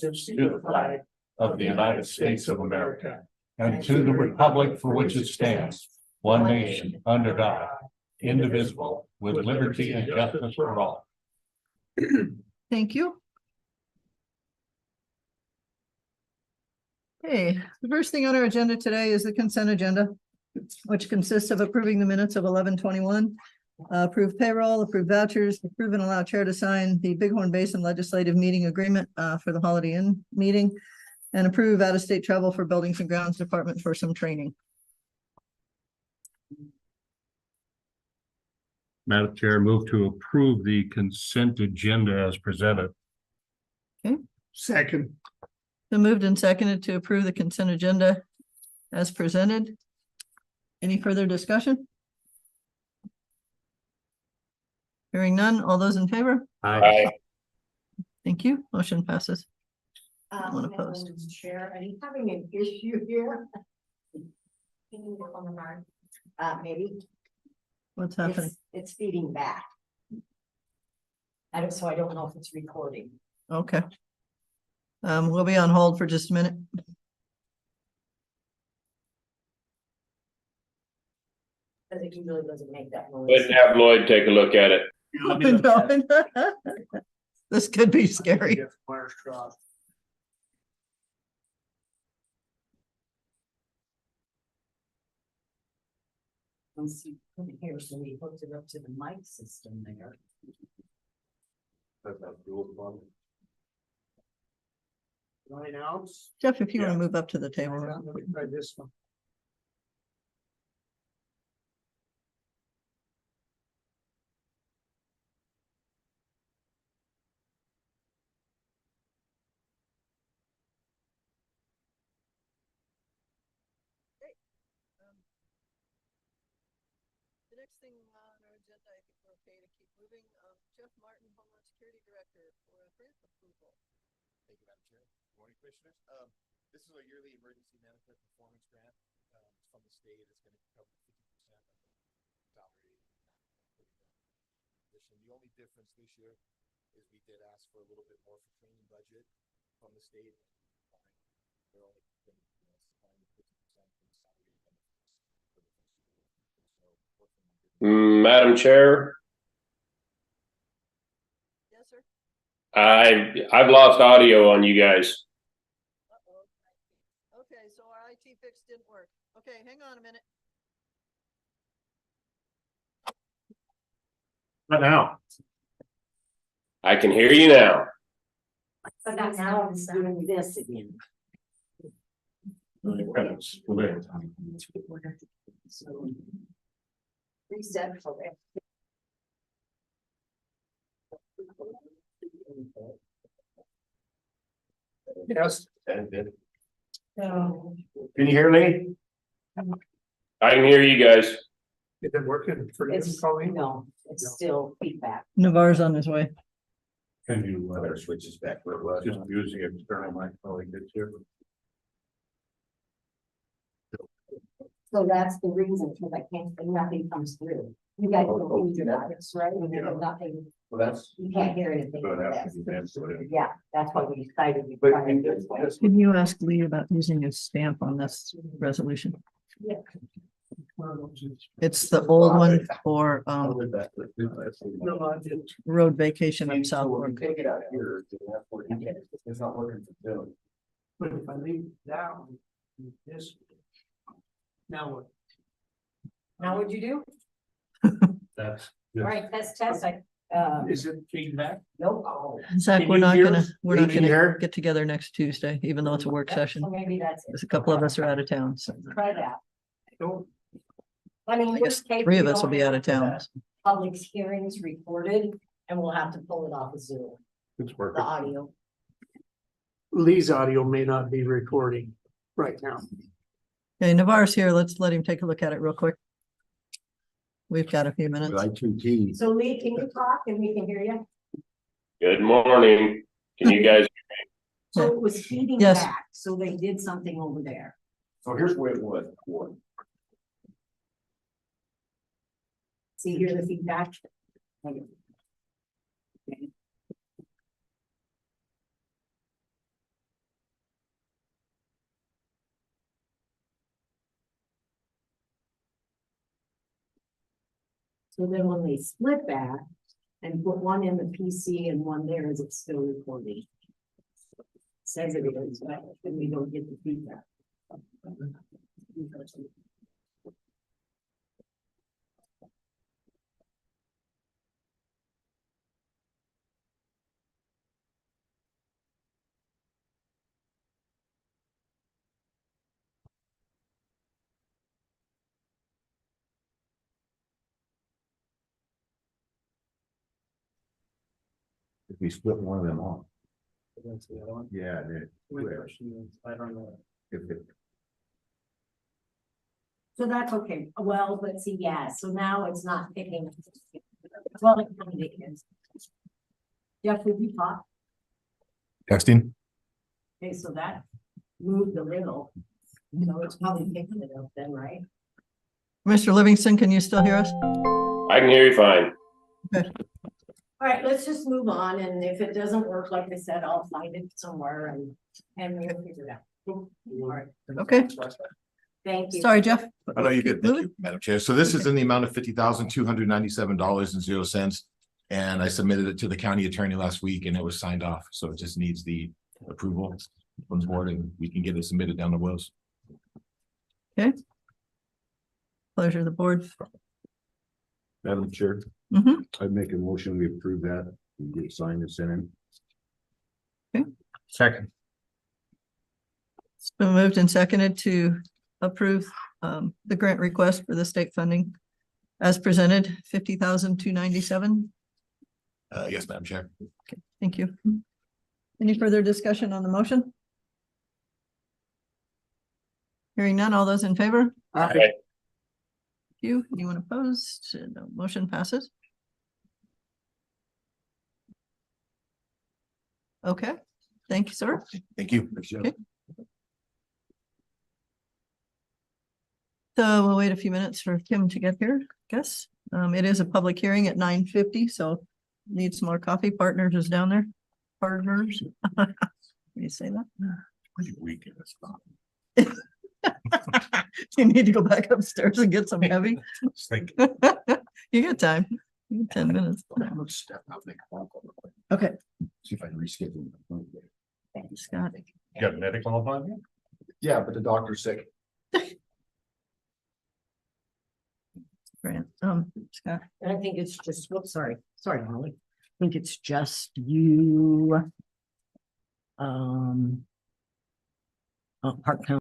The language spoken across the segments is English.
allegiance to the flag of the United States of America and to the republic for which it stands, one nation, under God, indivisible, with liberty and justice for all. Thank you. Okay, the first thing on our agenda today is the consent agenda, which consists of approving the minutes of 11/21, approve payroll, approve vouchers, approve and allow chair to sign the Bighorn Basin Legislative Meeting Agreement for the Holiday Inn meeting, and approve out-of-state travel for Buildings and Grounds Department for some training. Madam Chair, move to approve the consent agenda as presented. Okay. Second. So moved and seconded to approve the consent agenda as presented. Any further discussion? Hearing none, all those in favor? Aye. Thank you. Motion passes. One opposed. Madam Chair, are you having an issue here? Can you look on the mark? Maybe. What's happening? It's feeding back. So I don't know if it's recording. Okay. We'll be on hold for just a minute. Because it really doesn't make that noise. Wouldn't have Lloyd take a look at it. This could be scary. Once you put it here, so we hooked it up to the mic system there. Line out. Jeff, if you want to move up to the table. Let me try this one. The next thing on our agenda, I think we're okay to keep moving. Jeff Martin, Homeland Security Director, for a grant approval. Thank you, Madam Chair. Good morning, Commissioners. This is our yearly emergency management performance grant from the state. It's going to cover 50% of the salary position. The only difference this year is we did ask for a little bit more for training budget from the state. They're only going to supplying 50% of the salary benefits for the first year. Madam Chair, Yes, sir. I've lost audio on you guys. Okay, so our IT fix didn't work. Okay, hang on a minute. Not now. I can hear you now. But now I'm doing this again. So reset for it. Yes. So Can you hear me? I can hear you guys. Is it working for you, it's, Colleen? no, it's still feedback. Navarre's on his way. Can you switch this back where it was? Just using external mic probably gets here. So that's the reason, because I can't, nothing comes through. You guys don't use your mics, right? Nothing, Well, that's. you can't hear anything. So it has to be insulated. Yeah, that's why we decided we But try it this way. Can you ask Lee about using a stamp on this resolution? Yeah. It's the old one for No, I didn't. road vacation in South So Fork. take it out here. It's not working for Dylan. But if I leave it down, this. Now what? Now what'd you do? That's. All right, test, Is it feedback? nope. Zach, Can we're you not hear gonna, us? we're Can not you gonna hear? get together next Tuesday, even though it's a work session. So maybe that's it. There's a couple of us are out of town, so Try that. No. I mean, I guess worst case, three of we us will don't be out of have town. Public hearings recorded, and we'll have to pull it off of Zoom, It's the working. audio. Lee's audio may not be recording right now. Okay, Navarre's here. Let's let him take a look at it real quick. We've got a few minutes. I2T. So Lee, can you talk and we can hear you? Good morning. Can you guys? So it was feeding Yes. back, so they did something over there. So here's where it was. See, hear the feedback? Okay. So then when they split that and put one in the PC and one there, is it still recording? Says it is, but then we don't get the feedback. If we split one of them off. That's the other one. Yeah, it- My question is, I don't know. if it, So that's okay. Well, but see, yeah, so now it's not picking. Well, it kind of is. Jeff, would you talk? texting, Okay, so that moved a little. You know, it's probably picking it up then, right? Mr. Livingston, can you still hear us? I can hear you fine. All right, let's just move on, and if it doesn't work, like I said, I'll find it somewhere and we'll figure it out. All right, Okay, thank you. sorry, Jeff. I know you could, thank Moving. you, Madam Chair. So this is in the amount of $50,297.00. And I submitted it to the county attorney last week and it was signed off. So it just needs the approval from the board and we can get it submitted down the road. Pleasure of the board. Madam Chair, Mhm. I'd make a motion, we approve that, and get signed and sent in. Second. It's been moved and seconded to approve the grant request for the state funding as presented, 50,297. Yes, Madam Chair. Okay, thank you. Any further discussion on the motion? Hearing none, all those in favor? Aye. Anyone opposed? No, motion passes. Okay, thank you, sir. Thank you. Okay. So we'll wait a few minutes for Kim to get here, I guess. It is a public hearing at 9:50, so need some more coffee. Partners is down there. Partners. Can you say that? Pretty weak in this spot. You need to go back upstairs and get some heavy. Just think, You got time. You got 10 minutes. I'm gonna step out, make a phone call real quick. Okay, See if I can reschedule. thanks, Scott. You got a medical appointment? Yeah, but the doctor's sick. Grant, Scott. And I think it's just, whoops, sorry, Molly. I think it's just you. Park County.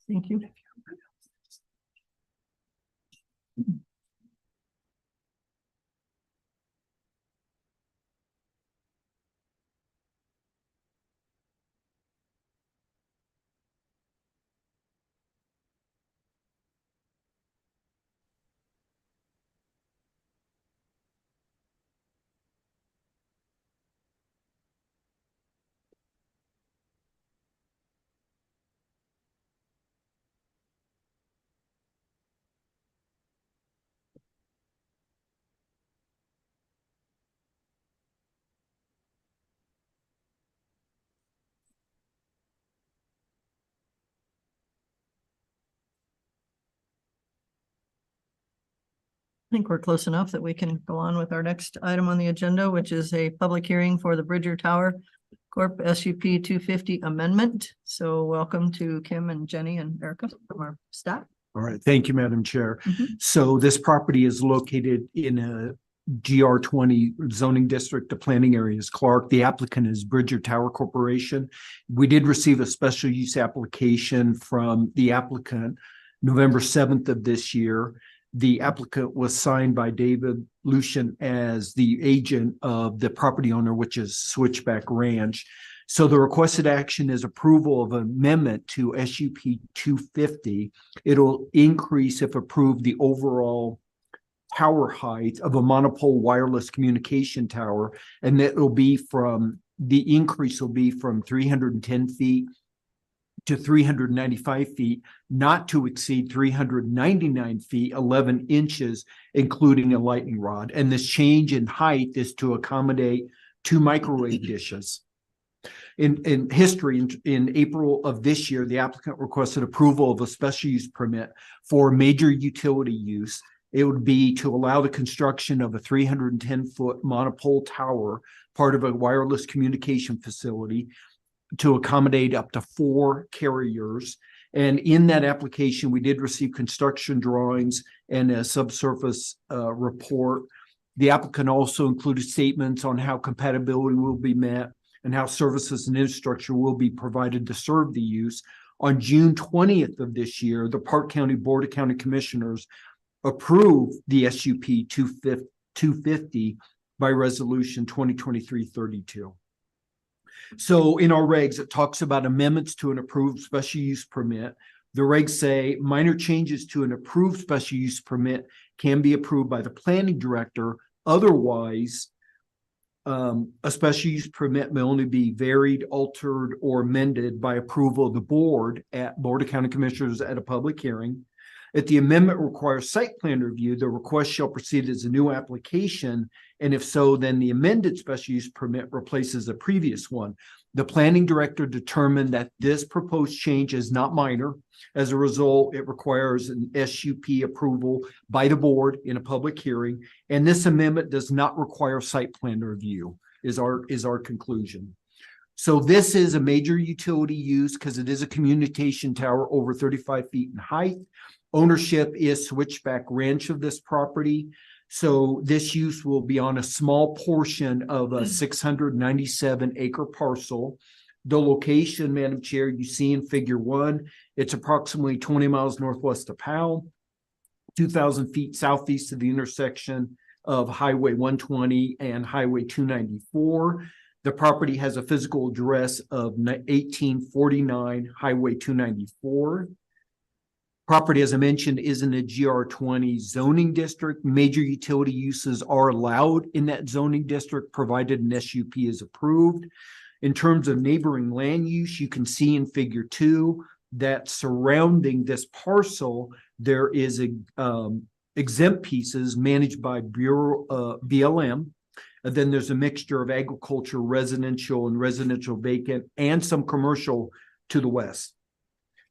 Thank you. I think we're close enough that we can go on with our next item on the agenda, which is a public hearing for the Bridger Tower Corp. SUP 250 amendment. So welcome to Kim and Jenny and Erica from our staff. All right, thank you, Madam Chair. Mhm. So this property is located in a GR 20 zoning district. The planning area is Clark. The applicant is Bridger Tower Corporation. We did receive a special use application from the applicant November 7th of this year. The applicant was signed by David Lucian as the agent of the property owner, which is Switchback Ranch. So the requested action is approval of amendment to SUP 250. It'll increase, if approved, the overall tower height of a monopole wireless communication tower. And that will be the increase will be from 310 feet to 395 feet, not to exceed 399 feet, 11 inches, including a lightning rod. And this change in height is to accommodate 2 microwave dishes. In history, in April of this year, the applicant requested approval of a special use permit for major utility use. It would be to allow the construction of a 310-foot monopole tower, part of a wireless communication facility, to accommodate up to 4 carriers. And in that application, we did receive construction drawings and a subsurface report. The applicant also included statements on how compatibility will be met and how services and infrastructure will be provided to serve the use. On June 20th of this year, the Park County Board of County Commissioners approved the SUP 250 by resolution 2023-32. So in our regs, it talks about amendments to an approved special use permit. The regs say minor changes to an approved special use permit can be approved by the planning director. Otherwise, a special use permit may only be varied, altered, or amended by approval of the board of County Commissioners at a public hearing. If the amendment requires site plan review, the request shall proceed as a new application. And if so, then the amended special use permit replaces the previous one. The planning director determined that this proposed change is not minor. As a result, it requires an SUP approval by the board in a public hearing. And this amendment does not require site plan review, is our conclusion. So this is a major utility use because it is a communication tower over 35 feet in height. Ownership is Switchback Ranch of this property. So this use will be on a small portion of a 697 acre parcel. The location, Madam Chair, you see in figure 1, it's approximately 20 miles northwest of Powell, 2,000 feet southeast of the intersection of Highway 120 and Highway 294. The property has a physical address of 1849 Highway 294. Property, as I mentioned, is in a GR 20 zoning district. Major utility uses are allowed in that zoning district, provided an SUP is approved. In terms of neighboring land use, you can see in figure 2 that surrounding this parcel, there is exempt pieces managed by Bureau BLM. And then there's a mixture of agriculture, residential, and residential vacant, and some commercial to the west.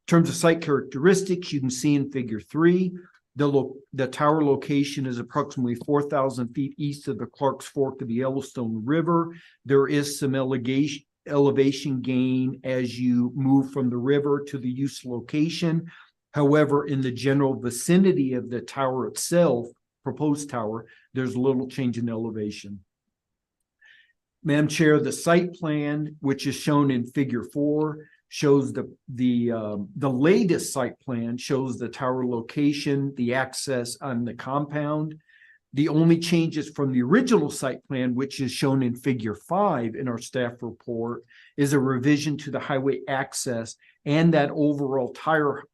In terms of site characteristics, you can see in figure 3, the tower location is approximately 4,000 feet east of the Clark's Fork of the Yellowstone River. There is some elevation gain as you move from the river to the use location. However, in the general vicinity of the tower itself, proposed tower, there's little change in elevation. Madam Chair, the site plan, which is shown in figure 4, shows the latest site plan shows the tower location, the access on the compound. The only changes from the original site plan, which is shown in figure 5 in our staff report, is a revision to the highway access and that overall tower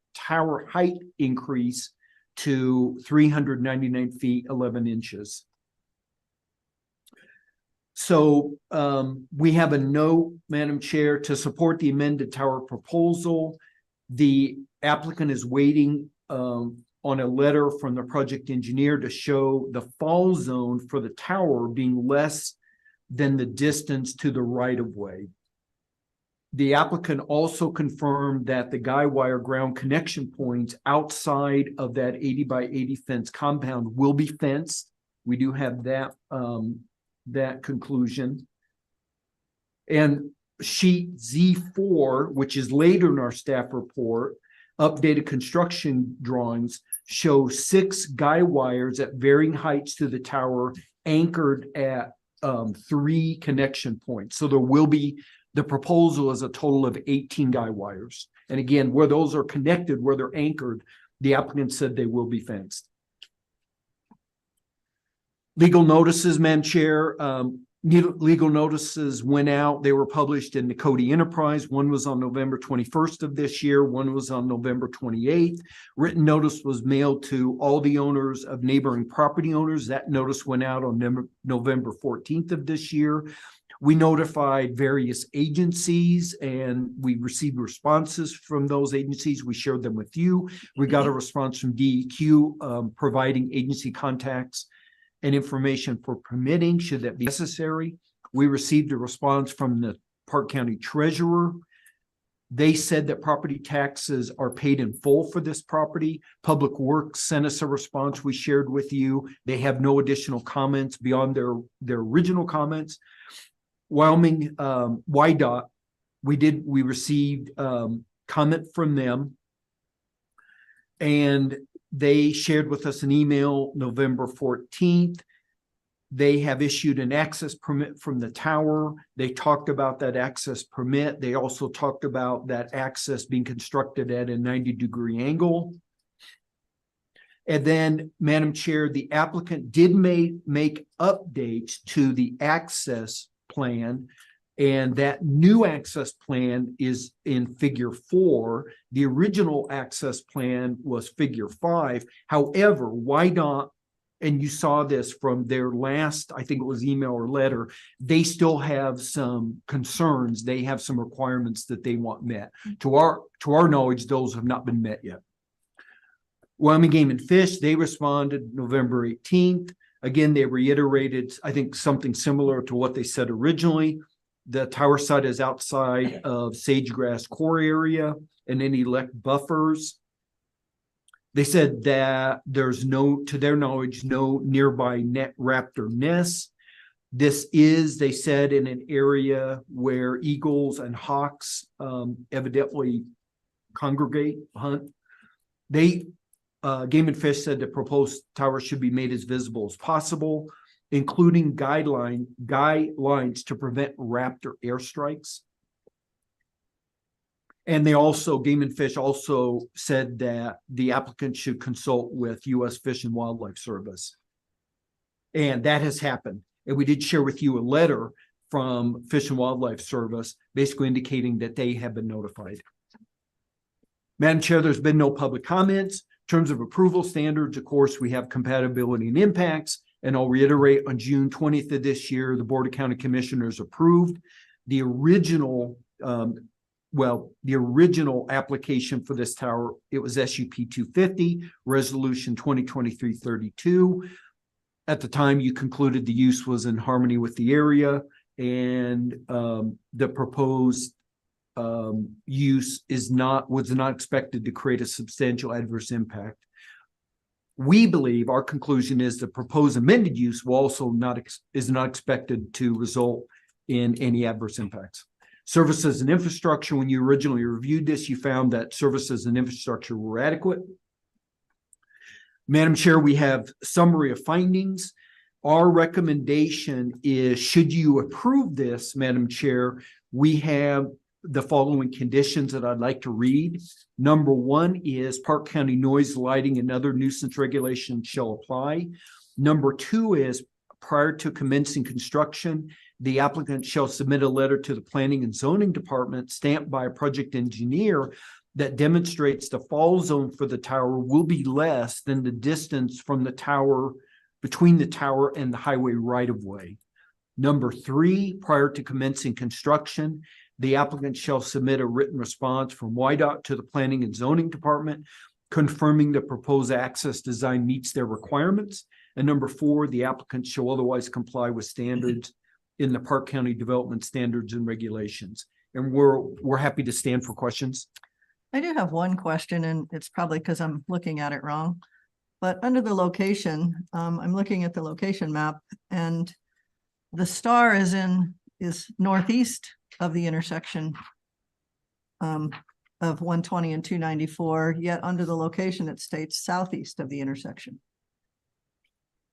height increase to 399 feet, 11 inches. So we have a note, Madam Chair, to support the amended tower proposal. The applicant is waiting on a letter from the project engineer to show the fall zone for the tower being less than the distance to the right of way. The applicant also confirmed that the guy wire ground connection points outside of that 80 by 80 fence compound will be fenced. We do have that that conclusion. And sheet Z4, which is later in our staff report, updated construction drawings show 6 guy wires at varying heights to the tower anchored at 3 connection points. So there will be, the proposal is a total of 18 guy wires. And again, where those are connected, where they're anchored, the applicant said they will be fenced. Legal notices, Madam Chair, legal notices went out. They were published in the Cody Enterprise. One was on November 21st of this year. One was on November 28th. Written notice was mailed to all the owners of neighboring property owners. That notice went out on November 14th of this year. We notified various agencies and we received responses from those agencies. We shared them with you. We got a response from DEQ providing agency contacts and information for permitting should that be necessary. We received a response from the Park County Treasurer. They said that property taxes are paid in full for this property. Public Works sent us a response we shared with you. They have no additional comments beyond their original comments. Wyoming YDOT, we received comment from them, and they shared with us an email November 14th. They have issued an access permit from the tower. They talked about that access permit. They also talked about that access being constructed at a 90-degree angle. And then, Madam Chair, the applicant did make updates to the access plan, and that new access plan is in figure 4. The original access plan was figure 5. However, YDOT, and you saw this from their last, I think it was email or letter, they still have some concerns. They have some requirements that they want met. To our knowledge, those have not been met yet. Wyoming Game and Fish, they responded November 18th. Again, they reiterated, I think, something similar to what they said originally. The tower site is outside of Sagegrass Core area and any buffers. They said that there's no, to their knowledge, no nearby raptor nests. This is, they said, in an area where eagles and hawks evidently congregate, hunt. They Game and Fish said the proposed tower should be made as visible as possible, including guidelines to prevent raptor airstrikes. And they also, Game and Fish also said that the applicant should consult with U.S. Fish and Wildlife Service. And that has happened. And we did share with you a letter from Fish and Wildlife Service, basically indicating that they have been notified. Madam Chair, there's been no public comments. In terms of approval standards, of course, we have compatibility and impacts. And I'll reiterate, on June 20th of this year, the Board of County Commissioners approved the original, the original application for this tower. It was SUP 250, Resolution 2023-32. At the time, you concluded the use was in harmony with the area, and the proposed use was not expected to create a substantial adverse impact. We believe, our conclusion is the proposed amended use will also is not expected to result in any adverse impacts. Services and infrastructure, when you originally reviewed this, you found that services and infrastructure were adequate. Madam Chair, we have summary of findings. Our recommendation is, should you approve this, Madam Chair, we have the following conditions that I'd like to read. Number one is Park County noise, lighting, and other nuisance regulations shall apply. Number two is prior to commencing construction, the applicant shall submit a letter to the Planning and Zoning Department stamped by a project engineer that demonstrates the fall zone for the tower will be less than the distance from the tower, between the tower and the highway right of way. Number three, prior to commencing construction, the applicant shall submit a written response from YDOT to the Planning and Zoning Department, confirming the proposed access design meets their requirements. And number four, the applicant shall otherwise comply with standards in the Park County Development Standards and Regulations. And we're happy to stand for questions. I do have one question, and it's probably because I'm looking at it wrong. But under the location, I'm looking at the location map, and the star is northeast of the intersection of 120 and 294, yet under the location, it states southeast of the intersection.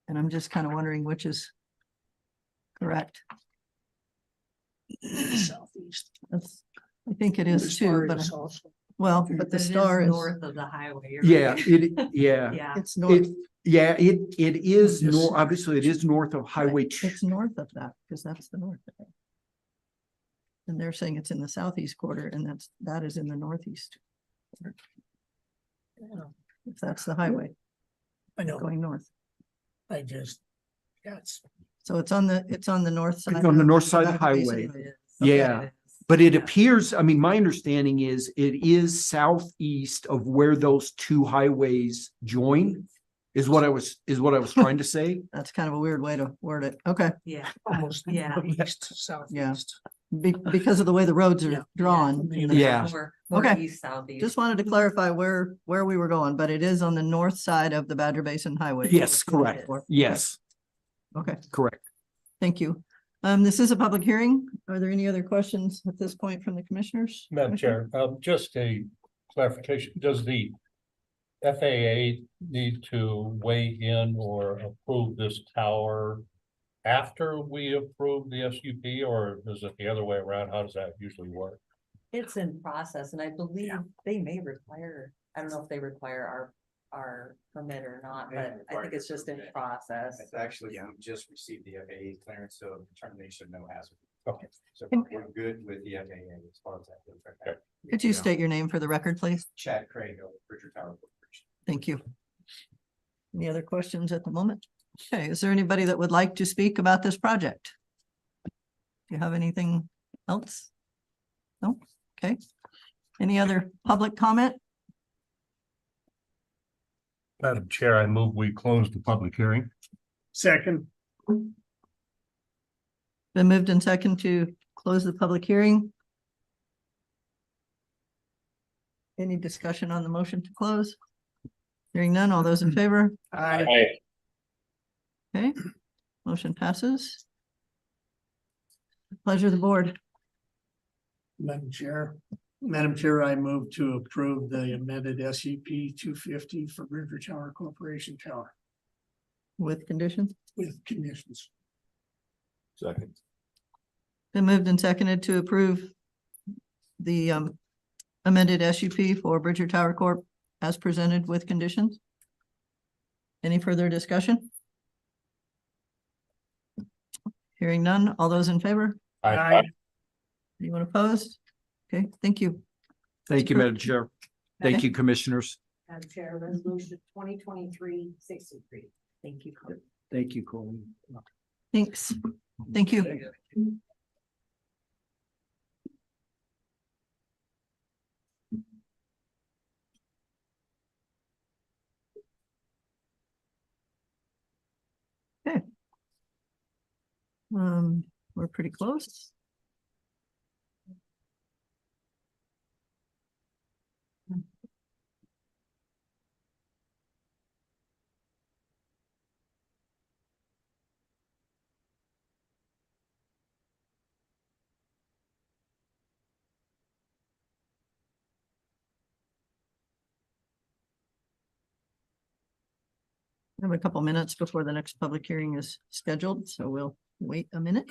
And I'm just kind of wondering which is correct. Southeast. I think it is too, but well, but the But it is star is, north of the highway. You're Yeah, right. yeah. it's north. It is Yes. obviously it is north of Highway. It's north of that, because that's the north. of it. And they're saying it's in the southeast quarter, and that is in the northeast. quarter, If that's the highway I know, going north. I just, yes. So it's on the north side. It's on the north side of the Back Basin. highway. Okay. Yeah. But it appears, I mean, my understanding is it is southeast of where those two highways join, is what I was trying to say. That's kind of a weird way to word it. Okay, Yeah. Almost Yeah. east, southeast. because of the way the roads Yeah. are drawn. in the Yeah. map. More Okay. east, southeast. Just wanted to clarify where we were going, but it is on the north side of the Badger Basin Highway. Yes, correct. Yes, Okay, correct. thank you. This is a public hearing. Are there any other questions at this point from the commissioners? Madam Chair, just a clarification, does the FAA need to weigh in or approve this tower after we approve the SUP, or is it the other way around? How does that usually work? It's in process, and I believe they may require, I don't know if they require our permit or not, but I think it's just in process. It's actually, we just received the FAA clearance, so determination of no hazard. Okay. So And- we're good with the FAA as far as that goes. Okay. Could you state your name for the record, please? Chad Craig of Bridger Tower Corporation. Thank you. Any other questions at the moment? Okay, is there anybody that would like to speak about this project? Do you have anything else? No? Okay. Any other public comment? Madam Chair, I move we close the public hearing. Second, Been moved and second to close the public hearing. Any discussion on the motion to close? Hearing none, all those in favor? Aye. Okay, motion passes. Pleasure of the board. Madam Chair, I move to approve the amended SUP 250 for River Tower Corporation Tower With conditions? with conditions. Second. Been moved and seconded to approve the amended SUP for Bridger Tower Corp as presented with conditions. Any further discussion? Hearing none, all those in favor? Aye. Anyone opposed? Okay, thank you. Thank you, Madam Chair. Thank you, commissioners. Madam Chair, resolution 2023-63. Thank you. Thank you, Colleen. Thanks. Thank you. Okay. We're pretty close. We have a couple minutes before the next public hearing is scheduled, so we'll wait a minute.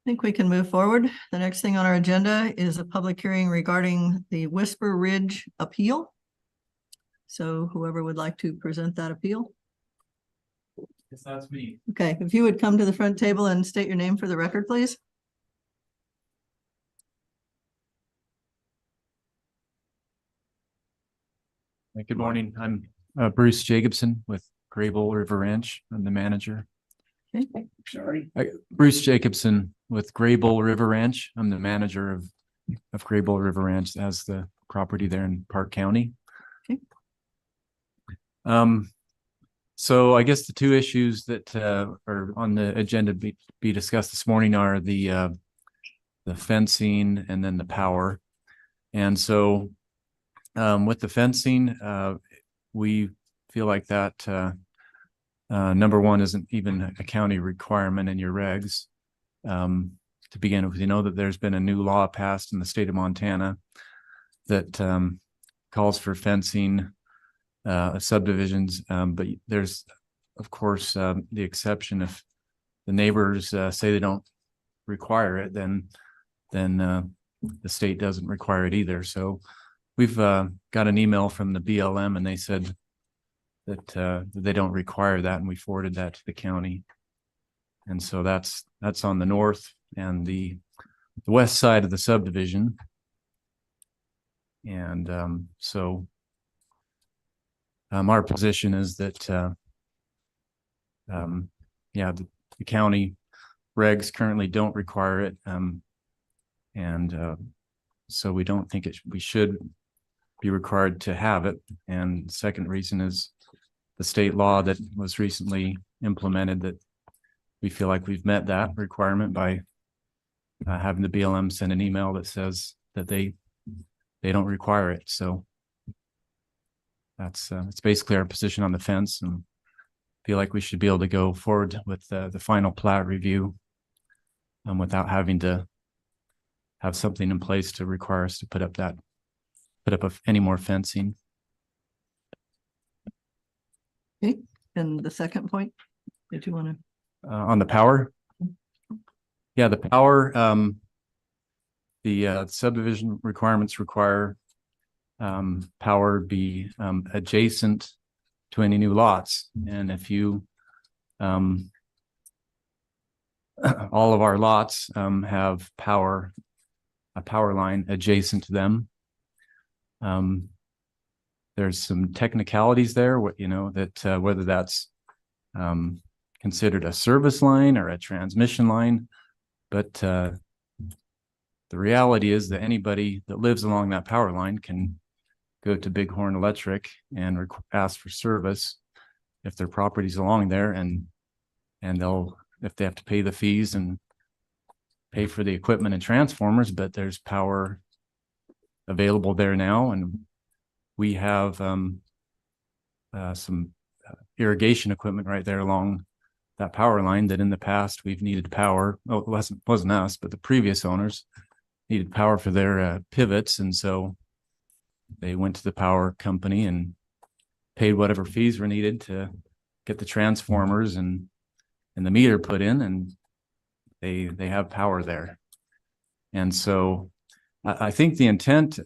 think we can move forward. The next thing on our agenda is a public hearing regarding the Whisper Ridge appeal. So whoever would like to present that appeal. Yes, that's me. Okay, if you would come to the front table and state your name for the record, please. Good morning. I'm Bruce Jacobson with Grable River Ranch. I'm the manager. Okay. Sorry. Bruce Jacobson with Grable River Ranch. I'm the manager of Grable River Ranch as the property there in Park County. Okay. So I guess the two issues that are on the agenda be discussed this morning are the fencing and then the power. And so with the fencing, we feel like that number one isn't even a county requirement in your regs. To begin with, you know that there's been a new law passed in the state of Montana that calls for fencing subdivisions, but there's of course the exception if the neighbors say they don't require it, then the state doesn't require it either. So we've got an email from the BLM and they said that they don't require that, and we forwarded that to the county. And so that's on the north and the west side of the subdivision. And so our position is that yeah, the county regs currently don't require it, and so we don't think we should be required to have it. And the second reason is the state law that was recently implemented, that we feel like we've met that requirement by having the BLM send an email that says that they don't require it. So that's basically our position on the fence, and feel like we should be able to go forward with the final plat review without having to have something in place to require us to put up any more fencing. Okay, and the second point, did you want to? On the power? Yeah, the power, the subdivision requirements require power be adjacent to any new lots. And if you, all of our lots have a power line adjacent to them. There's some technicalities there, that whether that's considered a service line or a transmission line, but the reality is that anybody that lives along that power line can go to Bighorn Electric and ask for service if their property's along there, and if they have to pay the fees and pay for the equipment and transformers, but there's power available there now. And we have some irrigation equipment right there along that power line that in the past we've needed power. Oh, it wasn't us, but the previous owners needed power for their pivots. And so they went to the power company and paid whatever fees were needed to get the transformers and the meter put in, and they have power there. And so I think the intent,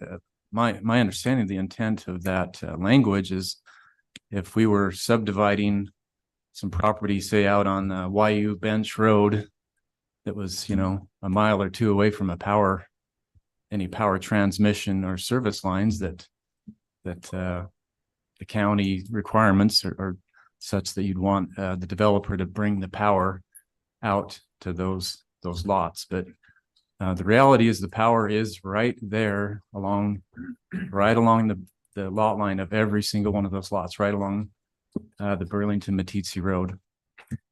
my understanding of the intent of that language is, if we were subdividing some property, say out on YU Bench Road, that was, a mile or two away from any power transmission or service lines, that the county requirements are such that you'd want the developer to bring the power out to those lots. But the reality is the power is right there along the lot line of every single one of those lots, right along the Burlington Meeteetse Road.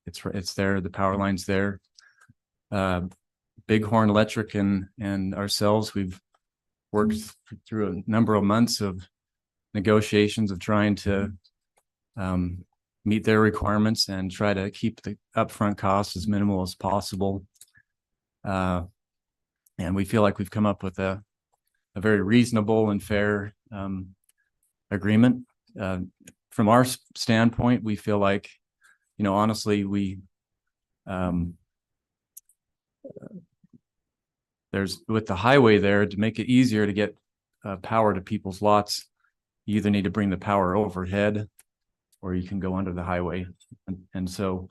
It's there. The power line's there. Bighorn Electric and ourselves, we've worked through a number of months of negotiations of trying to meet their requirements and try to keep the upfront costs as minimal as possible. And we feel like we've come up with a very reasonable and fair agreement. From our standpoint, we feel like, there's with the highway there, to make it easier to get power to people's lots, you either need to bring the power overhead or you can go under the highway. And so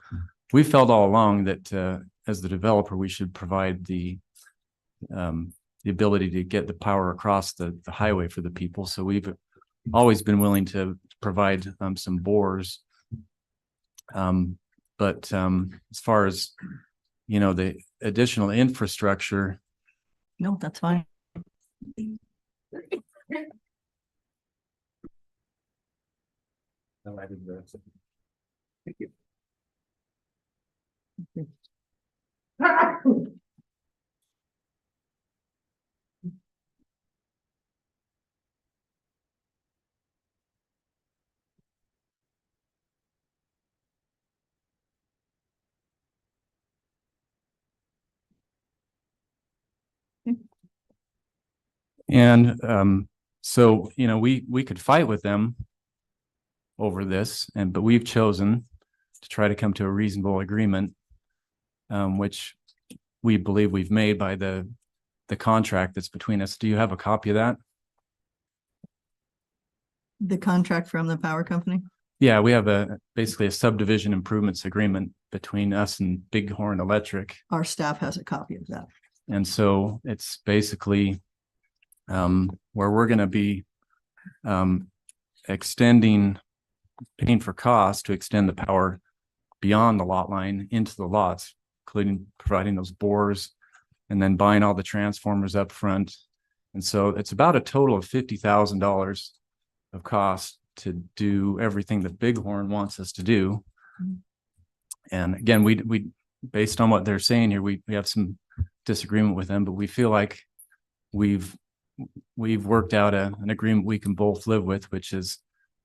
we felt all along that as the developer, we should provide the ability to get the power across the highway for the people. So we've always been willing to provide some bores. But as far as, you know, the additional infrastructure. No, that's fine. No, I didn't. Thank you. And so, you know, we could fight with them over this, but we've chosen to try to come to a reasonable agreement, which we believe we've made by the contract that's between us. Do you have a copy of that? The contract from the power company? Yeah, we have basically a subdivision improvements agreement between us and Bighorn Electric. Our staff has a copy of that. And so it's basically where we're going to be paying for costs to extend the power beyond the lot line into the lots, including providing those bores and then buying all the transformers up front. And so it's about a total of $50,000 of cost to do everything that Bighorn wants us to do. And again, we based on what they're saying here, we have some disagreement with them, but we feel like we've worked out an agreement we can both live with, which is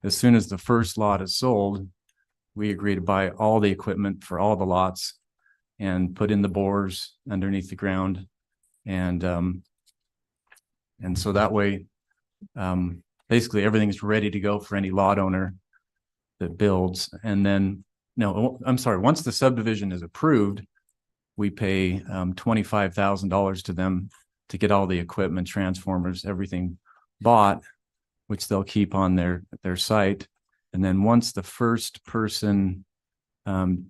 as soon as the first lot is sold, we agree to buy all the equipment for all the lots and put in the bores underneath the ground. And so that way, basically everything's ready to go for any lot owner that builds. And then, no, I'm sorry, once the subdivision is approved, we pay $25,000 to them to get all the equipment, transformers, everything bought, which they'll keep on their site. And then once the first person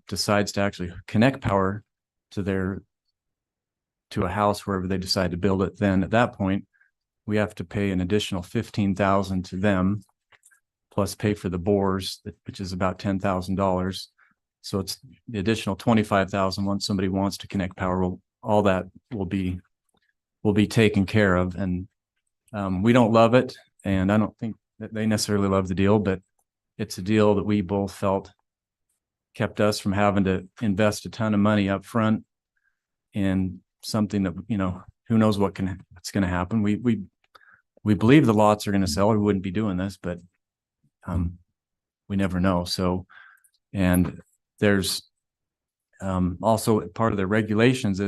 decides to actually connect power to a house, wherever they decide to build it, then at that point, we have to pay an additional $15,000 to them, plus pay for the bores, which is about $10,000. So it's the additional $25,000 once somebody wants to connect power. All that will be taken care of. And we don't love it, and I don't think that they necessarily love the deal, but it's a deal that we both felt kept us from having to invest a ton of money up front in something that, you know, who knows what's going to happen. We believe the lots are going to sell, or we wouldn't be doing this, but we never know. So, and there's also part of their regulations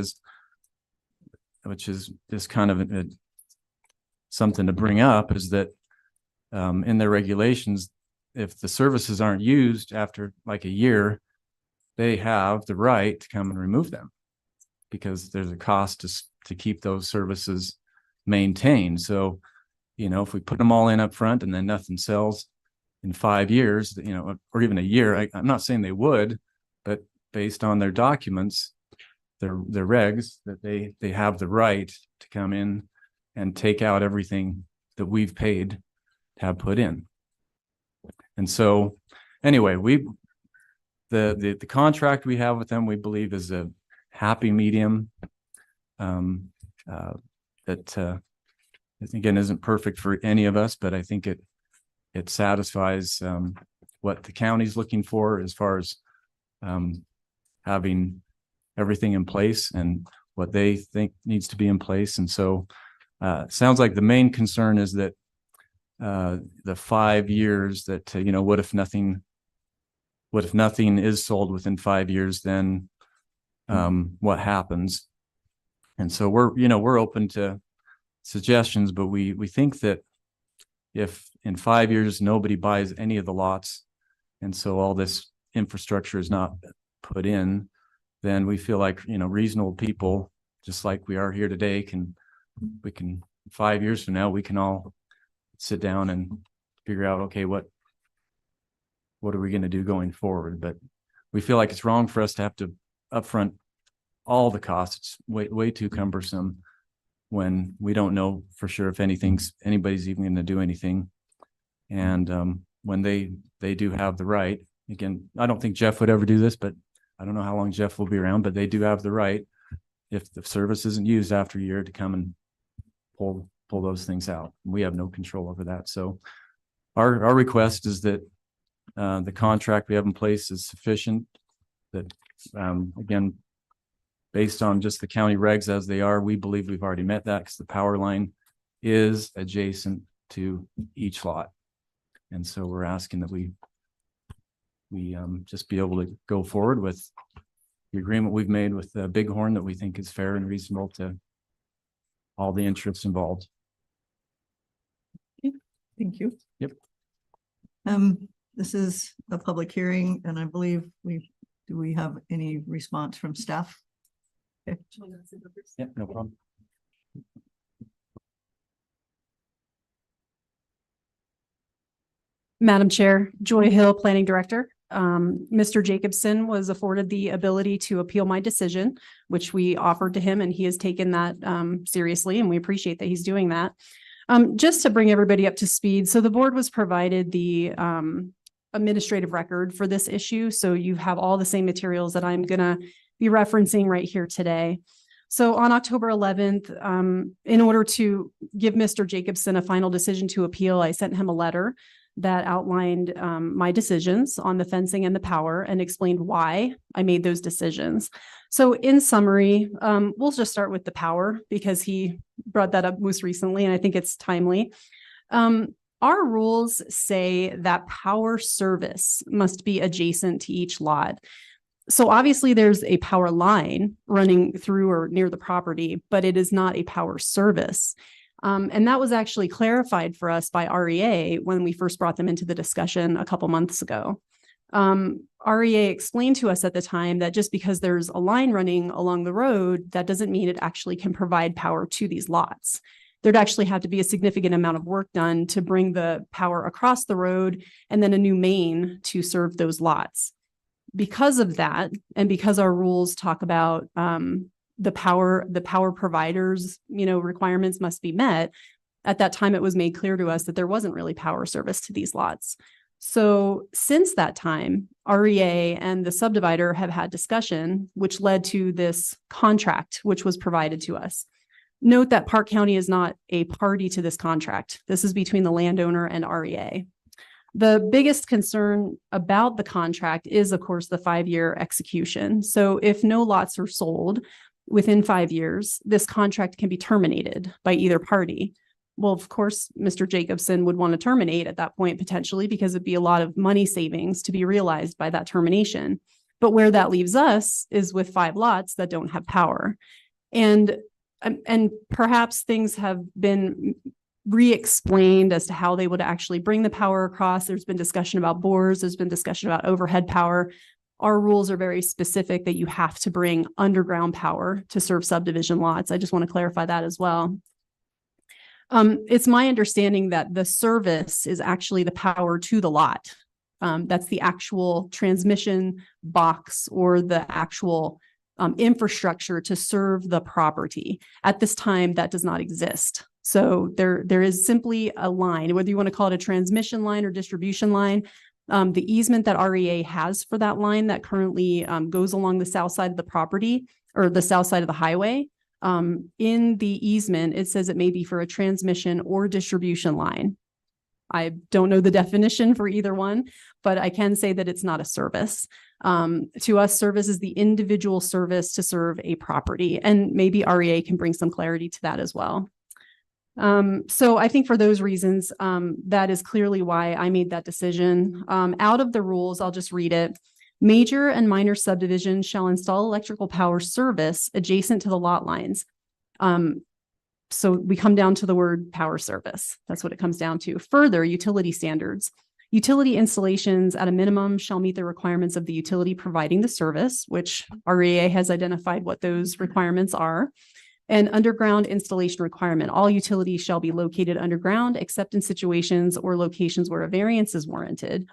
which is kind of something to bring up, is that in their regulations, if the services aren't used after like a year, they have the right to come and remove them, because there's a cost to keep those services maintained. So, you know, if we put them all in up front and then nothing sells in 5 years, you know, or even a year, I'm not saying they would, but based on their documents, their regs, that they have the right to come in and take out everything that we've paid to have put in. And so anyway, the contract we have with them, we believe, is a happy medium that again isn't perfect for any of us, but I think it satisfies what the county's looking for as far as having everything in place and what they think needs to be in place. And so it sounds like the main concern is that the 5 years that, you know, what if nothing is sold within 5 years, then what happens? And so we're open to suggestions, but we think that if in 5 years nobody buys any of the lots, and so all this infrastructure is not put in, then we feel like, you know, reasonable people just like we are here today, we can 5 years from now, we can all sit down and figure out, okay, what are we going to do going forward? But we feel like it's wrong for us to have to upfront all the costs. It's way too cumbersome when we don't know for sure if anybody's even going to do anything. And when they do have the right, again, I don't think Jeff would ever do this, but I don't know how long Jeff will be around, but they do have the right, if the service isn't used after a year, to come and pull those things out. We have no control over that. So our request is that the contract we have in place is sufficient, that again, based on just the county regs as they are, we believe we've already met that because the power line is adjacent to each lot. And so we're asking that we just be able to go forward with the agreement we've made with Bighorn that we think is fair and reasonable to all the interests involved. Thank you. Yep. This is a public hearing, and I believe do we have any response from staff? Okay. Yeah, no problem. Madam Chair, Joy Hill, Planning Director. Mr. Jacobson was afforded the ability to appeal my decision, which we offered to him, and he has taken that seriously, and we appreciate that he's doing that. Just to bring everybody up to speed, so the board was provided the administrative record for this issue, so you have all the same materials that I'm gonna be referencing right here today. So on October 11th, in order to give Mr. Jacobson a final decision to appeal, I sent him a letter that outlined my decisions on the fencing and the power and explained why I made those decisions. So in summary, we'll just start with the power because he brought that up most recently and I think it's timely. Our rules say that power service must be adjacent to each lot. So obviously there's a power line running through or near the property, but it is not a power service. And that was actually clarified for us by REA when we first brought them into the discussion a couple months ago. REA explained to us at the time that just because there's a line running along the road, that doesn't mean it actually can provide power to these lots. There'd actually have to be a significant amount of work done to bring the power across the road and then a new main to serve those lots. Because of that, and because our rules talk about the power providers, requirements must be met. At that time, it was made clear to us that there wasn't really power service to these lots. So since that time, REA and the subdivider have had discussion, which led to this contract, which was provided to us. Note that Park County is not a party to this contract. This is between the landowner and REA. The biggest concern about the contract is, of course, the 5-year execution. So if no lots are sold within 5 years, this contract can be terminated by either party. Well, of course, Mr. Jacobson would want to terminate at that point potentially because it'd be a lot of money savings to be realized by that termination. But where that leaves us is with 5 lots that don't have power. And perhaps things have been re-explained as to how they would actually bring the power across. There's been discussion about bores. There's been discussion about overhead power. Our rules are very specific that you have to bring underground power to serve subdivision lots. I just want to clarify that as well. It's my understanding that the service is actually the power to the lot. That's the actual transmission box or the actual infrastructure to serve the property. At this time, that does not exist. So there is simply a line, whether you want to call it a transmission line or distribution line. The easement that REA has for that line that currently goes along the south side of the property or the south side of the highway. In the easement, it says it may be for a transmission or distribution line. I don't know the definition for either one, but I can say that it's not a service. To us, service is the individual service to serve a property, and maybe REA can bring some clarity to that as well. So I think for those reasons, that is clearly why I made that decision. Out of the rules, I'll just read it. Major and minor subdivisions shall install electrical power service adjacent to the lot lines. So we come down to the word power service. That's what it comes down to. Further, utility standards. Utility installations at a minimum shall meet the requirements of the utility providing the service, which REA has identified what those requirements are. An underground installation requirement. All utilities shall be located underground except in situations or locations where a variance is warranted.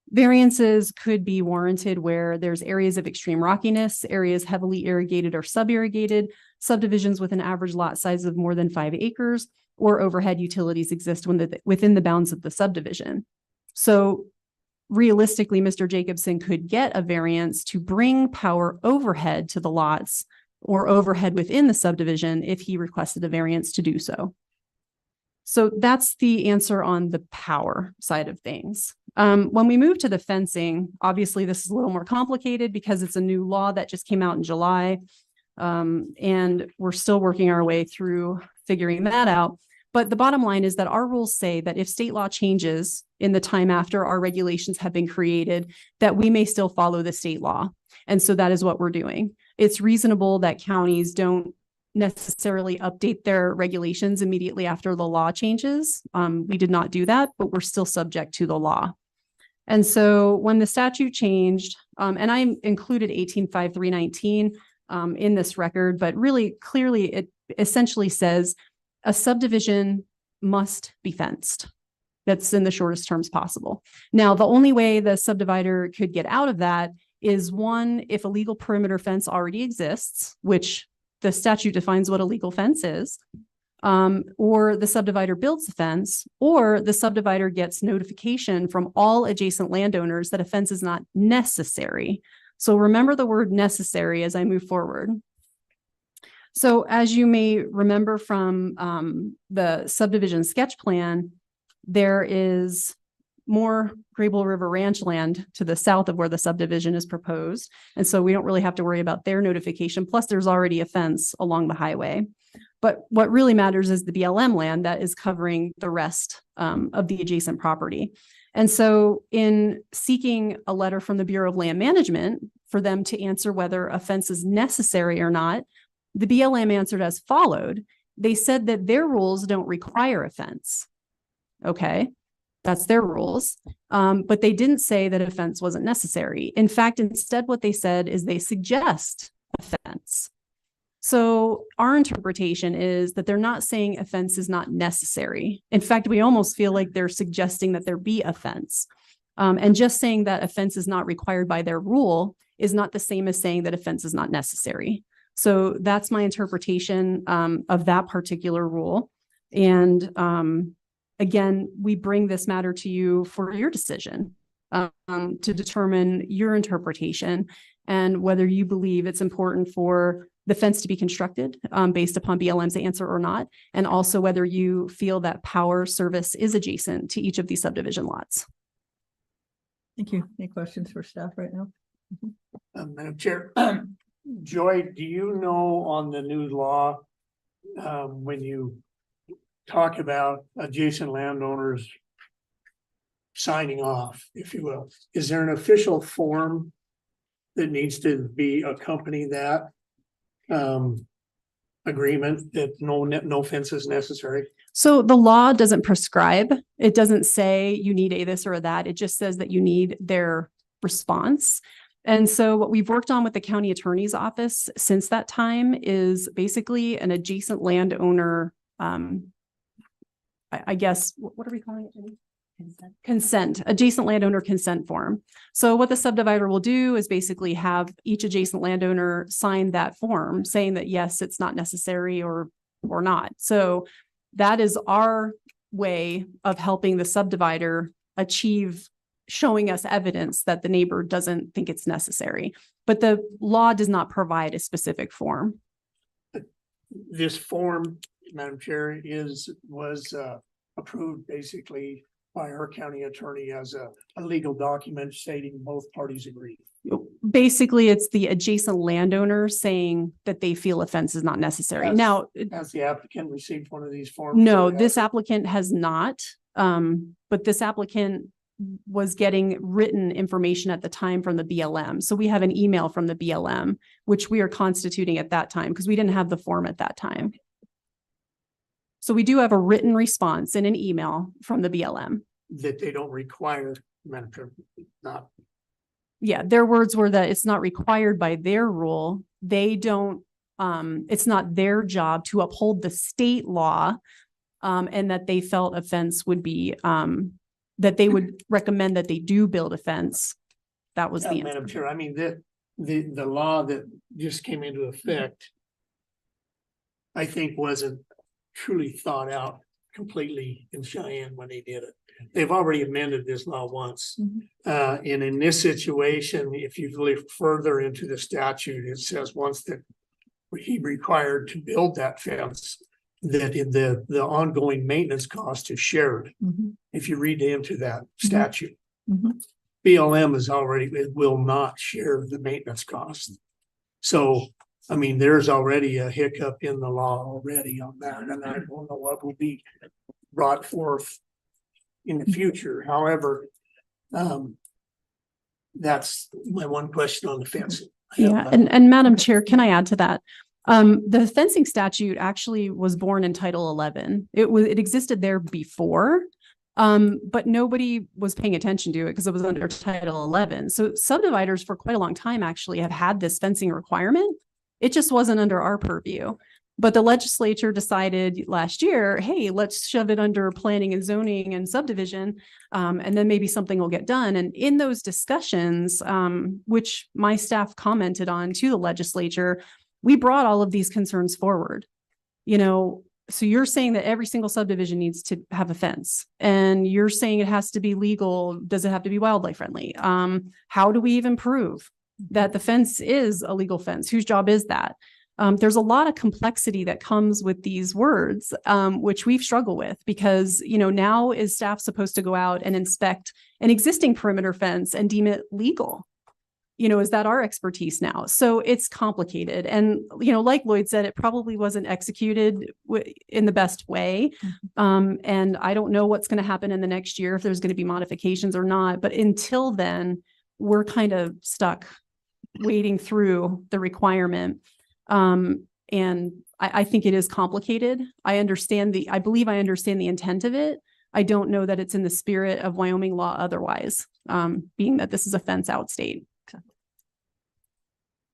Variances could be warranted where there's areas of extreme rockiness, areas heavily irrigated or sub-irrigated, subdivisions with an average lot size of more than 5 acres, or overhead utilities exist within the bounds of the subdivision. So realistically, Mr. Jacobson could get a variance to bring power overhead to the lots or overhead within the subdivision if he requested a variance to do so. So that's the answer on the power side of things. When we move to the fencing, obviously this is a little more complicated because it's a new law that just came out in July. And we're still working our way through figuring that out. But the bottom line is that our rules say that if state law changes in the time after our regulations have been created, that we may still follow the state law. And so that is what we're doing. It's reasonable that counties don't necessarily update their regulations immediately after the law changes. We did not do that, but we're still subject to the law. And so when the statute changed, and I included 185319 in this record, but really clearly it essentially says a subdivision must be fenced. That's in the shortest terms possible. Now, the only way the subdivider could get out of that is one, if a legal perimeter fence already exists, which the statute defines what a legal fence is, or the subdivider builds a fence, or the subdivider gets notification from all adjacent landowners that a fence is not necessary. So remember the word necessary as I move forward. So as you may remember from the subdivision sketch plan, there is more Grable River Ranch land to the south of where the subdivision is proposed. And so we don't really have to worry about their notification. Plus there's already a fence along the highway. But what really matters is the BLM land that is covering the rest of the adjacent property. And so in seeking a letter from the Bureau of Land Management for them to answer whether a fence is necessary or not, the BLM answered as followed. They said that their rules don't require a fence. Okay, that's their rules. But they didn't say that a fence wasn't necessary. In fact, instead, what they said is they suggest a fence. So our interpretation is that they're not saying a fence is not necessary. In fact, we almost feel like they're suggesting that there be a fence. And just saying that a fence is not required by their rule is not the same as saying that a fence is not necessary. So that's my interpretation of that particular rule. And again, we bring this matter to you for your decision to determine your interpretation and whether you believe it's important for the fence to be constructed based upon BLM's answer or not, and also whether you feel that power service is adjacent to each of these subdivision lots. Thank you. Any questions for staff right now? Madam Chair, Joy, do you know on the new law, when you talk about adjacent landowners signing off, if you will, is there an official form that needs to be accompany that agreement that no fence is necessary? So the law doesn't prescribe. It doesn't say you need a this or a that. It just says that you need their response. And so what we've worked on with the county attorney's office since that time is basically an adjacent landowner, I guess, what are we calling it, Jenny? Consent, adjacent landowner consent form. So what the subdivider will do is basically have each adjacent landowner sign that form saying that, yes, it's not necessary or not. So that is our way of helping the subdivider achieve showing us evidence that the neighbor doesn't think it's necessary. But the law does not provide a specific form. This form, Madam Chair, was approved basically by our county attorney as a legal document stating both parties agree. Basically, it's the adjacent landowner saying that they feel a fence is not necessary. Has the applicant received one of these forms? No, this applicant has not. But this applicant was getting written information at the time from the BLM. So we have an email from the BLM, which we are constituting at that time because we didn't have the form at that time. So we do have a written response in an email from the BLM. that they don't require Medicare, not. Yeah, their words were that it's not required by their rule. They don't, it's not their job to uphold the state law. And that they felt a fence would be, that they would recommend that they do build a fence. That was the Madam answer. Chair, I mean, the law that just came into effect, I think wasn't truly thought out completely in Cheyenne when they did it. They've already amended this law once. And in this situation, if you look further into the statute, it says once that he required to build that fence, that in the ongoing maintenance cost is shared. If you read into that statute. BLM is already, it will not share the maintenance cost. So, I mean, there's already a hiccup in the law already on that, and I don't know what will be brought forth in the future. However, that's my one question on the fencing. Yeah, and Madam Chair, can I add to that? The fencing statute actually was born in Title 11. It existed there before, but nobody was paying attention to it because it was under Title 11. So subdividers for quite a long time actually have had this fencing requirement. It just wasn't under our purview. But the legislature decided last year, hey, let's shove it under planning and zoning and subdivision, and then maybe something will get done. And in those discussions, which my staff commented on to the legislature, we brought all of these concerns forward. You know, so you're saying that every single subdivision needs to have a fence, and you're saying it has to be legal. Does it have to be wildlife friendly? How do we even prove that the fence is a legal fence? Whose job is that? There's a lot of complexity that comes with these words, which we've struggled with because, you know, now is staff supposed to go out and inspect an existing perimeter fence and deem it legal? You know, is that our expertise now? So it's complicated. And, you know, like Lloyd said, it probably wasn't executed in the best way. And I don't know what's going to happen in the next year, if there's going to be modifications or not. But until then, we're kind of stuck wading through the requirement. And I think it is complicated. I believe I understand the intent of it. I don't know that it's in the spirit of Wyoming law otherwise, being that this is a fence out state.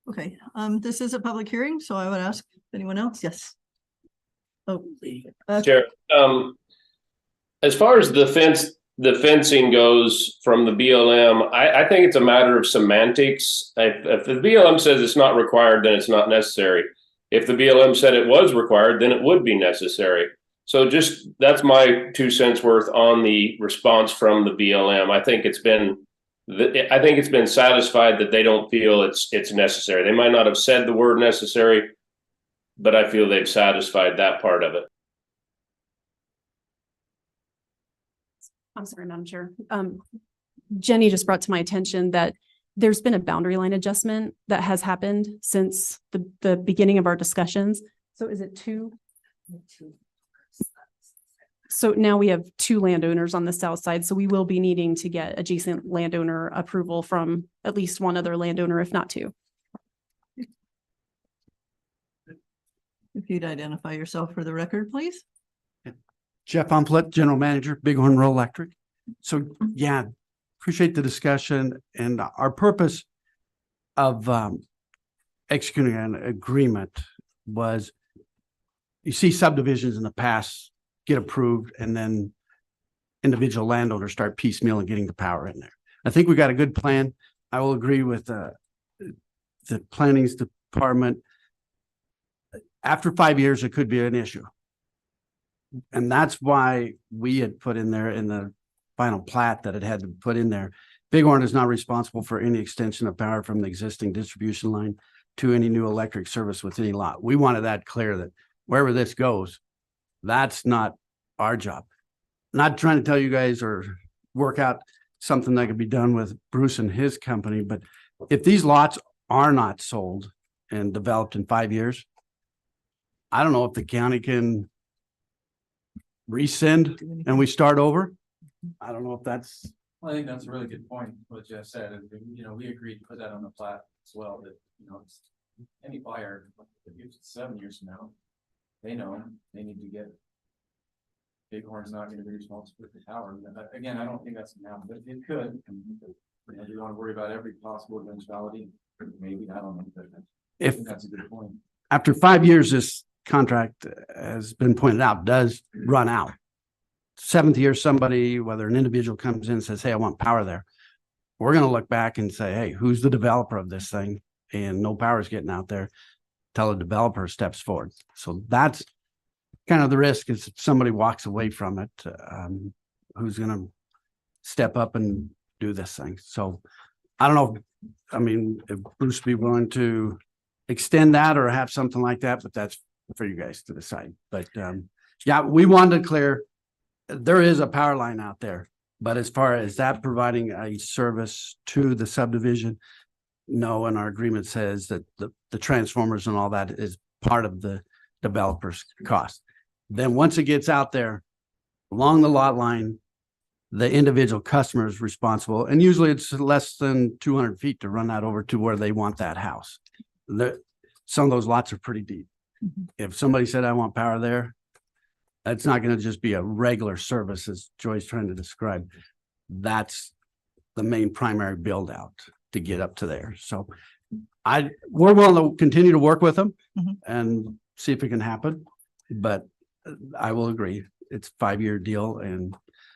Okay, this is a public hearing, so I would ask anyone else. Yes. Oh, Chair, as far as the fencing goes from the BLM, I think it's a matter of semantics. If the BLM says it's not required, then it's not necessary. If the BLM said it was required, then it would be necessary. So just, that's my 2 cents worth on the response from the BLM. I think it's been satisfied that they don't feel it's necessary. They might not have said the word necessary, but I feel they've satisfied that part of it. I'm sorry, Madam Chair. Jenny just brought to my attention that there's been a boundary line adjustment that has happened since the beginning of our discussions. So is it two? So now we have 2 landowners on the south side. So we will be needing to get adjacent landowner approval from at least one other landowner, if not 2. if you'd identify yourself for the record, please. Jeff Umplett, General Manager, Bighorn Rural Electric. So yeah, appreciate the discussion, and our purpose of executing an agreement was, you see subdivisions in the past get approved and then individual landowners start piecemeal and getting the power in there. I think we got a good plan. I will agree with the planning department. After 5 years, it could be an issue. And that's why we had put in there in the final plat that it had to put in there. Bighorn is not responsible for any extension of power from the existing distribution line to any new electric service with any lot. We wanted that clear, that wherever this goes, that's not our job. Not trying to tell you guys or work out something that could be done with Bruce and his company, but if these lots are not sold and developed in 5 years, I don't know if the county can rescind and we start over. I don't know if that's. Well, I think that's a really good point, what Jeff said, and, you know, we agreed to put that on the plat as well, that, you know, it's any buyer, if it's 7 years from now, they know they need to get Bighorn's not gonna be responsible for the tower. Again, I don't think that's now, but it could. You know, you want to worry about every possible eventuality, maybe, I don't know. But I If think that's a good point. after 5 years, this contract has been pointed out, does run out. Seventh year, somebody, whether an individual comes in and says, hey, I want power there. We're going to look back and say, hey, who's the developer of this thing? And no power is getting out there. Tell the developer steps forward. So that's kind of the risk, is if somebody walks away from it, who's going to step up and do this thing. So I don't know. I mean, if Bruce be willing to extend that or have something like that, but that's for you guys to decide. But yeah, we wanted to clear, there is a power line out there, but as far as that providing a service to the subdivision, no, and our agreement says that the transformers and all that is part of the developer's cost. Then once it gets out there along the lot line, the individual customer is responsible, and usually it's less than 200 feet to run that over to where they want that house. Some of those lots are pretty deep. If somebody said, I want power there, that's not going to just be a regular service, as Joy's trying to describe. That's the main primary build out to get up to there. So we're willing to continue to work with them and see if it can happen. But I will agree, it's a 5-year deal, and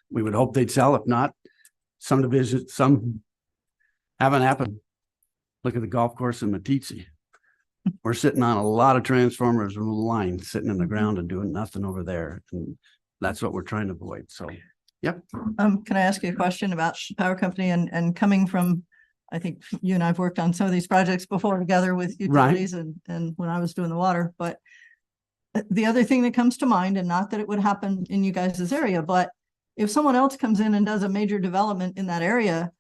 we would hope they'd sell. If not, some divisions, some haven't happened. Look at the golf course in Matisse. We're sitting on a lot of transformers with lines sitting in the ground and doing nothing over there. And that's what we're trying to avoid. So, yep. Can I ask you a question about power company and coming from, I think you and I've worked on some of these projects before together with utilities and when I was doing the water, but the other thing that comes to mind, and not that it would happen in you guys' area, but if someone else comes in and does a major development in that area,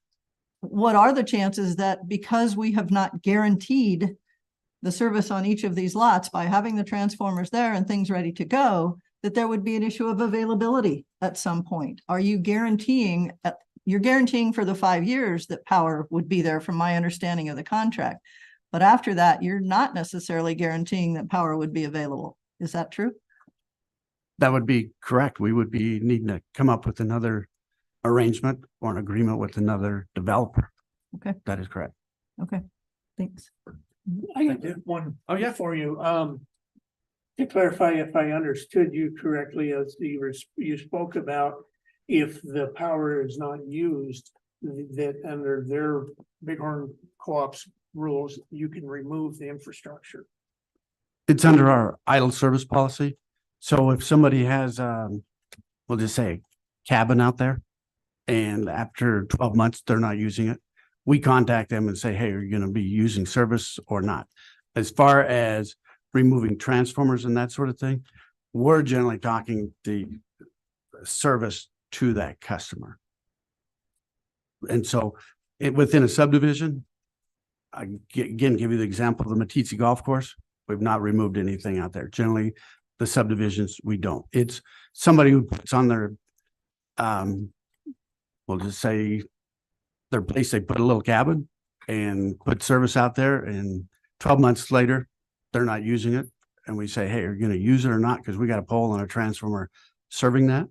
what are the chances that because we have not guaranteed the service on each of these lots by having the transformers there and things ready to go, that there would be an issue of availability at some point? Are you guaranteeing, you're guaranteeing for the 5 years that power would be there from my understanding of the contract. But after that, you're not necessarily guaranteeing that power would be available. Is that true? That would be correct. We would be needing to come up with another arrangement or an agreement with another developer. Okay. That is correct. Okay, thanks. I got one. Oh, yeah, for you. To clarify, if I understood you correctly, as you spoke about, if the power is not used, that under their Bighorn Co-op's rules, you can remove the infrastructure. It's under our idle service policy. So if somebody has, we'll just say cabin out there, and after 12 months, they're not using it, we contact them and say, hey, are you going to be using service or not? As far as removing transformers and that sort of thing, we're generally talking the service to that customer. And so within a subdivision, again, give you the example of the Matisse golf course. We've not removed anything out there. Generally, the subdivisions, we don't. It's somebody who puts on their, we'll just say their place, they put a little cabin and put service out there, and 12 months later, they're not using it. And we say, hey, are you going to use it or not? Because we got a pole and a transformer serving that.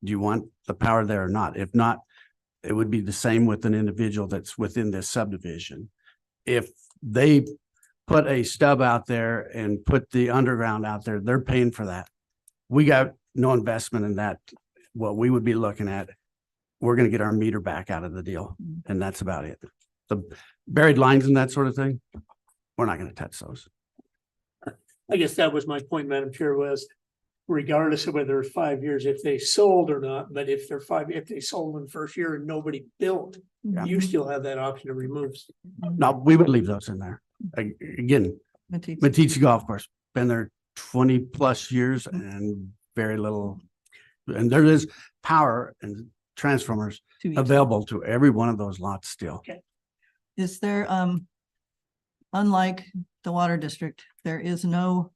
Do you want the power there or not? If not, it would be the same with an individual that's within this subdivision. If they put a stub out there and put the underground out there, they're paying for that. We got no investment in that. What we would be looking at, we're going to get our meter back out of the deal, and that's about it. The buried lines and that sort of thing, we're not going to touch those. I guess that was my point, Madam Chair, was regardless of whether it's 5 years, if they sold or not, but if they sold in the first year and nobody built, you still have that option to remove. No, we would leave those in there. Again, Matisse Golf Course, been there 20 plus years and very little, and there is power and transformers available to every one of those lots still. Okay. Is there, unlike the water district, there is no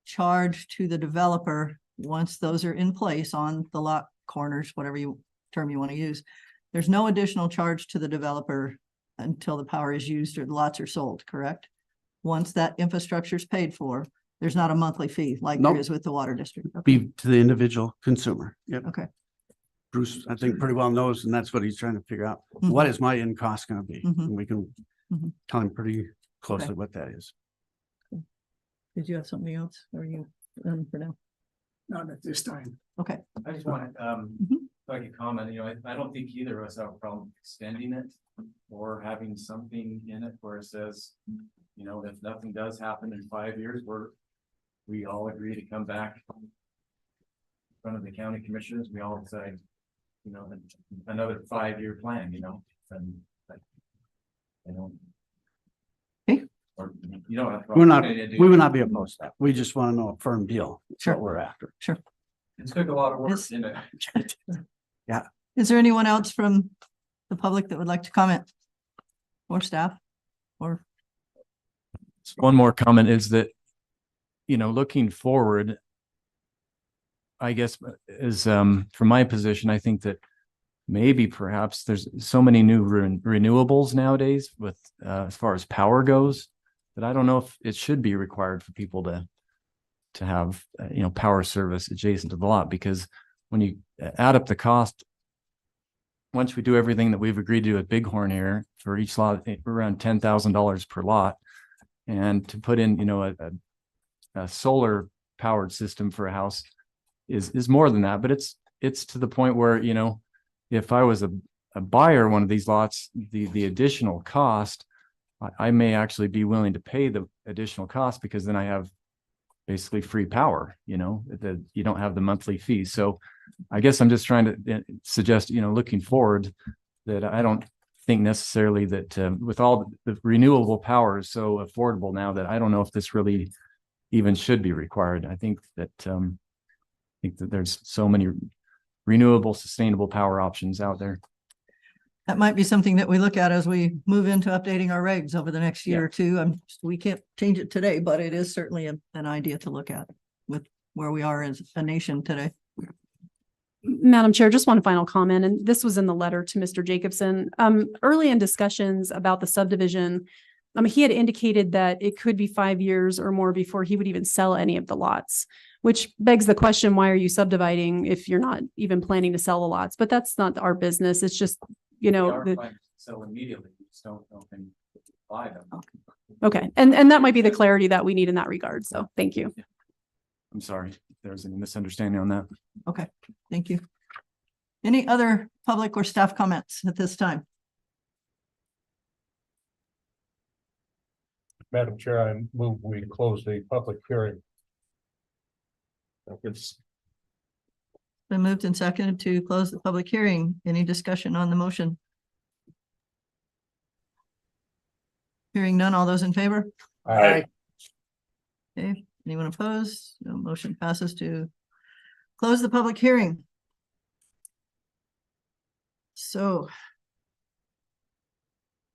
charge to the developer once those are in place on the lot corners, whatever term you want to use. There's no additional charge to the developer until the power is used or the lots are sold, correct? Once that infrastructure is paid for, There's not a monthly fee like Nope. there is with the water district. Okay. Be to the individual consumer. Yep. Okay. Bruce, I think pretty well knows, and that's what he's trying to figure out. Mhm. What is my end cost gonna be? Mhm. And we can Mhm. tell him pretty closely Okay. what that is. Did you have something else? Or are you done for now? Not at this time. Okay. I just want to, Mhm. if I could comment, I don't think either of us have a problem extending it or having something in it where it says, if nothing does happen in 5 years, we all agree to come back in front of the county commissioners, we all decide, another 5-year plan, and like, Okay. or you don't have. We're not, to do we would it. not be opposed to that. We just want to know a firm deal. That's Sure. what we're after. It took a lot of work, Yes. didn't it? Is there anyone else from the public that would like to comment? Or staff? Or, One more comment is that, looking forward, I guess is, from my position, I think that maybe perhaps there's so many new renewables nowadays with, as far as power goes, that I don't know if it should be required for people to have, power service adjacent to the lot, because when you add up the cost, once we do everything that we've agreed to do at Bighorn here for each lot, around $10,000 per lot, and to put in, a solar powered system for a house is more than that. But it's to the point where, if I was a buyer of one of these lots, the additional cost, I may actually be willing to pay the additional cost, because then I have basically free power, that you don't have the monthly fee. So I guess I'm just trying to suggest, looking forward, that I don't think necessarily that with all the renewable power is so affordable now, that I don't know if this really even should be required. I think that there's so many renewable, sustainable power options out there. that might be something that we look at as we move into updating our regs over the next year or two. We can't change it today, but it is certainly an idea to look at with where we are as a nation today. Madam Chair, just one final comment, and this was in the letter to Mr. Jacobson. Early in discussions about the subdivision, he had indicated that it could be 5 years or more before he would even sell any of the lots, which begs the question, why are you subdividing if you're not even planning to sell the lots? But that's not our business. It's just, So immediately, we just don't buy them. okay. And that might be the clarity that we need in that regard. So thank you. I'm sorry if there's any misunderstanding on that. Okay, thank you. Any other public or staff comments at this time? Madam Chair, I move we close the public hearing. It's Been moved and seconded to close the public hearing. Any discussion on the motion? Hearing none, all those in favor? Aye. Okay, anyone opposed? No, motion passes to close the public hearing. So.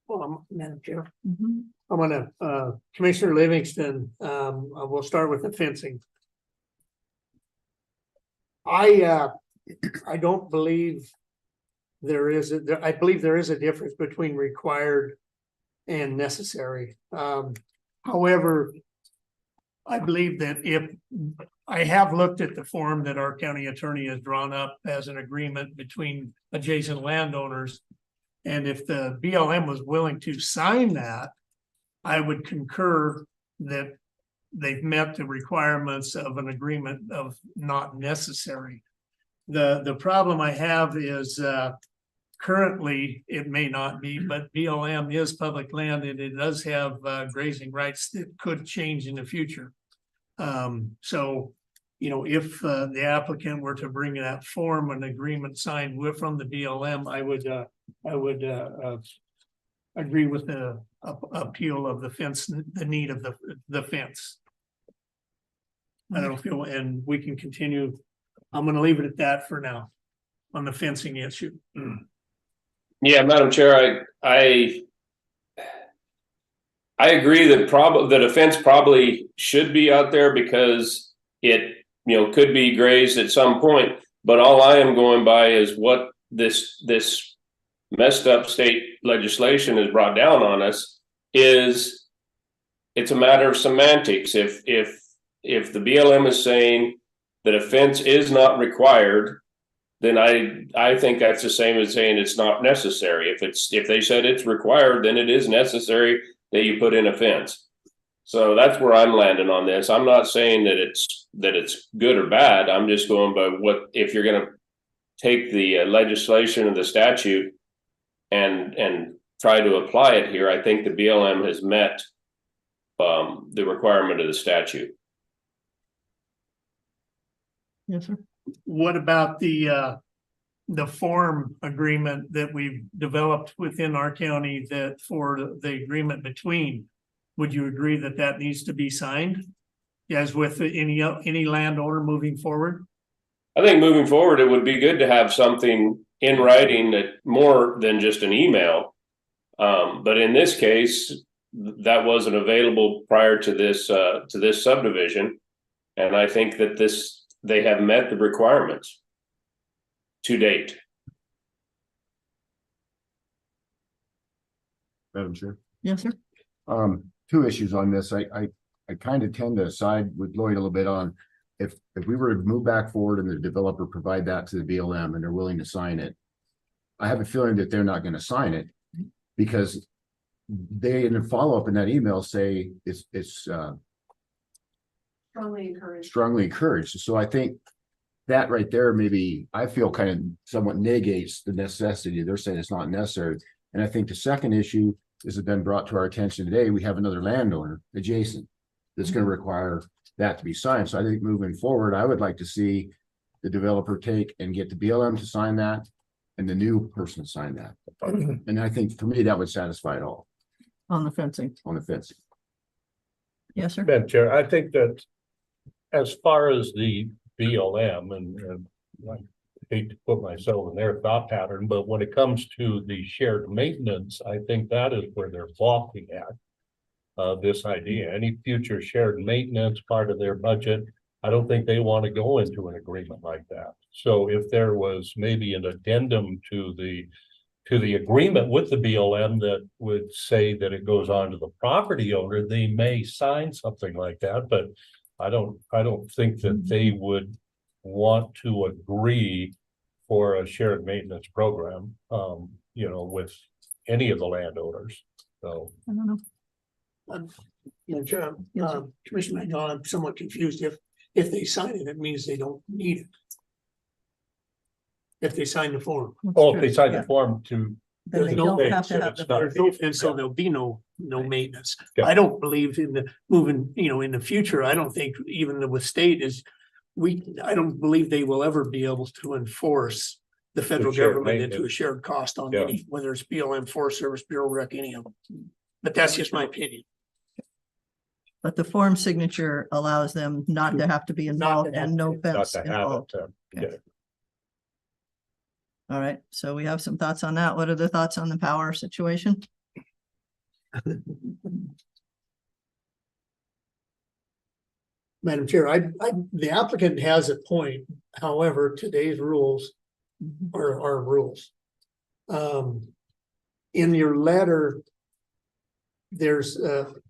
Well, Madam Chair, mhm. I'm gonna, Commissioner Livingston, we'll start with the fencing. I don't believe I believe there is a difference between required and necessary. However, I believe that if I have looked at the form that our county attorney has drawn up as an agreement between adjacent landowners, and if the BLM was willing to sign that, I would concur that they've met the requirements of an agreement of not necessary. The problem I have is currently it may not be, but BLM is public land and it does have grazing rights that could change in the future. So, if the applicant were to bring that form, an agreement signed from the BLM, I would agree with the appeal of the fence, the need of the fence. I don't feel, and we can continue. I'm gonna leave it at that for now on the fencing issue. Yeah, Madam Chair, I agree that a fence probably should be out there because it, could be grazed at some point. But all I am going by is what this messed up state legislation has brought down on us is it's a matter of semantics. If if the BLM is saying that a fence is not required, then I think that's the same as saying it's not necessary. If they said it's required, then it is necessary that you put in a fence. So that's where I'm landing on this. I'm not saying that it's good or bad. I'm just going by what, if you're going to take the legislation of the statute and try to apply it here, I think the BLM has met the requirement of the statute. Yes, sir. What about the form agreement that we've developed within our county that for the agreement between, would you agree that that needs to be signed as with any landowner moving forward? I think moving forward, it would be good to have something in writing that more than just an email. But in this case, that wasn't available prior to this subdivision. And I think that they have met the requirements to date. Madam Chair. Yes, sir. Two issues on this. I kind of tend to side with Lloyd a little bit on if we were to move back forward and the developer provide that to the BLM and they're willing to sign it, I have a feeling that they're not going to sign it because they in the follow-up in that email say it's strongly encouraged. So I think that right there, maybe I feel kind of somewhat negates the necessity. They're saying it's not necessary. And I think the second issue has been brought to our attention today. We have another landowner adjacent that's going to require that to be signed. So I think moving forward, I would like to see the developer take and get the BLM to sign that and the new person to sign that. And I think for me, that would satisfy it all On the fencing. on the fencing. Yes, sir. Madam Chair, I think that as far as the BLM and I hate to put myself in their thought pattern, but when it comes to the shared maintenance, I think that is where they're balking at. This idea, any future shared maintenance part of their budget, I don't think they want to go into an agreement like that. So if there was maybe an addendum to the agreement with the BLM that would say that it goes on to the property owner, they may sign something like that, but I don't think that they would want to agree for a shared maintenance program, with any of the landowners. So I don't know. Commissioner McDonald, I'm somewhat confused. If they sign it, it means they don't need it. If they sign the form. if they sign the form to. Then they don't have to have the. And so there'll be no maintenance. Yeah. I don't believe in the moving, in the future, I don't think even with state I don't believe they will ever be able to enforce the federal shared government into a maintenance. shared cost on Yeah. any, whether it's BLM, Forest Service, Bureau Rec, any of them. But that's just my opinion. But the form signature allows them not to have to be involved and no Not fence to have involved. it. Yeah. All right, so we have some thoughts on that. What are the thoughts on the power situation? Madam Chair, the applicant has a point. However, today's rules are rules. In your letter, there's,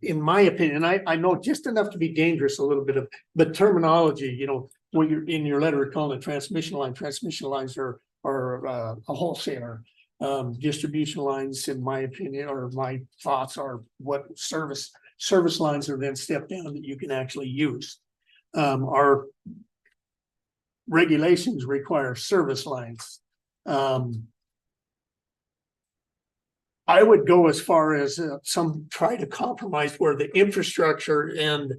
in my opinion, I know just enough to be dangerous a little bit of, but terminology, when you're in your letter calling it transmission lines are a wholesaler. Distribution lines, in my opinion, or my thoughts are what service lines are then stepped down that you can actually use. Our regulations require service lines. I would go as far as some try to compromise where the infrastructure and,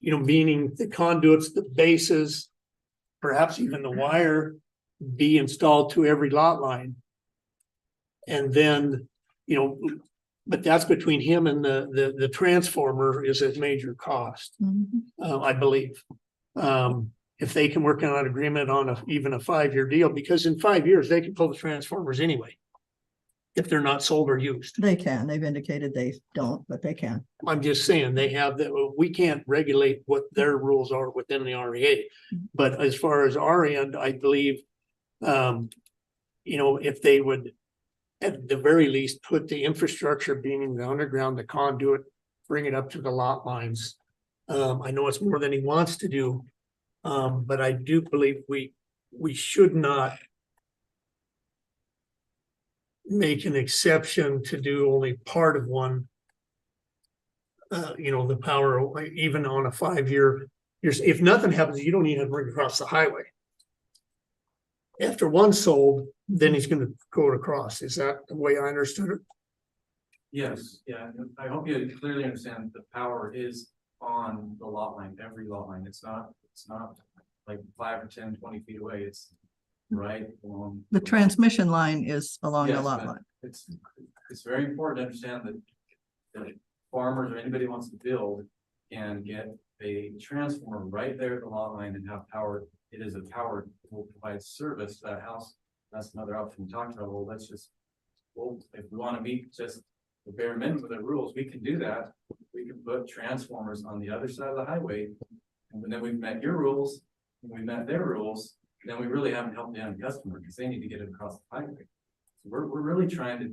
meaning the conduits, the bases, perhaps even the wire be installed to every lot line. And then, but that's between him and the transformer is a major cost, I believe. If they can work on an agreement on even a 5-year deal, because in 5 years, they can pull the transformers anyway. If they're not sold or used. They can. They've indicated they don't, but they can. I'm just saying they have that. We can't regulate what their rules are within the REA. But as far as our end, I believe, if they would at the very least put the infrastructure being the underground, the conduit, bring it up to the lot lines. I know it's more than he wants to do. But I do believe we should not make an exception to do only part of one. The power, even on a 5-year, if nothing happens, you don't even have to bring it across the highway. After one's sold, then he's gonna go across. Is that the way I understood it? Yes, yeah, I hope you clearly understand the power is on the lot line, every lot line. It's not like 5 or 10, 20 feet away. It's right along. The transmission line is along the Yes, lot but line. It's very important to understand that farmers or anybody who wants to build can get a transformer right there at the lot line and have power. It is a power that will provide service to that house. That's another option we talked about. Well, if we want to meet just the bare minimum of the rules, we can do that. We can put transformers on the other side of the highway. And then we've met your rules, and we met their rules, then we really haven't helped the end customer because they need to get it across the highway. So we're really trying to,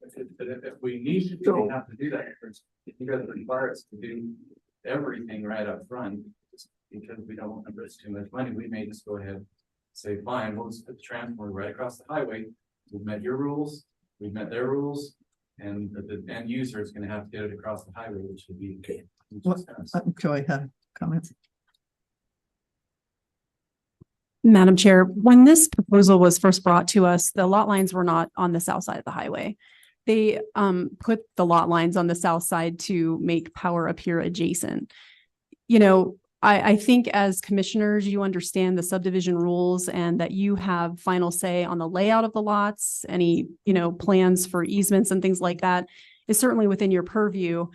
if we need to, we have to do that first. You guys require us to do everything right up front, just because we don't want to risk too much money. We may just go ahead and say, fine, we'll just put the transformer right across the highway. We've met your rules, we've met their rules, and the end user is going to have to get it across the highway, which would be okay. Joy had comments. Madam Chair, when this proposal was first brought to us, the lot lines were not on the south side of the highway. They put the lot lines on the south side to make power appear adjacent. I think as commissioners, you understand the subdivision rules and that you have final say on the layout of the lots. Any, plans for easements and things like that is certainly within your purview.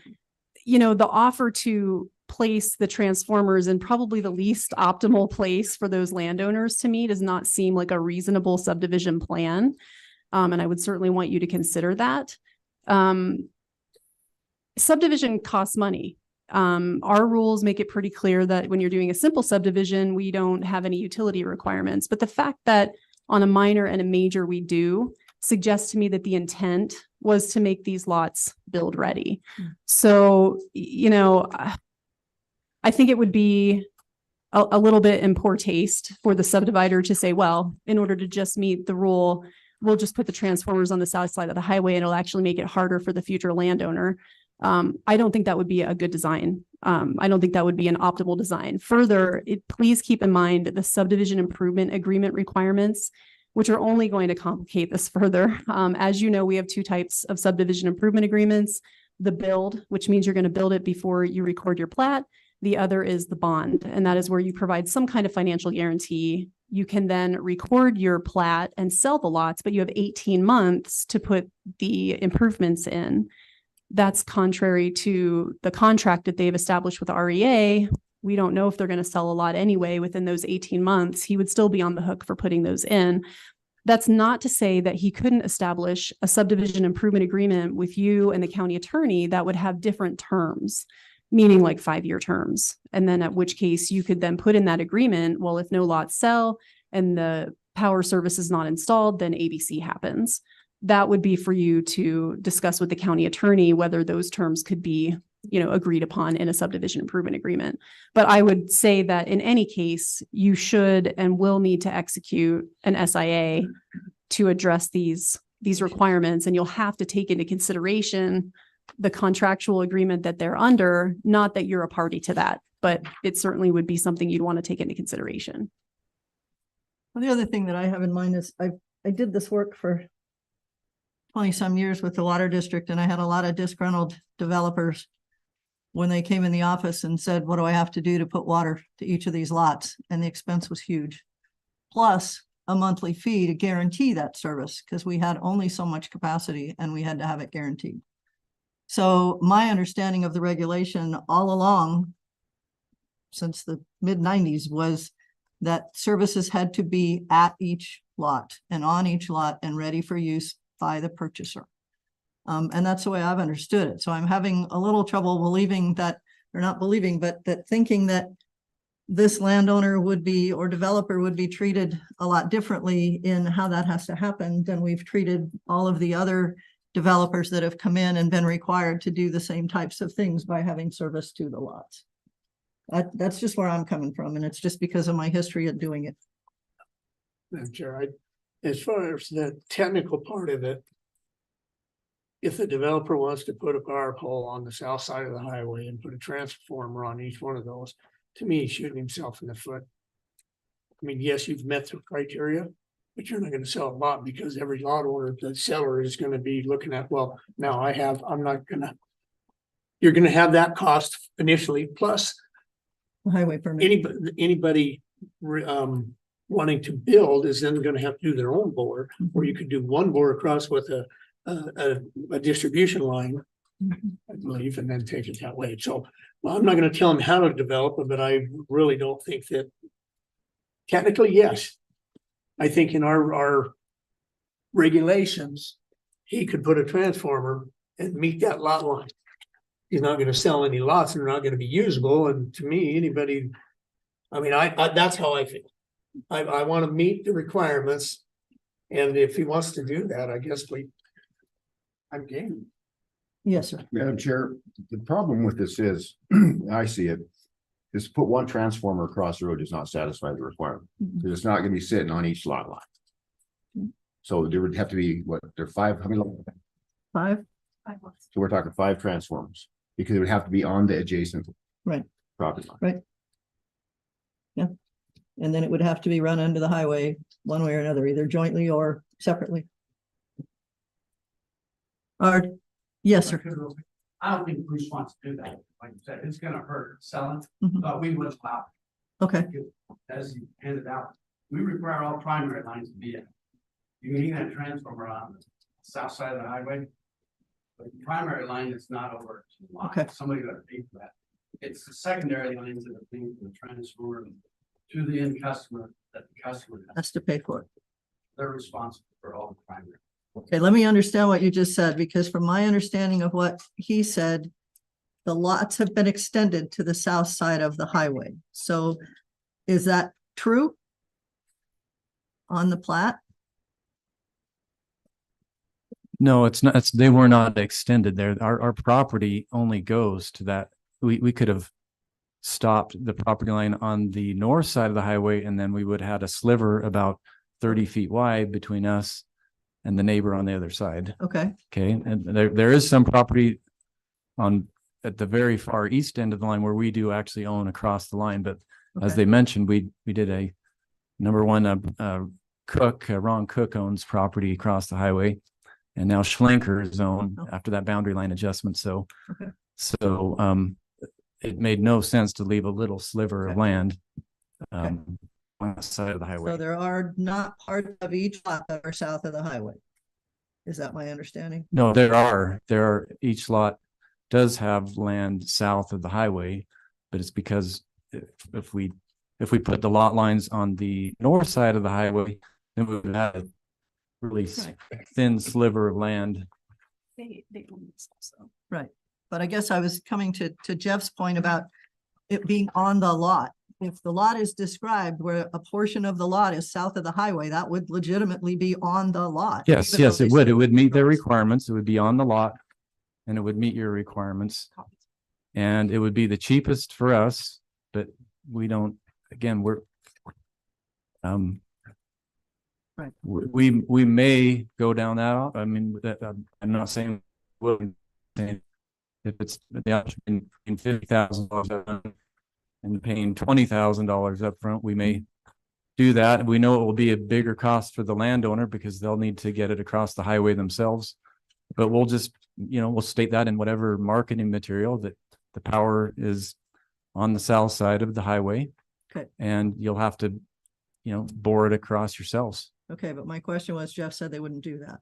The offer to place the transformers in probably the least optimal place for those landowners to me does not seem like a reasonable subdivision plan. And I would certainly want you to consider that. Subdivision costs money. Our rules make it pretty clear that when you're doing a simple subdivision, we don't have any utility requirements. But the fact that on a minor and a major we do suggests to me that the intent was to make these lots build ready. So, I think it would be a little bit in poor taste for the subdivider to say, well, in order to just meet the rule, we'll just put the transformers on the south side of the highway and it'll actually make it harder for the future landowner. I don't think that would be a good design. I don't think that would be an optimal design. Further, please keep in mind the subdivision improvement agreement requirements, which are only going to complicate this further. As you know, we have two types of subdivision improvement agreements: the build, which means you're going to build it before you record your plat. The other is the bond, and that is where you provide some kind of financial guarantee. You can then record your plat and sell the lots, but you have 18 months to put the improvements in. That's contrary to the contract that they've established with REA. We don't know if they're going to sell a lot anyway within those 18 months. He would still be on the hook for putting those in. That's not to say that he couldn't establish a subdivision improvement agreement with you and the county attorney that would have different terms, meaning like 5-year terms. And then at which case you could then put in that agreement, well, if no lots sell and the power service is not installed, then ABC happens. That would be for you to discuss with the county attorney whether those terms could be, agreed upon in a subdivision improvement agreement. But I would say that in any case, you should and will need to execute an SIA to address these requirements, and you'll have to take into consideration the contractual agreement that they're under, not that you're a party to that, but it certainly would be something you'd want to take into consideration. Well, the other thing that I have in mind is I did this work for 20-some years with the water district, and I had a lot of disgruntled developers when they came in the office and said, what do I have to do to put water to each of these lots? And the expense was huge. Plus a monthly fee to guarantee that service, because we had only so much capacity and we had to have it guaranteed. So my understanding of the regulation all along, since the mid-90s, was that services had to be at each lot and on each lot and ready for use by the purchaser. And that's the way I've understood it. So I'm having a little trouble believing that, or not believing, but that thinking that this landowner would be, or developer would be treated a lot differently in how that has to happen than we've treated all of the other developers that have come in and been required to do the same types of things by having service to the lots. That's just where I'm coming from, and it's just because of my history of doing it. Madam Chair, as far as the technical part of it, if the developer wants to put a power pole on the south side of the highway and put a transformer on each one of those, to me, he's shooting himself in the foot. I mean, yes, you've met the criteria, but you're not gonna sell a lot because every lot owner, the seller is gonna be looking at, well, now I'm not gonna. You're gonna have that cost initially, plus Highway permit. anybody wanting to build is then gonna have to do their own bore, or you could do one bore across with a distribution line, I believe, and then take it that way. So, well, I'm not gonna tell him how to develop it, but I really don't think that. Technically, yes. I think in our regulations, he could put a transformer and meet that lot line. He's not gonna sell any lots, and they're not gonna be usable, and to me, anybody, I mean, I that's how I feel. I wanna meet the requirements, and if he wants to do that, I guess I'm game. Yes, sir. Madam Chair, the problem with this is, I see it, is put one transformer across the road does not satisfy the requirement. Because it's not gonna be sitting on each lot line. So there would have to be, what, there are five, how many? 5. So we're talking 5 transformers, because it would have to be on the adjacent. Right. Property line. Right. Yeah. And then it would have to be run under the highway one way or another, either jointly or separately. Art, yes, sir. I don't think Bruce wants to do that. Like you said, it's gonna hurt selling, Mhm. but we would allow. Okay, As you handed out, we require all primary lines to be in. You can even have a transformer on the south side of the highway. But the primary line is not over. to the line. Okay. Somebody got to pay for that. It's the secondary lines that are being from the transformer to the end customer that the customer has. has to pay for it. They're responsible for all the primary. Okay, let me understand what you just said, because from my understanding of what he said, the lots have been extended to the south side of the highway. So is that true? On the plat? No, it's not. They were not extended there. Our property only goes to that. We could have stopped the property line on the north side of the highway, and then we would have had a sliver about 30 feet wide between us and the neighbor on the other side. Okay, Okay, and there is some property at the very far east end of the line where we do actually own across the line, but as okay, they mentioned, we did a number one, Ron Cook owns property across the highway, and now Schlenker's own Oh. after that boundary line adjustment. So, Okay. it made no sense to leave a little sliver of Okay. land on the side of the highway. so there are not parts of each lot that are south of the highway. Is that my understanding? No, there are, each lot does have land south of the highway, but it's because if we put the lot lines on the north side of the highway, then we would have a really thin sliver of land. They own this also. Right, but I guess I was coming to Jeff's point about it being on the lot. If the lot is described where a portion of the lot is south of the highway, that would legitimately be on the lot. Yes, even though yes, they it would. say It would meet their across. requirements. It would be on the lot and it would meet your requirements. And it would be the cheapest for us, but we don't, again, we're Right. we may go down that. I mean, I'm not saying if it's the option in $50,000 and paying $20,000 up front, we may do that. We know it will be a bigger cost for the landowner because they'll need to get it across the highway themselves. But we'll just, we'll state that in whatever marketing material that the power is on the south side of the highway. Okay. And you'll have to, bore it across yourselves. Okay, but my question was, Jeff said they wouldn't do that.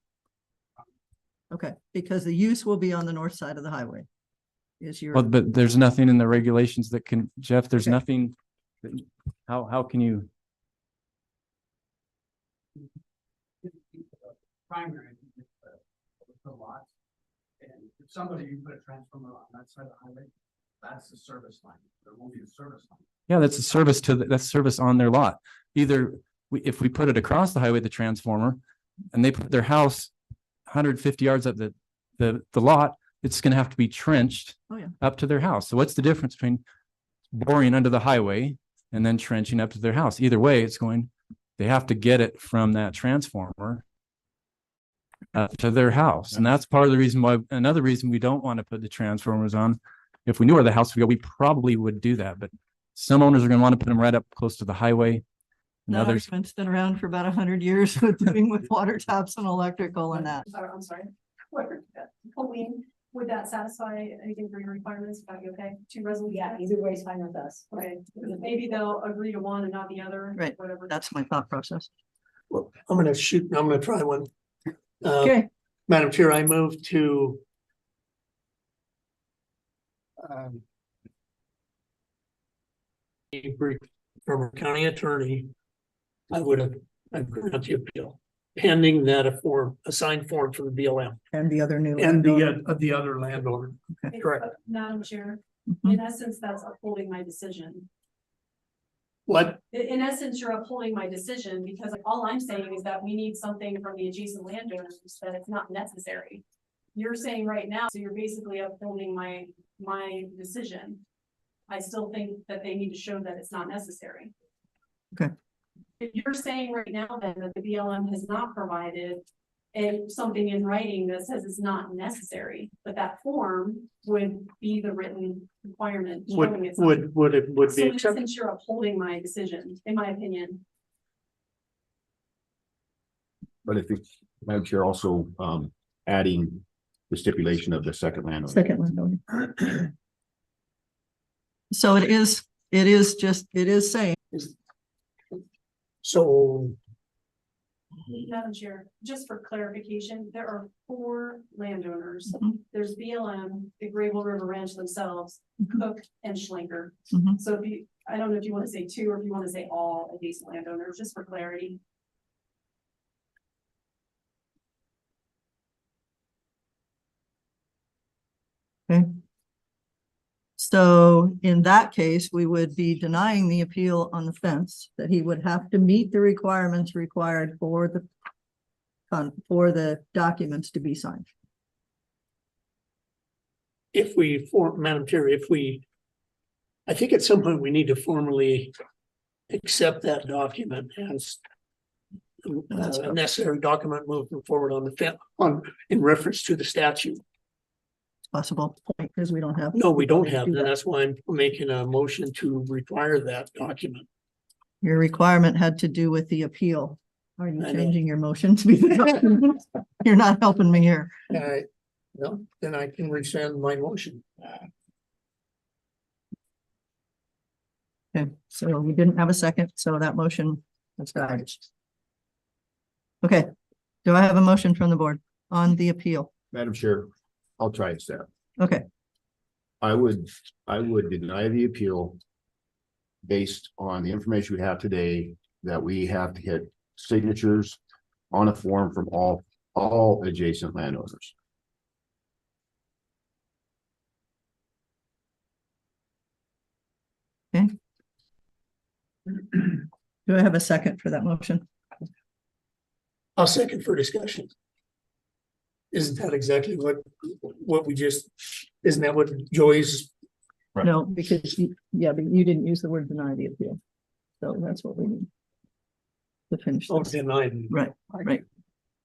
Okay, because the use will be on the north side of the highway. Is your, Well, but there's nothing in the regulations that can, Jeff, there's Okay. nothing. How can you? Primary. The lot. And if somebody, you put a transformer on that side of the highway, that's the service line. There won't be a service line. Yeah, that's a service that's service on their lot. Either if we put it across the highway, the transformer, and they put their house 150 yards up the lot, it's gonna have to be trenched Oh, yeah. up to their house. So what's the difference between boring under the highway and then trenching up to their house? Either way, they have to get it from that transformer up to their house. And that's part of the reason why, another reason we don't want to put the transformers on. If we knew where the house would go, we probably would do that, but some owners are going to want to put them right up close to the highway. And That others, argument's been around for about 100 years with doing with water taps and electrical and that. I'm sorry. Pauline, would that satisfy anything for your requirements? Would that be okay? Two resolutions? Yeah, either way is fine with us. Okay, maybe they'll agree to one and not the other. Right. Whatever. That's my thought process. Well, I'm gonna try one. Okay, Madam Chair, I move to from our county attorney, I grant the appeal pending that a signed form from the BLM and the other new. and the other landowner. Correct. Madam Chair, Mhm. in essence, that's upholding my decision. What? In essence, you're upholding my decision because all I'm saying is that we need something from the adjacent landowners that it's not necessary. You're saying right now, so you're basically upholding my decision. I still think that they need to show that it's not necessary. Okay. If you're saying right now then that the BLM has not provided something in writing that says it's not necessary, but that form would be the written requirement. showing it's not- Would it So be in acceptable? essence, you're upholding my decision, in my opinion. But I think, Madam Chair, also adding the stipulation of the second landowner. Second landowner. So it is saying, So Madam Chair, just for clarification, there are 4 landowners. Mhm. There's BLM, the Grable River Ranch themselves, Mhm. Cook and Schlenker. Mhm. So I don't know if you want to say 2 or if you want to say all adjacent landowners, just for clarity. okay. So in that case, we would be denying the appeal on the fence, that he would have to meet the requirements required for the documents to be signed. if we Madam Chair, I think at some point we need to formally accept that document as a necessary document moving forward on in reference to the statute. Possible point, because we don't have. No, we don't have, Do and that. that's why I'm making a motion to require that document. Your requirement had to do with the appeal. Are you I know. changing your motion to be the document? You're not helping me here. No, then I can rescind my motion. Okay, so we didn't have a second, so that motion has died. Okay, do I have a motion from the board on the appeal? Madam Chair, I'll try it, Sarah. Okay, I would deny the appeal based on the information we have today, that we have to get signatures on a form from all adjacent landowners. do I have a second for that motion? I'll second for discussion. Isn't that exactly what we just, isn't that what Joy's? Right. No, because but you didn't use the word deny the appeal. So that's what we need. To finish Oh, this. denied. Right, right.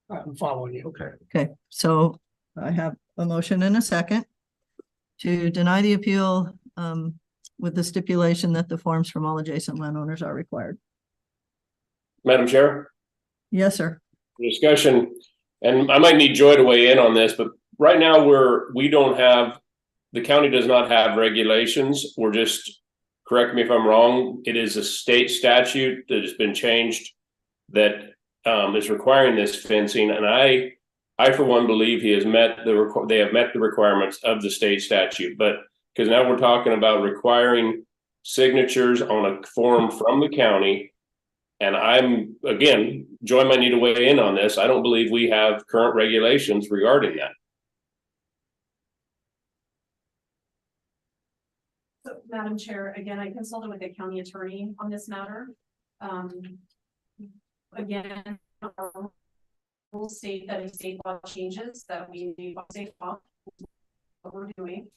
I'm following you. Okay. Okay, so I have a motion and a second to deny the appeal with the stipulation that the forms from all adjacent landowners are required. Madam Chair, Yes, sir. discussion, and I might need Joy to weigh in on this, but right now the county does not have regulations. We're just, correct me if I'm wrong, it is a state statute that has been changed that is requiring this fencing, and I for one believe they have met the requirements of the state statute, but because now we're talking about requiring signatures on a form from the county. And Joy might need to weigh in on this. I don't believe we have current regulations regarding that. So, Madam Chair, again, I consulted with the county attorney on this matter. Again, rules state that if state law changes, that we need state law. What we're doing.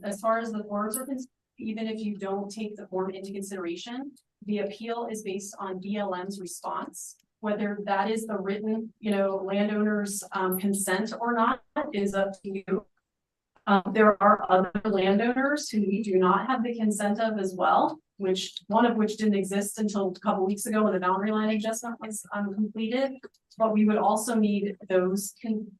As far as the forms are concerned, even if you don't take the form into consideration, the appeal is based on BLM's response. Whether that is the written, landowner's consent or not is up to you. There are other landowners who we do not have the consent of as well, one of which didn't exist until a couple weeks ago when the boundary line adjustment was completed. But we would also need those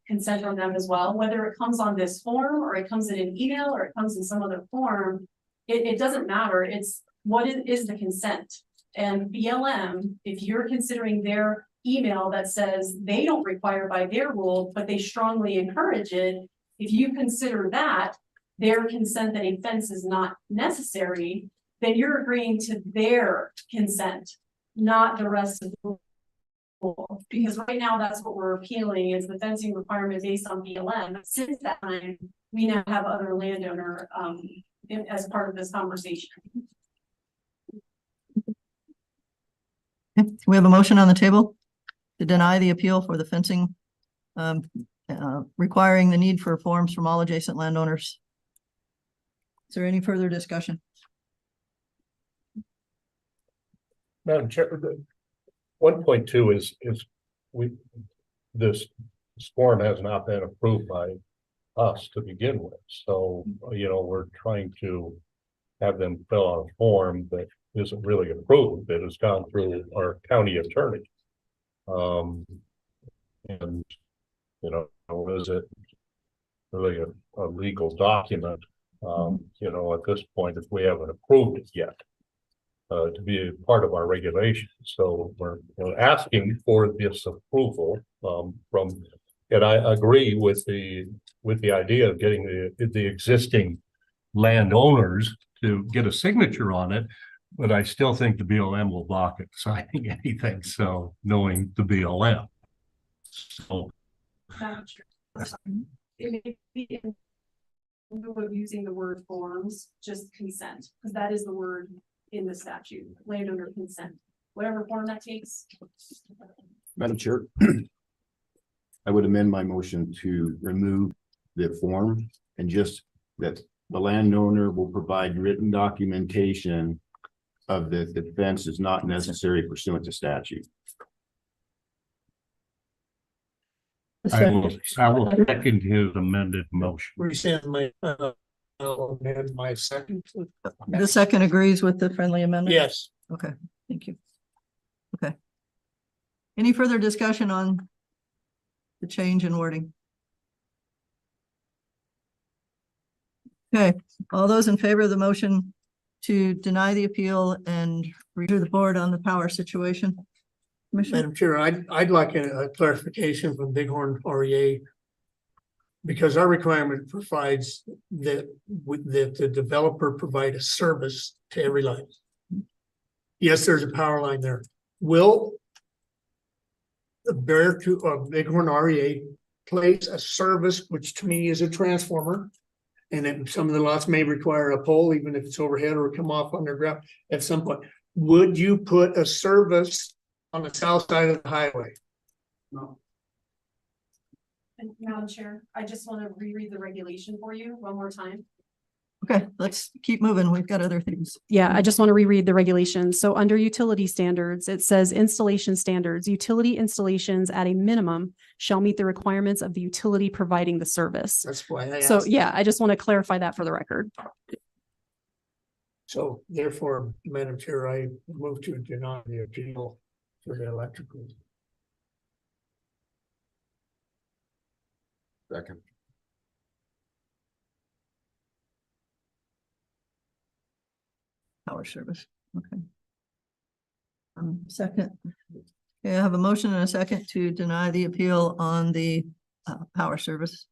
consent from them as well, whether it comes on this form or it comes in an email or it comes in some other form. It doesn't matter. It's what is the consent. And BLM, if you're considering their email that says they don't require by their rule, but they strongly encourage it, if you consider that their consent that a fence is not necessary, then you're agreeing to their consent, not the rest of the rule. Because right now that's what we're appealing is the fencing requirement based on BLM. Since that time, we now have other landowner as part of this conversation. We have a motion on the table to deny the appeal for the fencing, requiring the need for forms from all adjacent landowners. Is there any further discussion? Madam Chair, 1.2 is this form has not been approved by us to begin with. So, we're trying to have them fill out a form that isn't really approved, that has gone through our county attorney. And, is it really a legal document? At this point, if we haven't approved it yet, to be a part of our regulations. So we're asking for this approval and I agree with the idea of getting the existing landowners to get a signature on it, but I still think the BLM will block it signing anything. So knowing the BLM, so It may be in lieu of using the word forms, just consent, because that is the word in the statute, landowner consent, whatever form that takes. Madam Chair, I would amend my motion to remove the form and just that the landowner will provide written documentation of the fence is not necessary pursuant to statute. I will second his amended motion. Rescind I'll amend my second. The second agrees with the friendly amendment? Yes. Okay, thank you. Okay. Any further discussion on the change in wording? Okay, all those in favor of the motion to deny the appeal and redo the board on the power situation? Commissioner? Madam Chair, I'd like a clarification from Bighorn REA. Because our requirement provides that the developer provide a service to every line. Yes, there's a power line there. Will the Bighorn REA place a service, which to me is a transformer, and then some of the lots may require a pole, even if it's overhead or come off underground at some point. Would you put a service on the south side of the highway? No. And Madam Chair, I just want to reread the regulation for you one more time. Okay, let's keep moving. We've got other things. Yeah, I just want to reread the regulations. So under utility standards, it says installation standards, utility installations at a minimum shall meet the requirements of the utility providing the service. That's why I asked. So yeah, I just want to clarify that for the record. So therefore, Madam Chair, I move to deny the appeal for the electrical. Second. Power service, okay. Second. Okay, I have a motion and a second to deny the appeal on the power service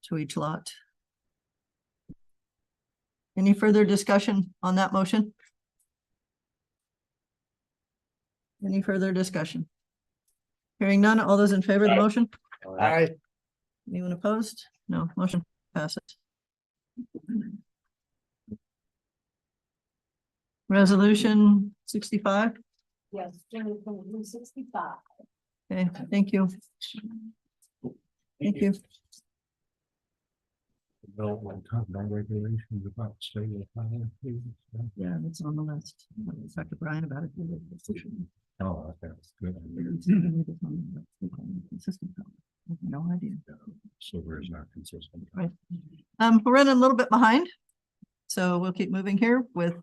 to each lot. Any further discussion on that motion? Any further discussion? Hearing none, all those in favor of the motion? Aye. Anyone opposed? No, motion passes. Resolution 65. Yes, General 65. Okay, thank you. Thank you. Yeah, that's on the list. Talk to Brian about it. Oh, okay. Good. Consistent. No idea. Silver is not consistent. Right. We're running a little bit behind. So we'll keep moving here with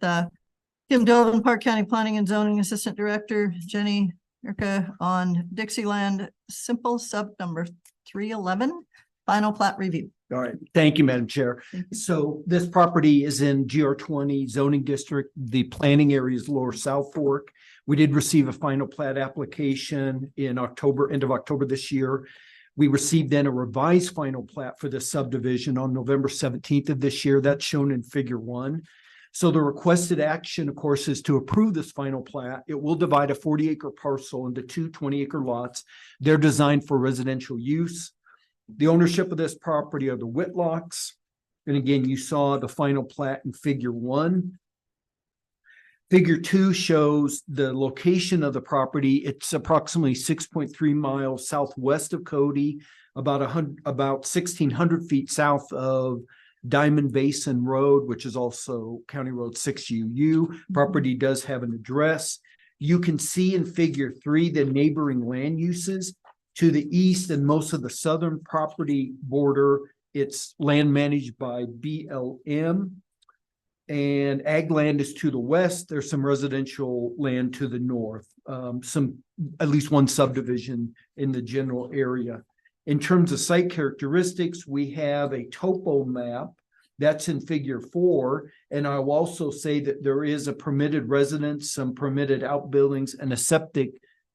Kim Dovin, Park County Planning and Zoning Assistant Director, Jenny Erica on Dixieland Simple Sub number 311, final plat review. All right, thank you, Madam Chair. So this property is in GR20 zoning district. The planning area is Lower South Fork. We did receive a final plat application in October, end of October this year. We received then a revised final plat for the subdivision on November 17th of this year. That's shown in figure 1. So the requested action, of course, is to approve this final plat. It will divide a 40-acre parcel into 2 20-acre lots. They're designed for residential use. The ownership of this property are the Whitlocks. And again, you saw the final plat in figure 1. Figure 2 shows the location of the property. It's approximately 6.3 miles southwest of Cody, about 1,600 feet south of Diamond Basin Road, which is also County Road 6UU. Property does have an address. You can see in figure 3 the neighboring land uses. To the east and most of the southern property border, it's land managed by BLM. And ag land is to the west. There's some residential land to the north, at least one subdivision in the general area. In terms of site characteristics, we have a topo map that's in figure 4. And I will also say that there is a permitted residence, some permitted outbuildings, and a septic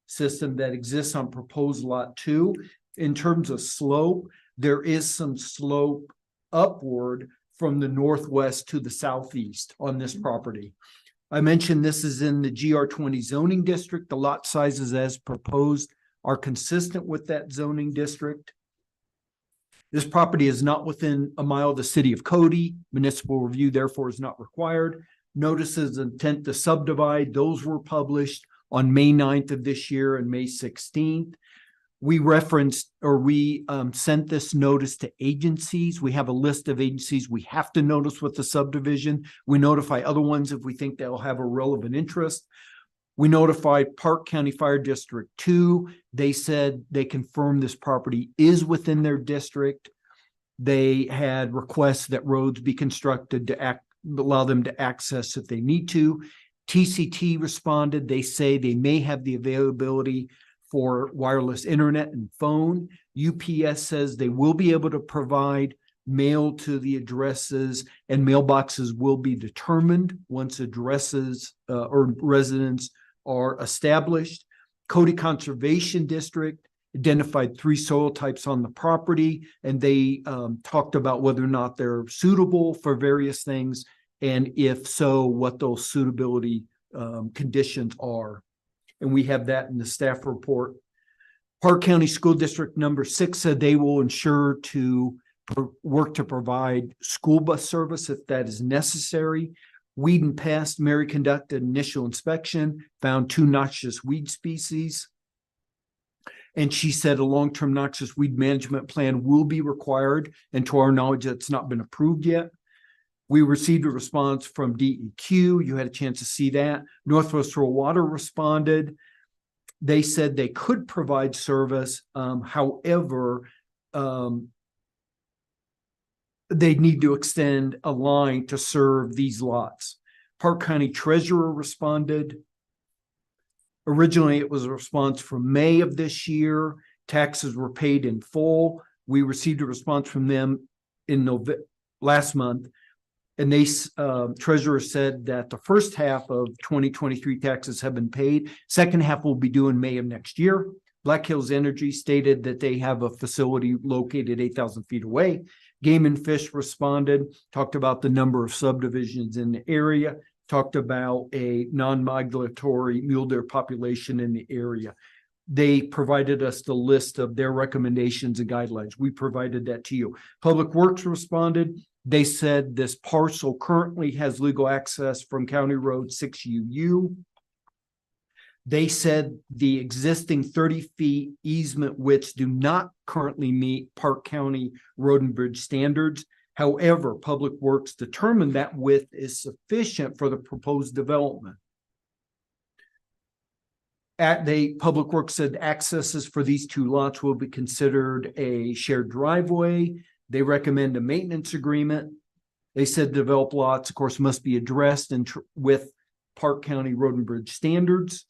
system that exists on proposed lot 2. In terms of slope, there is some slope upward from the northwest to the southeast on this property. I mentioned this is in the GR20 zoning district. The lot sizes as proposed are consistent with that zoning district. This property is not within a mile of the city of Cody. Municipal review, therefore, is not required. Notices of intent to subdivide, those were published on May 9th of this year and May 16th. We sent this notice to agencies. We have a list of agencies we have to notice with the subdivision. We notify other ones if we think they'll have a relevant interest. We notified Park County Fire District 2. They said they confirmed this property is within their district. They had requests that roads be constructed to allow them to access if they need to. TCT responded. They say they may have the availability for wireless internet and phone. UPS says they will be able to provide mail to the addresses, and mailboxes will be determined once addresses or residents are established. Cody Conservation District identified 3 soil types on the property, and they talked about whether or not they're suitable for various things, and if so, what those suitability conditions are. And we have that in the staff report. Park County School District number 6 said they will ensure to work to provide school bus service if that is necessary. Weed and Pest, Mary conducted initial inspection, found 2 noxious weed species. And she said a long-term noxious weed management plan will be required. And to our knowledge, that's not been approved yet. We received a response from DEQ. You had a chance to see that. Northwest Rural Water responded. They said they could provide service. However, they need to extend a line to serve these lots. Park County Treasurer responded. Originally, it was a response from May of this year. Taxes were paid in full. We received a response from them in last month. And they treasurer said that the first half of 2023 taxes have been paid. Second half will be due in May of next year. Black Hills Energy stated that they have a facility located 8,000 feet away. Game and Fish responded, talked about the number of subdivisions in the area, talked about a non-migratory mule deer population in the area. They provided us the list of their recommendations and guidelines. We provided that to you. Public Works responded. They said this parcel currently has legal access from County Road 6UU. They said the existing 30 feet easement widths do not currently meet Park County Road and Bridge standards. However, Public Works determined that width is sufficient for the proposed development. Public Works said accesses for these two lots will be considered a shared driveway. They recommend a maintenance agreement. They said developed lots, of course, must be addressed with Park County Road and Bridge standards.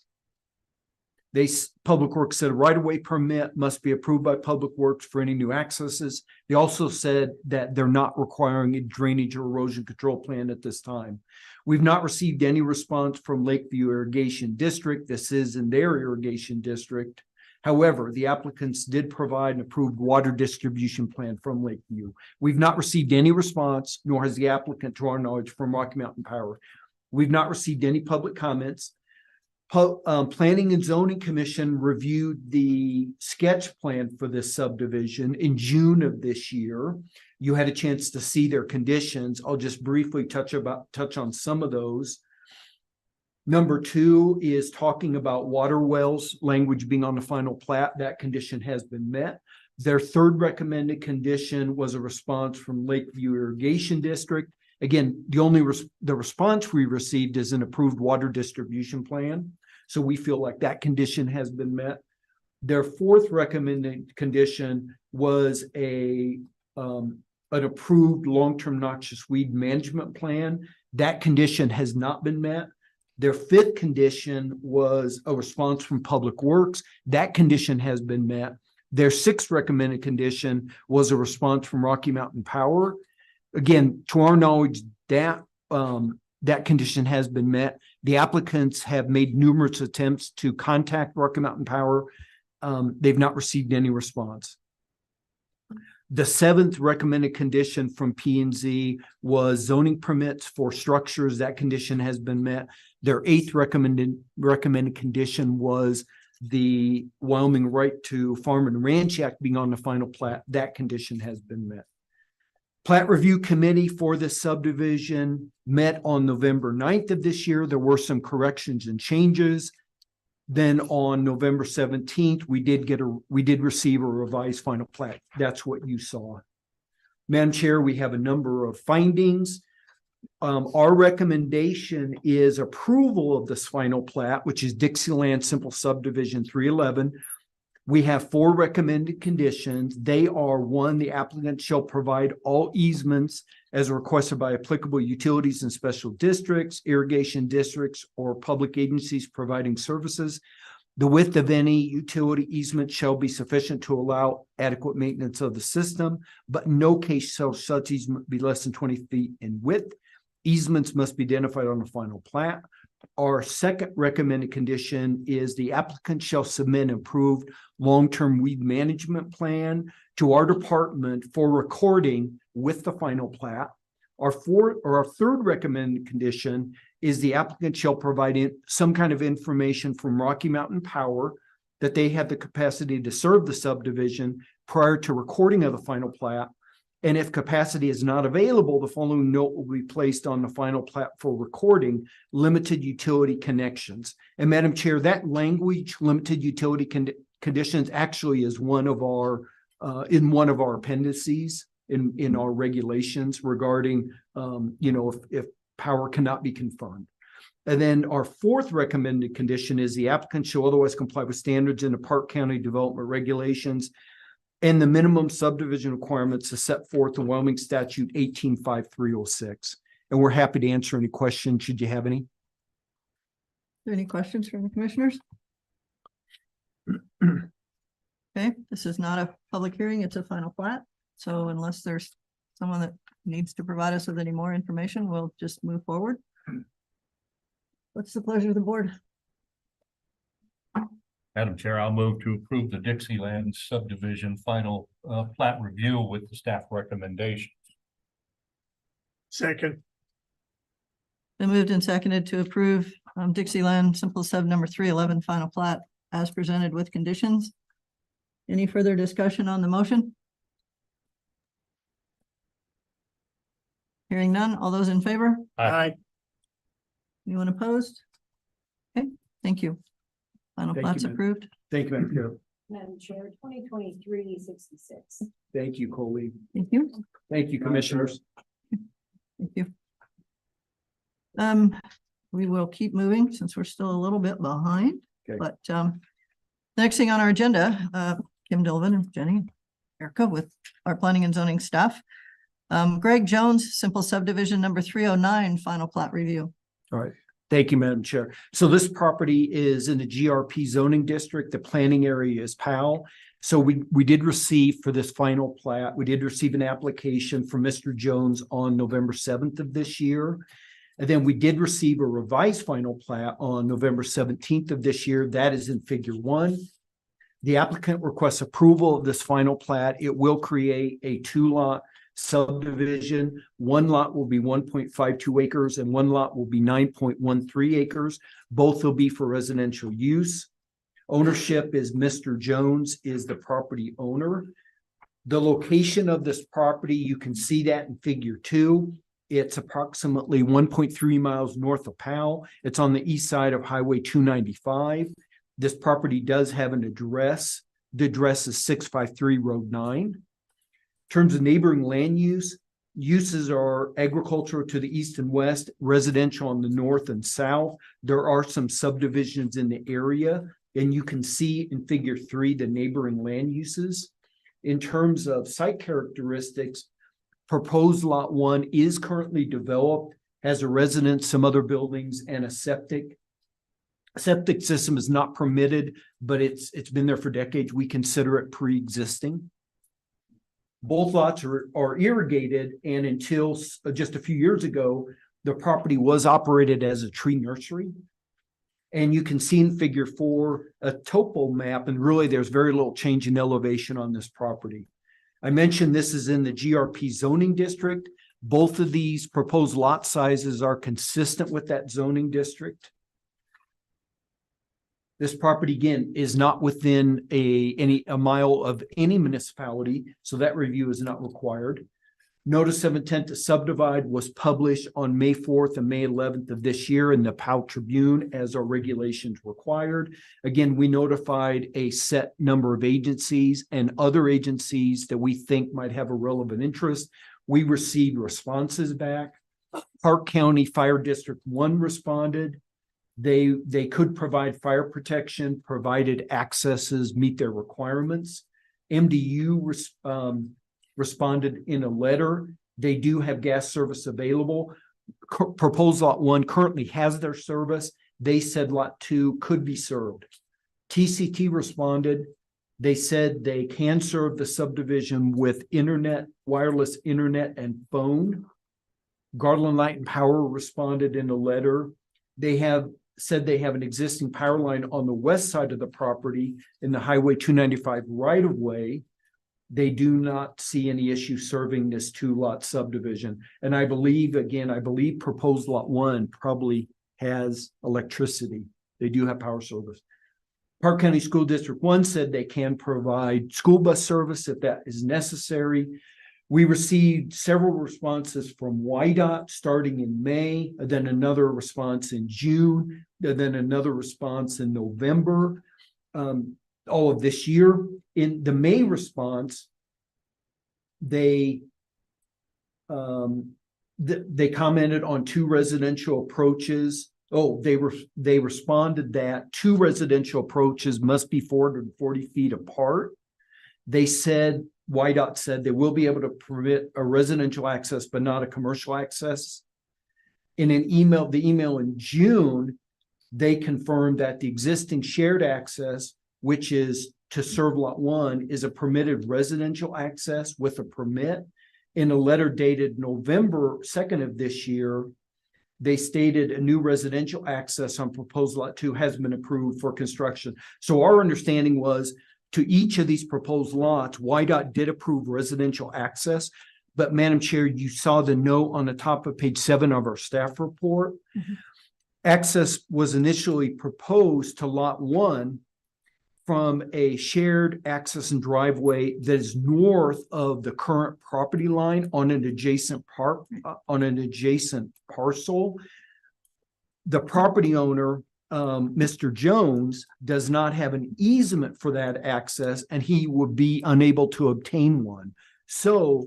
Public Works said a right-of-way permit must be approved by Public Works for any new accesses. They also said that they're not requiring a drainage or erosion control plan at this time. We've not received any response from Lakeview Irrigation District. This is in their irrigation district. However, the applicants did provide an approved water distribution plan from Lakeview. We've not received any response, nor has the applicant, to our knowledge, from Rocky Mountain Power. We've not received any public comments. Planning and Zoning Commission reviewed the sketch plan for this subdivision in June of this year. You had a chance to see their conditions. I'll just briefly touch on some of those. Number 2 is talking about water wells, language being on the final plat. That condition has been met. Their third recommended condition was a response from Lakeview Irrigation District. Again, the response we received is an approved water distribution plan. So we feel like that condition has been met. Their fourth recommended condition was an approved long-term noxious weed management plan. That condition has not been met. Their fifth condition was a response from Public Works. That condition has been met. Their sixth recommended condition was a response from Rocky Mountain Power. Again, to our knowledge, that condition has been met. The applicants have made numerous attempts to contact Rocky Mountain Power. They've not received any response. The seventh recommended condition from P&Z was zoning permits for structures. That condition has been met. Their eighth recommended condition was the Wyoming Right to Farm and Ranch Act being on the final plat. That condition has been met. Plat Review Committee for this subdivision met on November 9th of this year. There were some corrections and changes. Then on November 17th, we did receive a revised final plat. That's what you saw. Madam Chair, we have a number of findings. Our recommendation is approval of this final plat, which is Dixieland Simple Subdivision 311. We have 4 recommended conditions. They are: 1, the applicant shall provide all easements as requested by applicable utilities and special districts, irrigation districts, or public agencies providing services. The width of any utility easement shall be sufficient to allow adequate maintenance of the system, but in no case shall such easement be less than 20 feet in width. Easements must be identified on the final plat. Our second recommended condition is the applicant shall submit an approved long-term weed management plan to our department for recording with the final plat. Our third recommended condition is the applicant shall provide some kind of information from Rocky Mountain Power that they have the capacity to serve the subdivision prior to recording of the final plat. And if capacity is not available, the following note will be placed on the final plat for recording: limited utility connections. And Madam Chair, that language, limited utility conditions, actually is one of our in one of our appendices in our regulations regarding if power cannot be confirmed. And then our fourth recommended condition is the applicant shall otherwise comply with standards in the Park County development regulations and the minimum subdivision requirements is set forth in Wyoming Statute 185306. And we're happy to answer any questions should you have any. Any questions from the commissioners? Okay, this is not a public hearing, it's a final plat. So unless there's someone that needs to provide us with any more information, we'll just move forward. What's the pleasure of the board? Madam Chair, I'll move to approve the Dixieland subdivision final plat review with the staff recommendations. Second. Been moved and seconded to approve Dixieland Simple Sub number 311 final plat as presented with conditions. Any further discussion on the motion? Hearing none. All those in favor? Aye. Anyone opposed? Okay, thank you. Final Thank you, plat's ma'am. approved. Thank you, Madam Chair. Madam Chair, 2023-66. Thank you, Colleen. Thank you. Thank you, commissioners. Thank you. We will keep moving since we're still a little bit behind, Okay. but, next thing on our agenda, Kim Dillvan and Jenny, Erica with our planning and zoning staff. Greg Jones, simple subdivision number 309, final plat review. All right. Thank you, Madam Chair. So this property is in the GRP zoning district. The planning area is POW. So we did receive for this final plat, we did receive an application from Mr. Jones on November 7th of this year. And then we did receive a revised final plat on November 17th of this year. That is in figure 1. The applicant requests approval of this final plat. It will create a 2-lot subdivision. One lot will be 1.52 acres and one lot will be 9.13 acres. Both will be for residential use. Ownership is Mr. Jones is the property owner. The location of this property, you can see that in figure 2. It's approximately 1.3 miles north of Powell. It's on the east side of Highway 295. This property does have an address. The address is 653 Road 9. In terms of neighboring land use, uses are agricultural to the east and west, residential on the north and south. There are some subdivisions in the area, and you can see in figure 3 the neighboring land uses. In terms of site characteristics, proposed lot 1 is currently developed, has a residence, some other buildings, and a septic. Septic system is not permitted, but it's been there for decades. We consider it pre-existing. Both lots are irrigated, and until just a few years ago, the property was operated as a tree nursery. And you can see in figure 4 a topo map, and really there's very little change in elevation on this property. I mentioned this is in the GRP zoning district. Both of these proposed lot sizes are consistent with that zoning district. This property, again, is not within a mile of any municipality, so that review is not required. Notice of intent to subdivide was published on May 4th and May 11th of this year in the Powell Tribune as our regulations required. Again, we notified a set number of agencies and other agencies that we think might have a relevant interest. We received responses back. Park County Fire District 1 responded. They could provide fire protection provided accesses meet their requirements. MDU responded in a letter. They do have gas service available. Proposed lot 1 currently has their service. They said lot 2 could be served. TCT responded. They said they can serve the subdivision with internet, wireless internet and phone. Garland Light and Power responded in a letter. They have said they have an existing power line on the west side of the property in the Highway 295 right of way. They do not see any issue serving this 2-lot subdivision. And I believe proposed lot 1 probably has electricity. They do have power service. Park County School District 1 said they can provide school bus service if that is necessary. We received several responses from YDOT starting in May, and then another response in June, and then another response in November. All of this year. In the May response, they commented on 2 residential approaches. They responded that 2 residential approaches must be 440 feet apart. They said, YDOT said they will be able to permit a residential access, but not a commercial access. In an email, the email in June, they confirmed that the existing shared access, which is to serve lot 1, is a permitted residential access with a permit. In a letter dated November 2nd of this year, they stated a new residential access on proposed lot 2 has been approved for construction. So our understanding was to each of these proposed lots, YDOT did approve residential access. But Madam Chair, you saw the note on the top of page 7 of our staff report. Mm-hmm. Access was initially proposed to lot 1 from a shared access and driveway that is north of the current property line on an adjacent parcel. The property owner Mr. Jones does not have an easement for that access and he would be unable to obtain one. So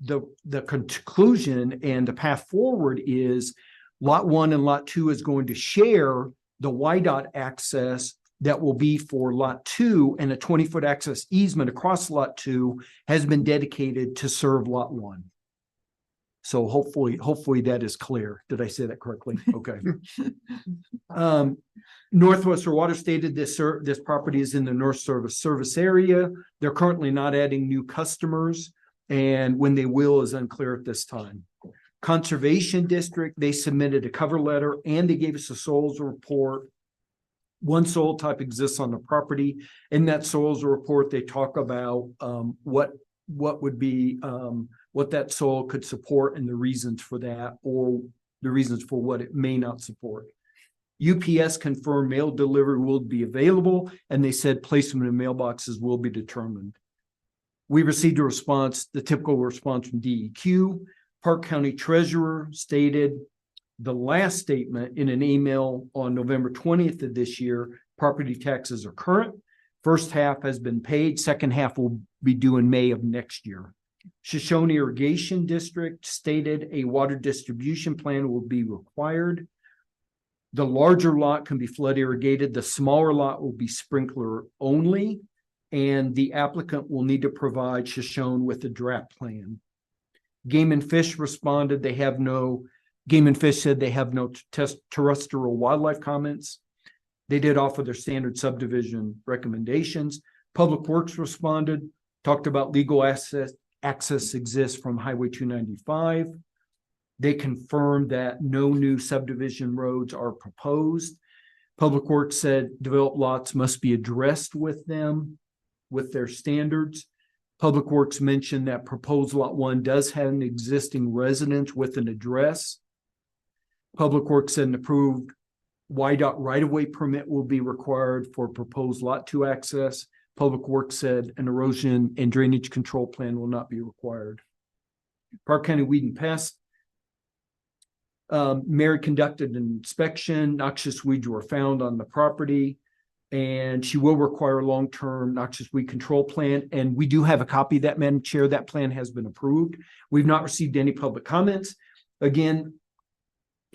the conclusion and the path forward is lot 1 and lot 2 is going to share the YDOT access that will be for lot 2, and a 20-foot access easement across lot 2 has been dedicated to serve lot 1. So hopefully that is clear. Did I say that correctly? Okay. Northwestern Water stated this property is in the North Service area. They're currently not adding new customers, and when they will is unclear at this time. Conservation District, they submitted a cover letter and they gave us a soils report. One soil type exists on the property. In that soils report, they talk about what would be what that soil could support and the reasons for that, or the reasons for what it may not support. UPS confirmed mail delivery will be available, and they said placement in mailboxes will be determined. We received a response, the typical response from DEQ. Park County Treasurer stated the last statement in an email on November 20th of this year: property taxes are current. First half has been paid. Second half will be due in May of next year. Shoshone Irrigation District stated a water distribution plan will be required. The larger lot can be flood irrigated. The smaller lot will be sprinkler only, and the applicant will need to provide Shoshone with a draft plan. Game and Fish responded Game and Fish said they have no terrestrial wildlife comments. They did offer their standard subdivision recommendations. Public Works responded, talked about legal access exists from Highway 295. They confirmed that no new subdivision roads are proposed. Public Works said developed lots must be addressed with them, with their standards. Public Works mentioned that proposed lot 1 does have an existing residence with an address. Public Works said an approved YDOT right-of-way permit will be required for proposed lot 2 access. Public Works said an erosion and drainage control plan will not be required. Park County Weed and Pest. Mary conducted an inspection. Noxious weeds were found on the property, and she will require a long-term noxious weed control plan. And we do have a copy of that, Madam Chair. That plan has been approved. We've not received any public comments. Again,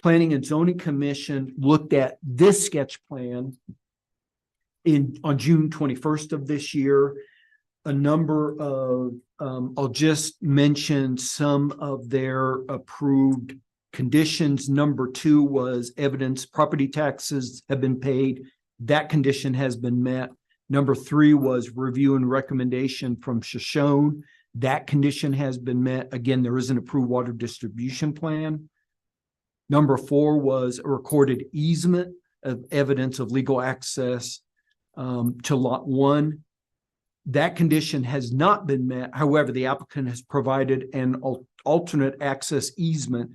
Planning and Zoning Commission looked at this sketch plan on June 21st of this year. A number of, I'll just mention some of their approved conditions. Number 2 was evidence property taxes have been paid. That condition has been met. Number 3 was review and recommendation from Shoshone. That condition has been met. Again, there is an approved water distribution plan. Number 4 was a recorded easement of evidence of legal access to lot 1. That condition has not been met. However, the applicant has provided an alternate access easement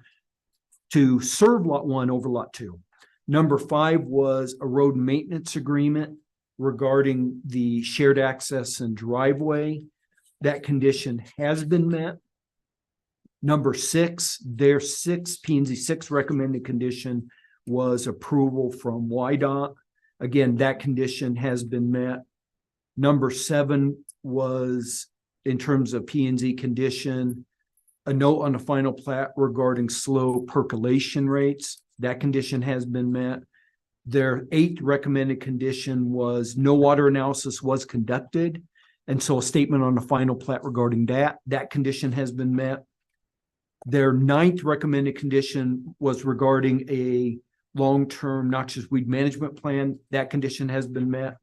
to serve lot 1 over lot 2. Number 5 was a road maintenance agreement regarding the shared access and driveway. That condition has been met. Number 6, their P&Z 6 recommended condition was approval from YDOT. Again, that condition has been met. Number 7 was, in terms of P&Z condition, a note on the final plat regarding slow percolation rates. That condition has been met. Their 8th recommended condition was no water analysis was conducted. And so a statement on the final plat regarding that condition has been met. Their 9th recommended condition was regarding a long-term noxious weed management plan. That condition has been met.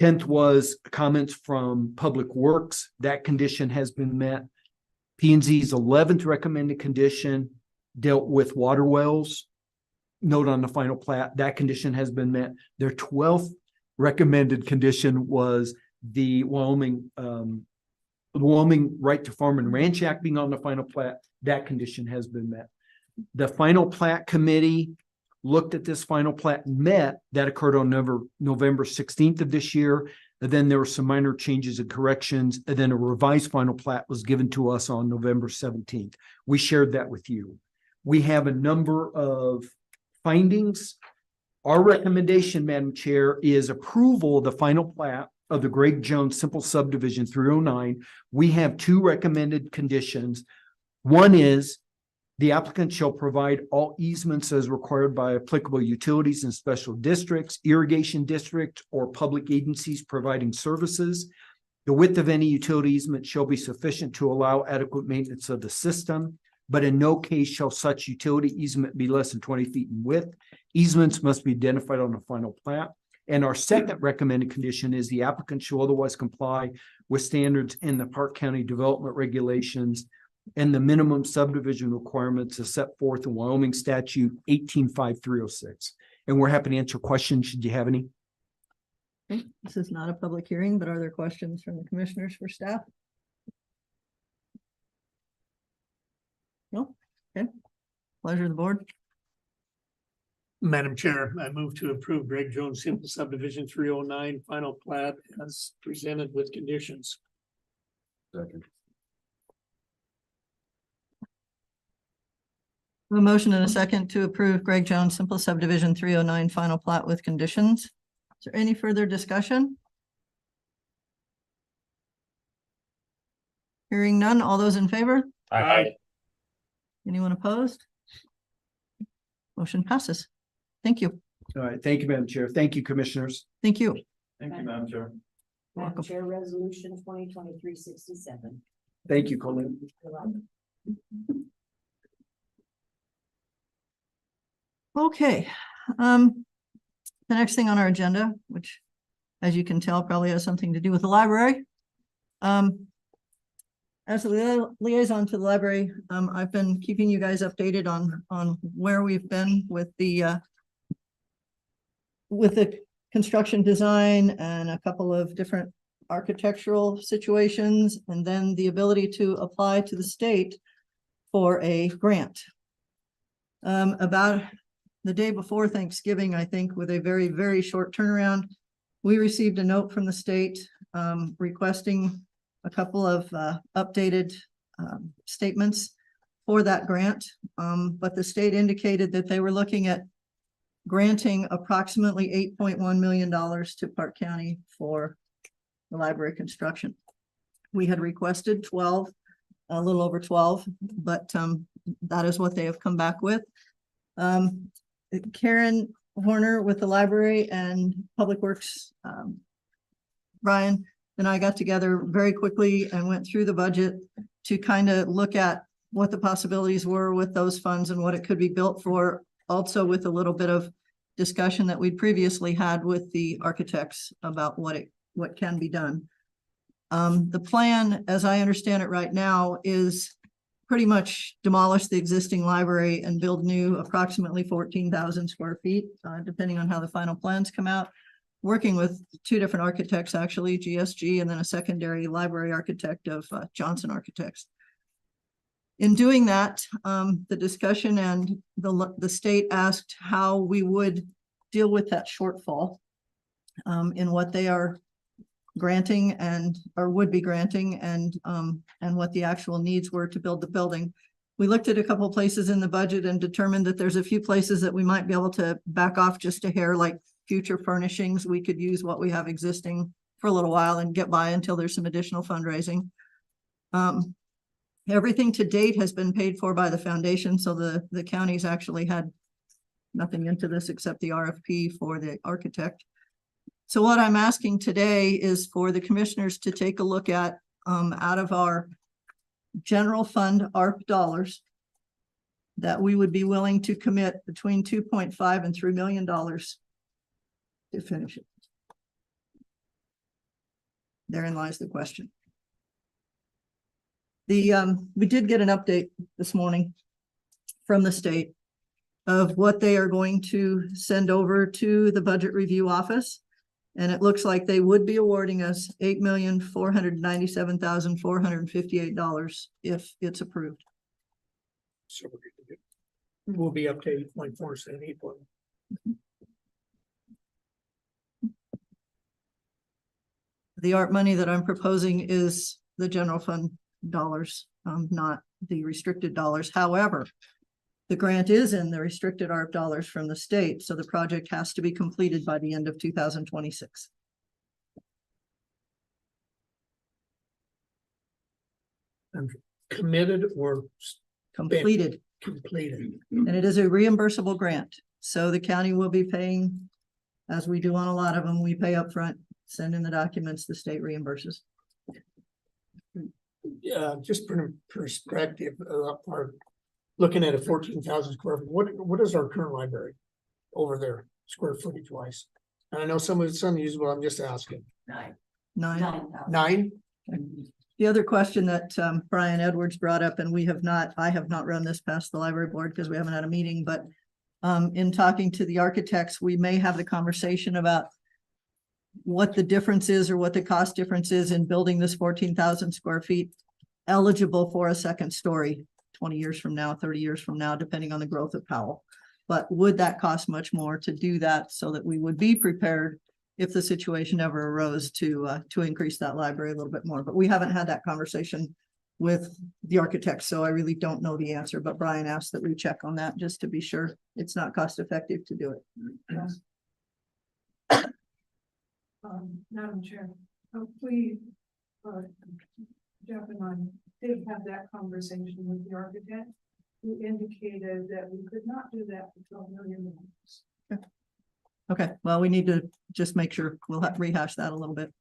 10th was comments from Public Works. That condition has been met. P&Z's 11th recommended condition dealt with water wells. Note on the final plat, that condition has been met. Their 12th recommended condition was the Wyoming Right to Farm and Ranch Act being on the final plat. That condition has been met. The final plat committee looked at this final plat and met. That occurred on November 16th of this year. And then there were some minor changes and corrections. And then a revised final plat was given to us on November 17th. We shared that with you. We have a number of findings Our recommendation, Madam Chair, is approval of the final plat of the Greg Jones Simple Subdivision 309. We have two recommended conditions. One is the applicant shall provide all easements as required by applicable utilities and special districts, irrigation district, or public agencies providing services. The width of any utility easement shall be sufficient to allow adequate maintenance of the system, but in no case shall such utility easement be less than 20 feet in width. Easements must be identified on the final plat. And our second recommended condition is the applicant shall otherwise comply with standards in the Park County Development Regulations and the minimum subdivision requirements as set forth in Wyoming Statute 185306. And we're happy to answer questions should you have any. Okay, this is not a public hearing, but are there questions from the commissioners for staff? No? Okay. Pleasure of the board. Madam Chair, I move to approve Greg Jones Simple Subdivision 309 final plat as presented with conditions. Second. A motion and a second to approve Greg Jones Simple Subdivision 309 final plat with conditions. Is there any further discussion? Hearing none, all those in favor? Aye. Anyone opposed? Motion passes. Thank you. All right. Thank you, Madam Chair. Thank you, commissioners. Thank you. Thank you, Madam Chair. Madam Welcome. Chair, Resolution 2023-67. Thank you, Colleen. Okay, the next thing on our agenda, which as you can tell, probably has something to do with the library. As a liaison to the library, I've been keeping you guys updated on where we've been with the construction design and a couple of different architectural situations, and then the ability to apply to the state for a grant. About the day before Thanksgiving, I think, with a very, very short turnaround, we received a note from the state requesting a couple of updated statements for that grant. But the state indicated that they were looking at granting approximately $8.1 million to Park County for the library construction. We had requested 12, a little over 12, but that is what they have come back with. Karen Horner with the library and Public Works, Brian and I got together very quickly and went through the budget to kind of look at what the possibilities were with those funds and what it could be built for. Also with a little bit of discussion that we'd previously had with the architects about what can be done. The plan, as I understand it right now, is pretty much demolish the existing library and build new approximately 14,000 square feet, depending on how the final plans come out. Working with two different architects, actually, GSG, and then a secondary library architect of Johnson Architects. In doing that, the discussion and the state asked how we would deal with that shortfall in what they are granting or would be granting and what the actual needs were to build the building. We looked at a couple of places in the budget and determined that there's a few places that we might be able to back off just a hair, like future furnishings. We could use what we have existing for a little while and get by until there's some additional fundraising. Everything to date has been paid for by the foundation, so the county's actually had nothing into this except the RFP for the architect. So what I'm asking today is for the commissioners to take a look at out of our general fund ARP dollars that we would be willing to commit between $2.5 and $3 million to finish it. Therein lies the question. We did get an update this morning from the state of what they are going to send over to the budget review office. And it looks like they would be awarding us $8,497,458 if it's approved. So we'll be up to 8.478. The ARP money that I'm proposing is the general fund dollars, not the restricted dollars. However, The grant is in the restricted ARP dollars from the state, so the project has to be completed by the end of 2026. Committed or Completed, completed? and it is a reimbursable grant, so the county will be paying, as we do on a lot of them, we pay upfront, send in the documents, the state reimburses. Just for perspective, our looking at a 14,000 square foot, what is our current library over there, square footage wise? And I know some of it's unusable, I'm just asking. Nine. Nine? The other question that Brian Edwards brought up, and I have not run this past the library board because we haven't had a meeting, but in talking to the architects, we may have the conversation about what the difference is or what the cost difference is in building this 14,000 square feet eligible for a second story 20 years from now, 30 years from now, depending on the growth of Powell. But would that cost much more to do that so that we would be prepared if the situation ever arose to increase that library a little bit more? But we haven't had that conversation with the architects, so I really don't know the answer. But Brian asked that we check on that just to be sure it's not cost effective to do it. Madam Chair, we, Jeff and I did have that conversation with the architect, who indicated that we could not do that for $12 million. Okay, well, we need to just make sure we'll have to rehash that a little bit.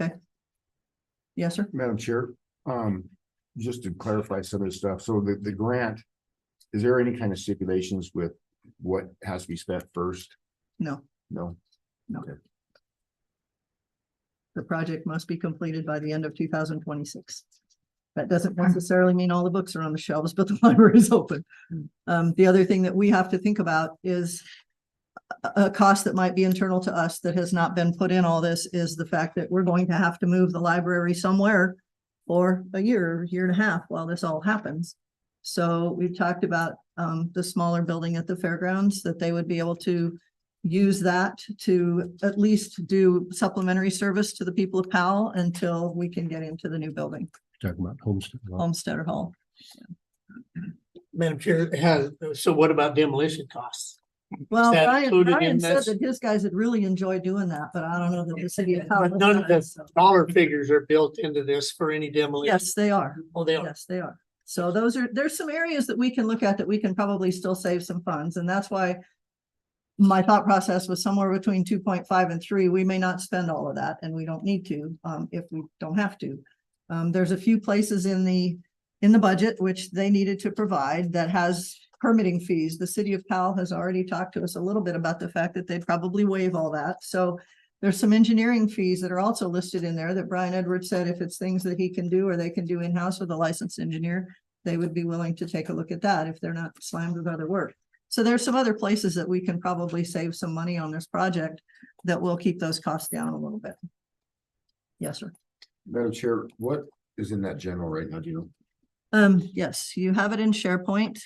Okay. Yes, sir. Madam Chair, just to clarify some of the stuff, so the grant, is there any kind of stipulations with what has to be spent first? No, No. no. Okay. The project must be completed by the end of 2026. That doesn't necessarily mean all the books are on the shelves, but the library is open. The other thing that we have to think about is a cost that might be internal to us that has not been put in all this is the fact that we're going to have to move the library somewhere for a year and a half while this all happens. So we've talked about the smaller building at the fairgrounds, that they would be able to use that to at least do supplementary service to the people of Powell until we can get into the new building. Talking about Homesteader Hall. Madam Chair, so what about demolition costs? Well, that Brian included in said this? that his guys would really enjoy doing that, but I don't know that the city of Powell. But none of the dollar figures are built into this for any demolition. Yes, they are. Oh, they are. Yes, they are. So there's some areas that we can look at that we can probably still save some funds, and that's why my thought process was somewhere between 2.5 and 3. We may not spend all of that, and we don't need to if we don't have to. There's a few places in the budget which they needed to provide that has permitting fees. The city of Powell has already talked to us a little bit about the fact that they'd probably waive all that. So there's some engineering fees that are also listed in there that Brian Edwards said if it's things that he can do or they can do in-house with a licensed engineer, they would be willing to take a look at that if they're not slammed with other work. So there's some other places that we can probably save some money on this project that will keep those costs down a little bit. Yes, sir. Madam Chair, what is in that general right now, do you know? Yes, you have it in SharePoint.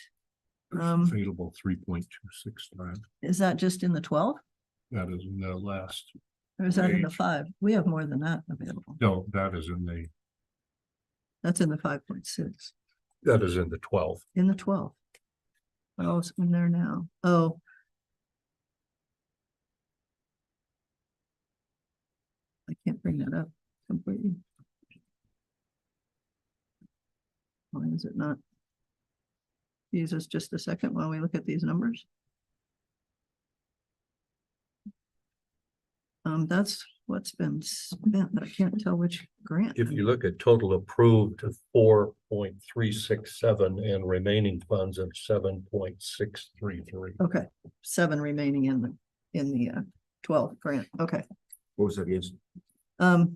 Available 3.265. Is that just in the 12? That is in the last. Or is that in the page. 5? We have more than that available. No, that is in the, That's in the 5.6. that is in the 12. In the 12. Oh, it's in there now. Oh. I can't bring that up completely. Why is it not? Use us just a second while we look at these numbers. That's what's been spent, but I can't tell which grant. If you look at total approved of 4.367 and remaining funds of 7.633. Okay, 7 remaining in the 12 grant. Okay. What was that against? I'll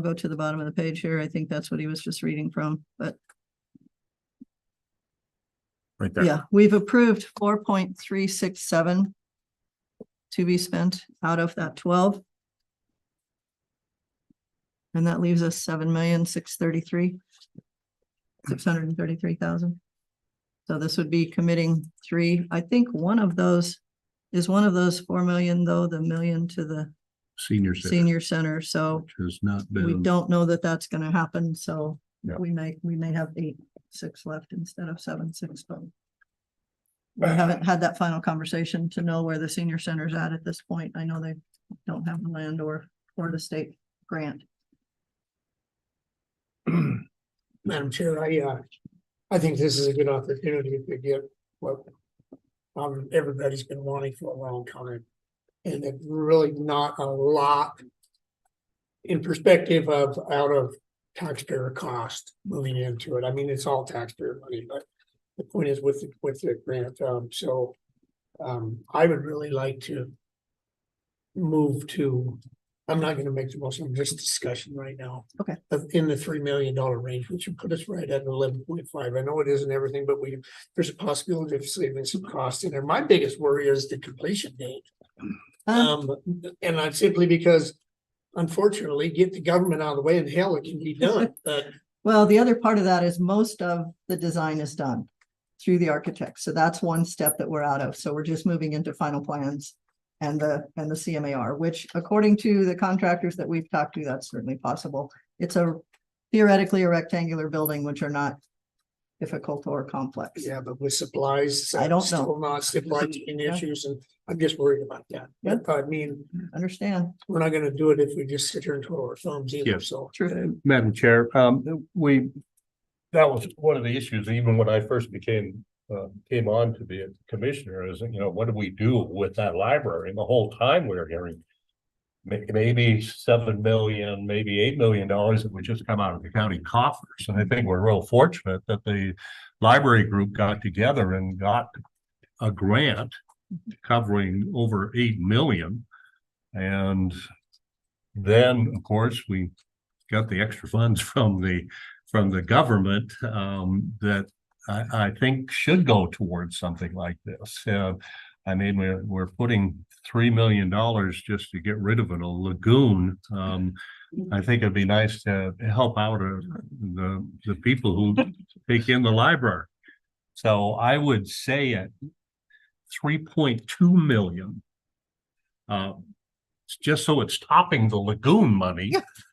go to the bottom of the page here. I think that's what he was just reading from, but Right there. yeah, we've approved 4.367 to be spent out of that 12. And that leaves us 633,000. So this would be committing 3. I think one of those is 4 million, though, the million to the senior center. So Has not we been. don't know that that's going to happen. So Yeah. we may have 8.6 left instead of 7.6. But We haven't had that final conversation to know where the senior center's at this point. I know they don't have the land or the state grant. Madam Chair, I think this is a good opportunity to get what everybody's been wanting for a long time. And it's really not a lot in perspective of out of taxpayer cost moving into it. I mean, it's all taxpayer money, but the point is with the grant. I would really like to move to, I'm not gonna make the motion, just discussion right now. Okay. In the $3 million range, which would put us right at 11.5. I know it isn't everything, but there's a possibility of saving some costs in there. My biggest worry is the completion date. And I'm simply because unfortunately, get the government out of the way and hell, it can be done. Well, the other part of that is most of the design is done through the architect. So that's one step that we're out of. So we're just moving into final plans and the CMAR, which according to the contractors that we've talked to, that's certainly possible. It's theoretically a rectangular building, which are not difficult or complex. Yeah, but with supplies, I don't know. still not supply chain issues, and I'm just worried about that. Yeah. I mean, Understand. we're not gonna do it if we just sit here and twiddle our thumbs either, Yes. so. True. Madam Chair, that was one of the issues, even when I first came on to be a commissioner, is, what do we do with that library? And the whole time we were hearing maybe 7 million, maybe $8 million that would just come out of the county coffers. And I think we're real fortunate that the library group got together and got a grant covering over 8 million. And then, of course, we got the extra funds from the government that I think should go towards something like this. I mean, we're putting $3 million just to get rid of a lagoon. I think it'd be nice to help out the people who take in the library. So I would say at 3.2 million, just so it's topping the lagoon money,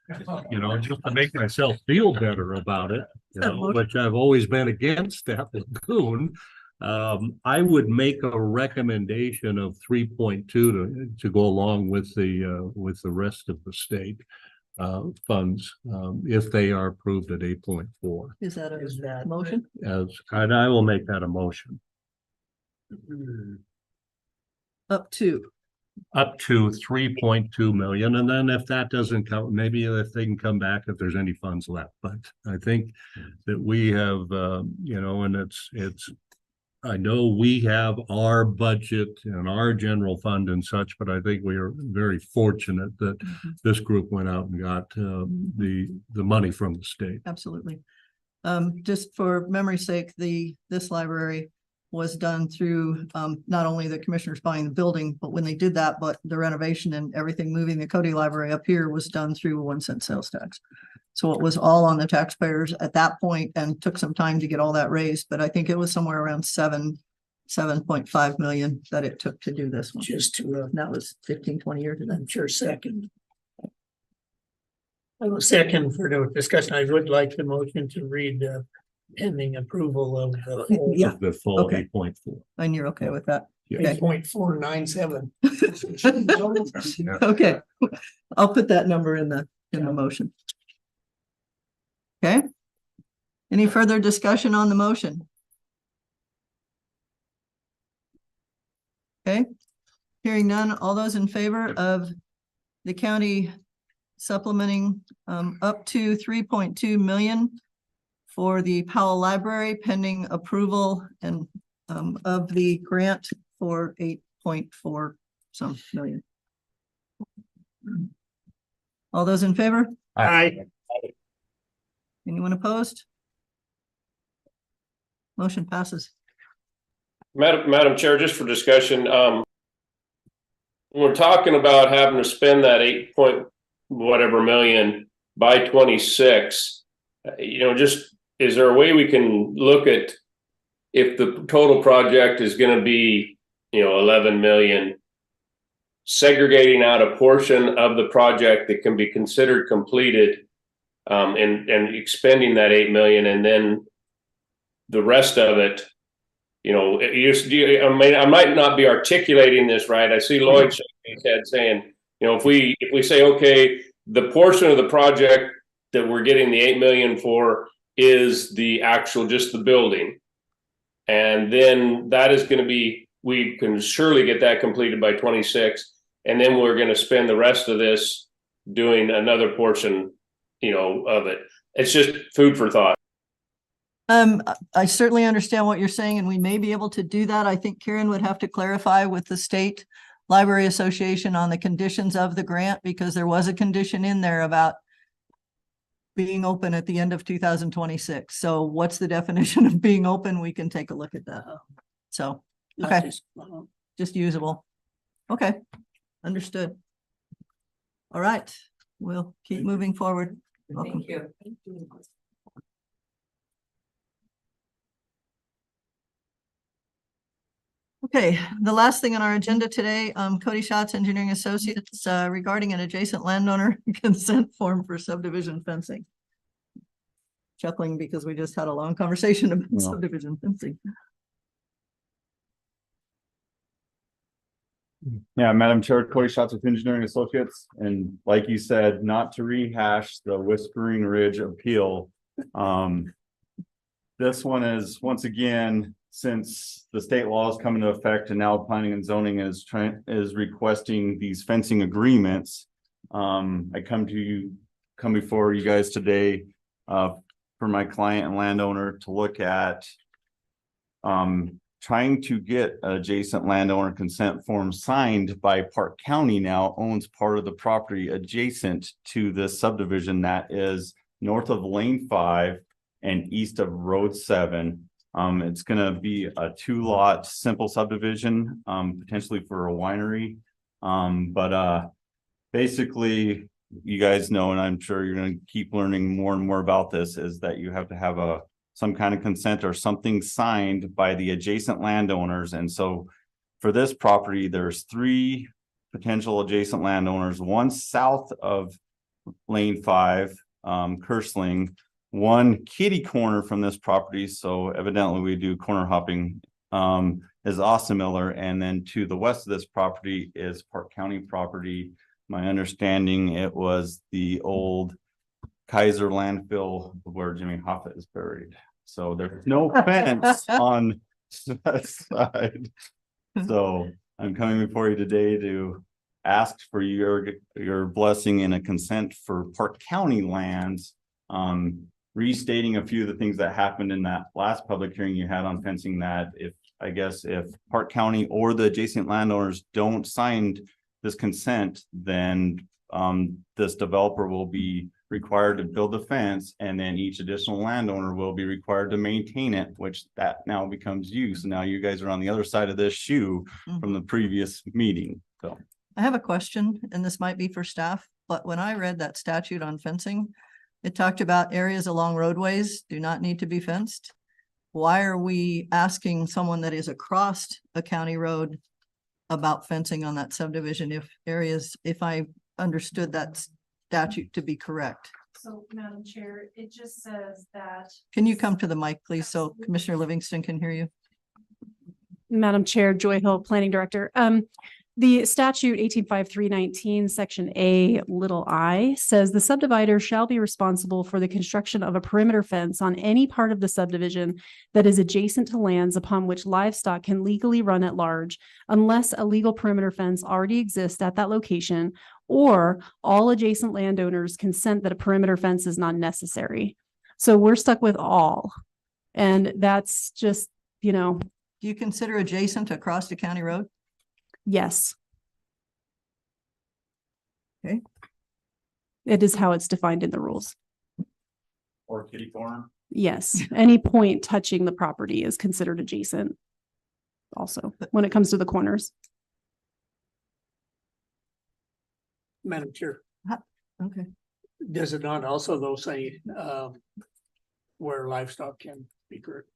just to make myself feel better about it, which I've always been against that lagoon. I would make a recommendation of 3.2 to go along with the rest of the state funds if they are approved at 8.4. Is that a motion? And I will make that a motion. Up to 3.2 million, and then if that doesn't come, maybe if they can come back if there's any funds left. But I think that we have, and it's. I know we have our budget and our general fund and such, but I think we are very fortunate that this group went out and got the money from the state. Absolutely. Just for memory's sake, this library was done through not only the commissioners buying the building, but when they did that, but the renovation and everything moving the Cody Library up here was done through a 1-cent sales tax. So it was all on the taxpayers at that point and took some time to get all that raised, but I think it was somewhere around 7.5 million that it took to do this one. Just to, that was 15-20 years ago. I'm sure second. I will second for the discussion. I would like the motion to read pending approval of the whole. Yeah. The full Okay. 8.4. And you're okay with that? Yeah. 8.497. Okay, I'll put that number in the motion. Okay. Any further discussion on the motion? Okay, hearing none, all those in favor of the county supplementing up to 3.2 million for the Powell Library pending approval and of the grant for 8.4 some million. All those in favor? Aye. Anyone opposed? Motion passes. Madam Chair, just for discussion, when we're talking about having to spend that 8 point whatever million by 26, just is there a way we can look at if the total project is going to be, 11 million, segregating out a portion of the project that can be considered completed and expending that 8 million, and then the rest of it you know, I mean, I might not be articulating this right. I see Lloyd shaking his head saying, you know, if we say, okay, the portion of the project that we're getting the 8 million for is the actual, just the building. And then that is going to be, we can surely get that completed by 26. And then we're going to spend the rest of this doing another portion, you know, of it. It's just food for thought. I certainly understand what you're saying, and we may be able to do that. I think Karen would have to clarify with the State Library Association on the conditions of the grant, because there was a condition in there about being open at the end of 2026. So what's the definition of being open? We can take a look at that. So, okay, just usable. Okay, understood. All right, we'll keep moving forward. Welcome. Thank you. Okay, the last thing on our agenda today, Cody Schatz, Engineering Associates, regarding an adjacent landowner consent form for subdivision fencing. Chuckling because we just had a long conversation about subdivision fencing. Yeah, Madam Chair, Cody Schatz with Engineering Associates, and like you said, not to rehash the Whispering Ridge appeal. This one is, once again, since the state law is coming into effect and now planning and zoning is requesting these fencing agreements. I come before you guys today for my client and landowner to look at trying to get adjacent landowner consent form signed by Park County. Now owns part of the property adjacent to this subdivision that is north of Lane 5 and east of Road 7. It's going to be a 2-lot simple subdivision, potentially for a winery. But basically, you guys know, and I'm sure you're going to keep learning more and more about this, is that you have to have some kind of consent or something signed by the adjacent landowners. And so for this property, there's 3 potential adjacent landowners, one south of Lane 5, Kersling, one kitty corner from this property. So evidently we do corner hopping, is Austin Miller. And then to the west of this property is Park County property. My understanding, it was the old Kaiser landfill where Jimmy Hoffa is buried. So there's no fence on that side. So I'm coming before you today to ask for your blessing and a consent for Park County lands, restating a few of the things that happened in that last public hearing you had on fencing, that if Park County or the adjacent landowners don't sign this consent, then this developer will be required to build the fence, and then each additional landowner will be required to maintain it, which that now becomes you. So now you guys are on the other side of this shoe from the previous meeting. So I have a question, and this might be for staff, but when I read that statute on fencing, it talked about areas along roadways do not need to be fenced. Why are we asking someone that is across a county road about fencing on that subdivision if I understood that statute to be correct? So, Madam Chair, it just says that. Can you come to the mic, please, so Commissioner Livingston can hear you? Madam Chair, Joy Hill, Planning Director. The statute 185319, section A(i) says the subdivider shall be responsible for the construction of a perimeter fence on any part of the subdivision that is adjacent to lands upon which livestock can legally run at large, unless a legal perimeter fence already exists at that location, or all adjacent landowners consent that a perimeter fence is not necessary. So we're stuck with all. And that's just, Do you consider adjacent across the county road? Yes. Okay. It is how it's defined in the rules. or kitty corner. Yes, any point touching the property is considered adjacent. Also, when it comes to the corners. Madam Chair, Okay. does it not also though say, where livestock can be correct?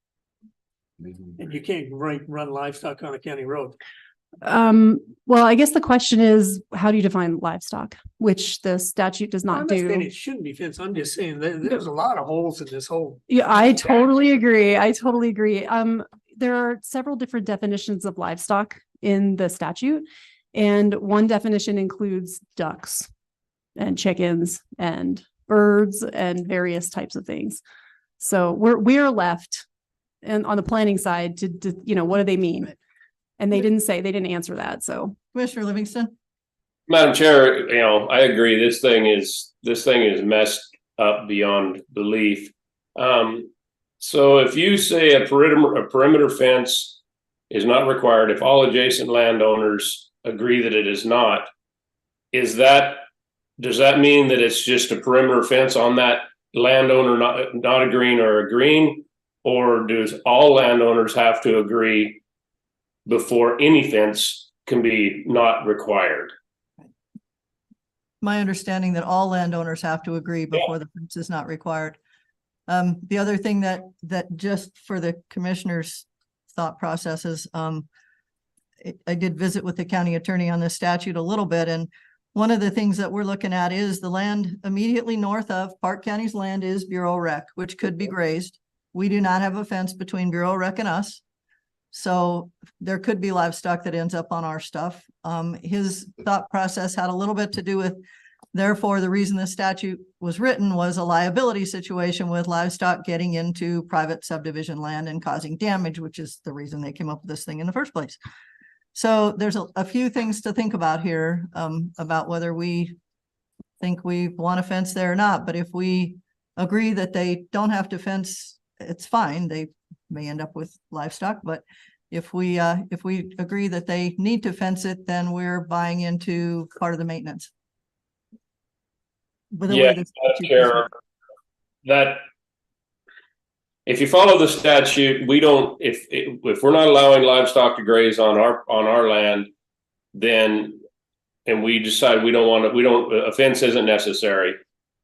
And you can't run livestock on a county road. Well, I guess the question is, how do you define livestock, which the statute does I'm not not saying do? it shouldn't be fenced. I'm just saying that there's a lot of holes in this whole. Yeah, I totally agree. I totally agree. there are several different definitions of livestock in the statute. And one definition includes ducks and chickens and birds and various types of things. So we're left and on the planning side to, what do they mean? And they didn't answer that. So Commissioner Livingston? Madam Chair, I agree. This thing is messed up beyond belief. So if you say a perimeter fence is not required, if all adjacent landowners agree that it is not, does that mean that it's just a perimeter fence on that landowner not agreeing or agreeing? Or does all landowners have to agree before any fence can be not required? My understanding that all landowners have to agree before the fence is not required. The other thing that just for the commissioner's thought processes, I did visit with the county attorney on this statute a little bit, and one of the things that we're looking at is the land immediately north of Park County's land is Bureau Rec, which could be grazed. We do not have a fence between Bureau Rec and us. So there could be livestock that ends up on our stuff. His thought process had a little bit to do with, therefore, the reason the statute was written was a liability situation with livestock getting into private subdivision land and causing damage, which is the reason they came up with this thing in the first place. So there's a few things to think about here, about whether we think we want to fence there or not. But if we agree that they don't have to fence, it's fine. They may end up with livestock, but if we agree that they need to fence it, then we're buying into part of the maintenance. That if you follow the statute, we don't, if we're not allowing livestock to graze on our land, then, and we decide a fence isn't necessary.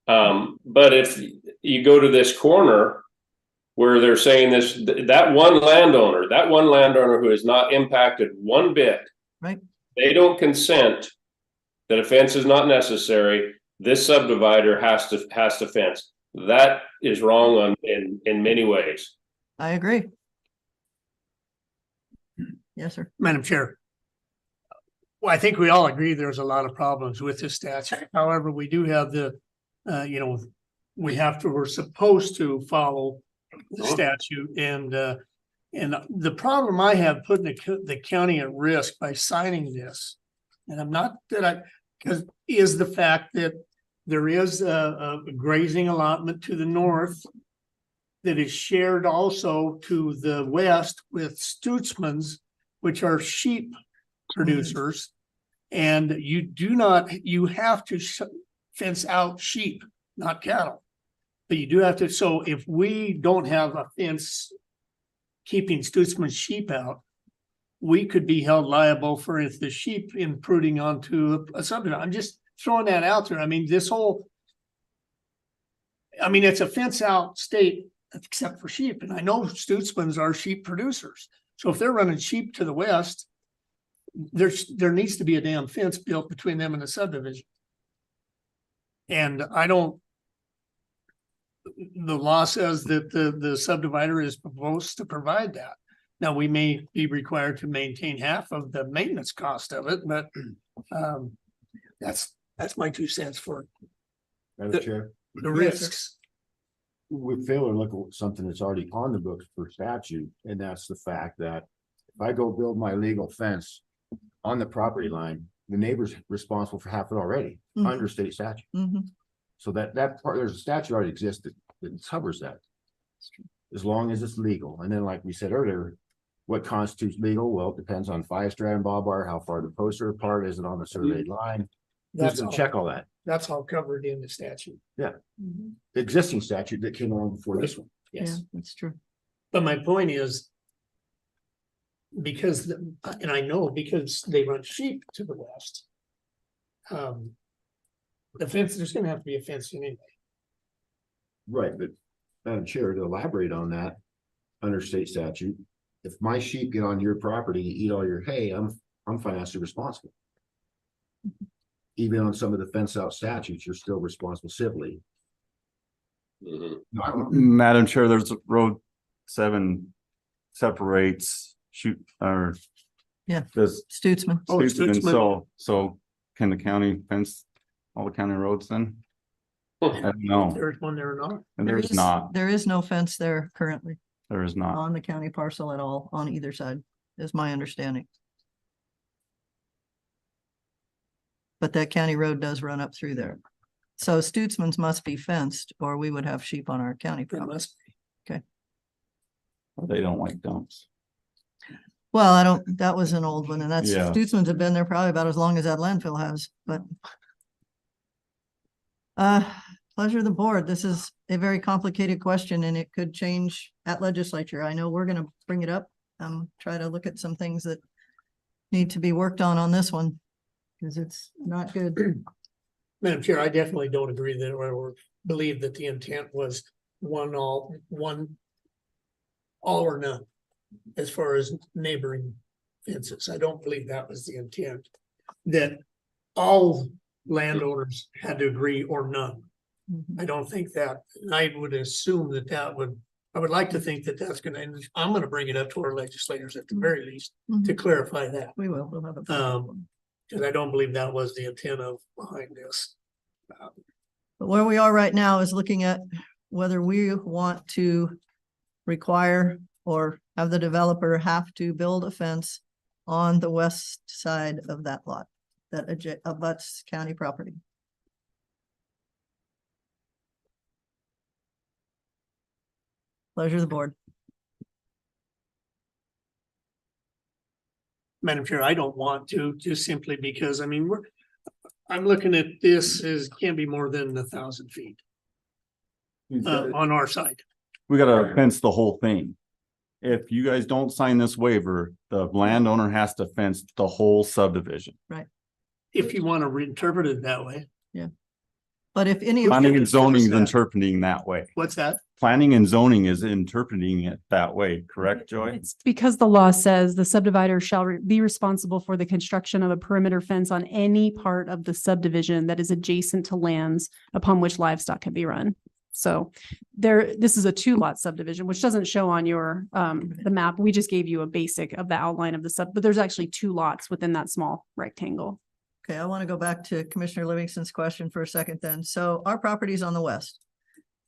But if you go to this corner where they're saying that one landowner who is not impacted one bit, right? They don't consent that a fence is not necessary. This subdivider has to fence. That is wrong in many ways. I agree. Yes, sir. Madam Chair. Well, I think we all agree there's a lot of problems with this statute. However, we do have we're supposed to follow the statute, and the problem I have putting the county at risk by signing this, and I'm not is the fact that there is a grazing allotment to the north that is shared also to the west with Stutzman's, which are sheep producers, and you have to fence out sheep, not cattle. But you do have to, so if we don't have a fence keeping Stutzman's sheep out, we could be held liable for if the sheep intruding onto a subdivision. I'm just throwing that out there. I mean, it's a fence out state except for sheep. And I know Stutzman's are sheep producers. So if they're running sheep to the west, there needs to be a damn fence built between them and the subdivision. And the law says that the subdivider is supposed to provide that. Now, we may be required to maintain half of the maintenance cost of it, but that's my 2 cents for Madam Chair, the risks. we fail to look at something that's already on the books for statute, and that's the fact that if I go build my legal fence on the property line, the neighbor's responsible for half it already under state statute. So that part, there's a statute already exists that covers that, as long as it's legal. And then, like we said earlier, what constitutes legal? Well, it depends on 5-strand bob wire, how far the posts are apart, is it on the surveyed line? Who's gonna check all that? That's all covered in the statute. Yeah. The existing statute that came along before this one. Yes, Yeah, that's true. but my point is, because I know because they run sheep to the west, the fence, there's gonna have to be a fence anyway. Right, but Madam Chair, to elaborate on that, under state statute, if my sheep get on your property and eat all your hay, I'm financially responsible. Even on some of the fence out statutes, you're still responsible civilly. Madam Chair, there's road 7 separates shoot or. Yeah. Does. Stutzman. Oh, Stutzman. So can the county fence all the county roads then? I don't know. There's one there or not. And there's not, There is no fence there currently there is not. on the county parcel at all on either side, is my understanding. But that county road does run up through there. So Stutzman's must be fenced or we would have sheep on our county It property. must be. They don't like dumps. Well, that was an old one and that's, Yeah. Stutzman's have been there probably about as long as that landfill has, but. Pleasure of the board. This is a very complicated question and it could change at legislature. I know we're gonna bring it up. Try to look at some things that need to be worked on this one. Cause it's not good. Madam Chair, I definitely don't agree that or believe that the intent was all or none. As far as neighboring fences, I don't believe that was the intent. That all landowners had to agree or none. I don't think that, and I would assume I would like to think that that's gonna, and I'm gonna bring it up to our legislators at the very least to clarify that. We will, we'll have a. Cause I don't believe that was the intent behind this. But where we are right now is looking at whether we want to require or have the developer have to build a fence on the west side of that lot that abuts county property. Pleasure of the board. Madam Chair, I don't want to, just simply because, I mean, I'm looking at this as can't be more than 1,000 feet. On our side. We gotta fence the whole thing. If you guys don't sign this waiver, the landowner has to fence the whole subdivision. If you want to reinterpret it that way. But if any. Planning and zoning is that. interpreting that way. What's that? Planning and zoning is interpreting it that way, correct, Joy? It's because the law says the subdivider shall be responsible for the construction of a perimeter fence on any part of the subdivision that is adjacent to lands upon which livestock can be run. So this is a 2-lot subdivision, which doesn't show on your, the map. We just gave you a basic of the outline of the but there's actually 2 lots within that small rectangle. Okay, I want to go back to Commissioner Livingston's question for a second then. So our property is on the west.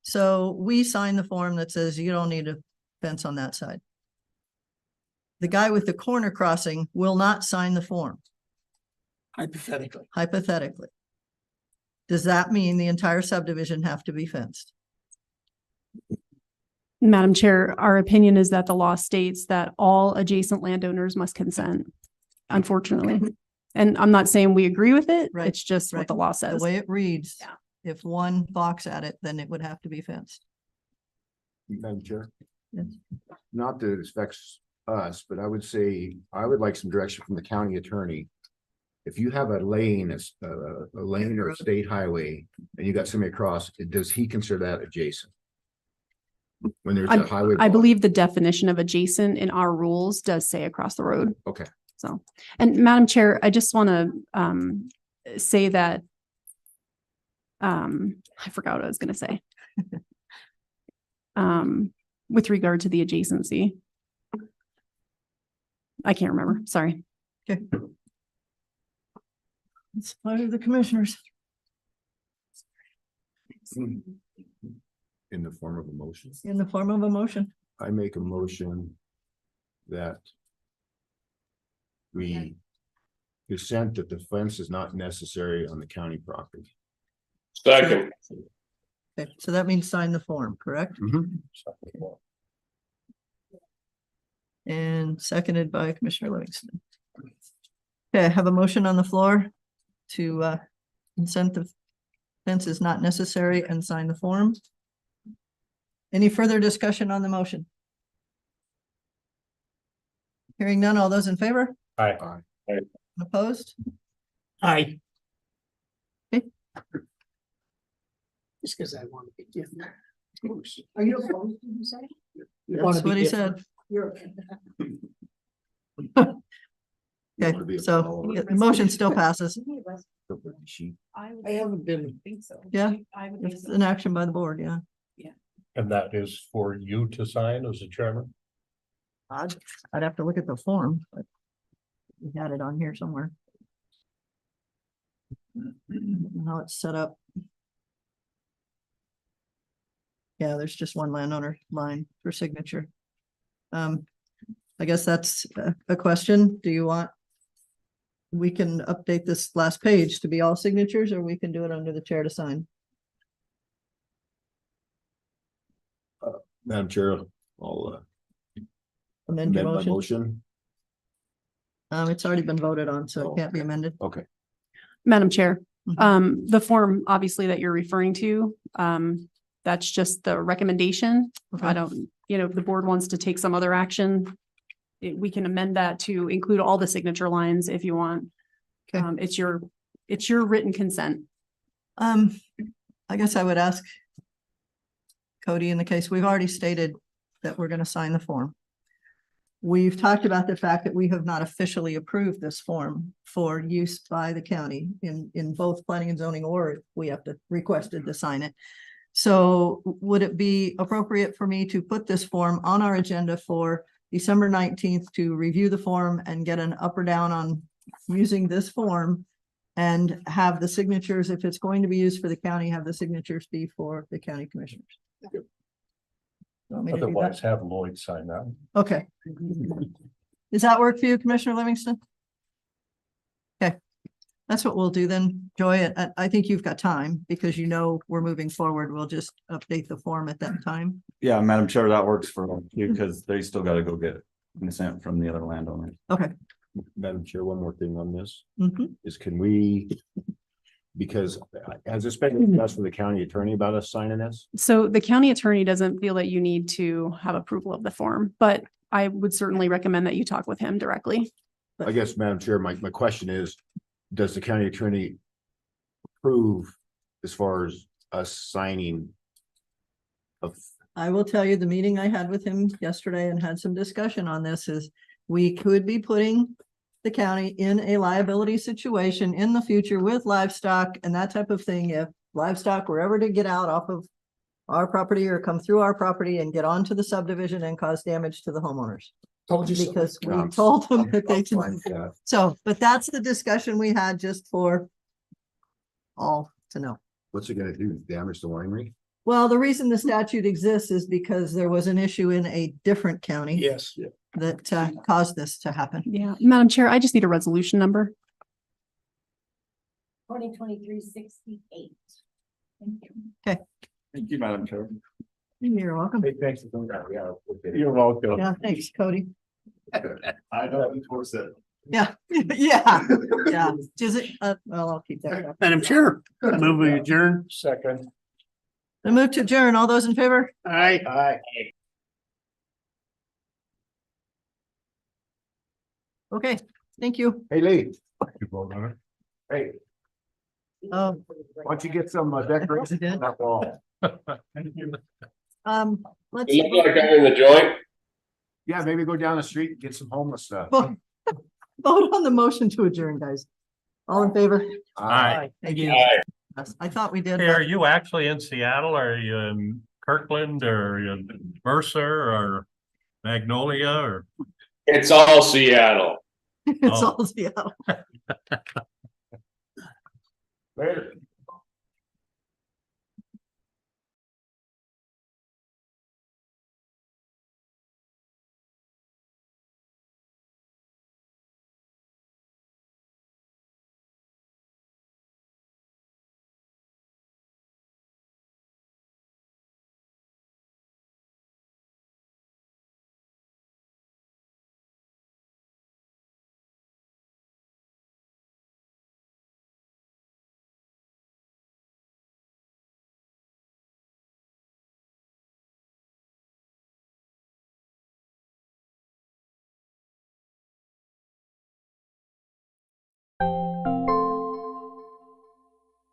So we sign the form that says you don't need a fence on that side. The guy with the corner crossing will not sign the form. Hypothetically. Does that mean the entire subdivision have to be fenced? Madam Chair, our opinion is that the law states that all adjacent landowners must consent, unfortunately. And I'm not saying we agree with it. Right, It's just what the law says. The way it reads, Yeah. if one balks at it, then it would have to be fenced. Madam Chair. Yes. Not that it affects us, but I would say, I would like some direction from the county attorney. If you have a lane, a lane or a state highway, and you got somebody across, does he consider that adjacent? When there's a highway. I believe the definition of adjacent in our rules does say across the road. Okay. So, and Madam Chair, I just want to say that I forgot what I was going to say. With regard to the adjacency. I can't remember. Sorry. Okay. It's part of the commissioners. In the form of a motion. In the form of a motion. I make a motion that we consent that the fence is not necessary on the county property. Second. Okay, so that means sign the form, correct? And seconded by Commissioner Livingston. Okay, I have a motion on the floor to consent the fence is not necessary and sign the form. Any further discussion on the motion? Hearing none, all those in favor? Aye. Opposed? Aye. Okay. Just because I want to be different. Are you opposed, did you say? That's what he said. You're. Okay, so the motion still passes. I haven't been. Think so. Yeah, I would think it's so. an action by the board, yeah. And that is for you to sign as a chairman? I'd have to look at the form, but we had it on here somewhere. How it's set up. Yeah, there's just one landowner line for signature. I guess that's a question. Do you want? We can update this last page to be all signatures, or we can do it under the chair to sign. Madam Chair, I'll Amend your amend my motion. motion. It's already been voted on, so Oh, it can't be amended. Okay. Madam Chair, Mhm. the form obviously that you're referring to, that's just the recommendation. I Okay. don't, if the board wants to take some other action, we can amend that to include all the signature lines if you want. Okay. It's your written consent. I guess I would ask Cody, in the case, we've already stated that we're going to sign the form. We've talked about the fact that we have not officially approved this form for use by the county in both planning and zoning, or if we have to requested to sign it. So would it be appropriate for me to put this form on our agenda for December 19th to review the form and get an up or down on using this form and have the signatures, if it's going to be used for the county, have the signatures be for the county commissioners? Want me to do that? Otherwise, have Lloyd sign that. Okay. Does that work for you, Commissioner Livingston? Okay, that's what we'll do then, Joy. I think you've got time because we're moving forward. We'll just update the form at that time. Yeah, Madam Chair, that works for you because they still got to go get consent from the other landowners. Okay. Madam Chair, one more thing on this Mhm. is can we, because has this been discussed with the county attorney about us signing this? So the county attorney doesn't feel that you need to have approval of the form, but I would certainly recommend that you talk with him directly. I guess, Madam Chair, my question is, does the county attorney approve as far as us signing of? I will tell you, the meeting I had with him yesterday and had some discussion on this is we could be putting the county in a liability situation in the future with livestock and that type of thing. If livestock were ever to get out off of our property or come through our property and get onto the subdivision and cause damage to the homeowners. Told you so. Because we No, told them that they I'm can. fine with that. So, but that's the discussion we had just for all to know. What's it gonna do? Damage the winery? Well, the reason the statute exists is because there was an issue in a different county Yes. that caused this to happen. Yeah, Madam Chair, I just need a resolution number. 2023-68. Thank you, Madam Chair. You're welcome. Hey, thanks for doing that. Yeah. You're welcome. Yeah, thanks, Cody. I know, of course, that. Yeah, yeah, yeah. Does it, well, I'll keep that. Madam Chair, move we adjourn. Second. I move to adjourn. All those in favor? Aye. Aye. Okay, thank you. Hey, Lee, You vote on it? hey, Oh, why don't you get some decorations on that wall? let's You look like I'm in the joint. Yeah, maybe go down the street and get some homeless stuff. vote on the motion to adjourn, guys. All in favor? Aye. Thank you. Aye. Yes, I thought we did. Hey, are you actually in Seattle? Or are you in Kirkland or are you in Mercer or Magnolia or? It's all Seattle. It's Oh. all, yeah.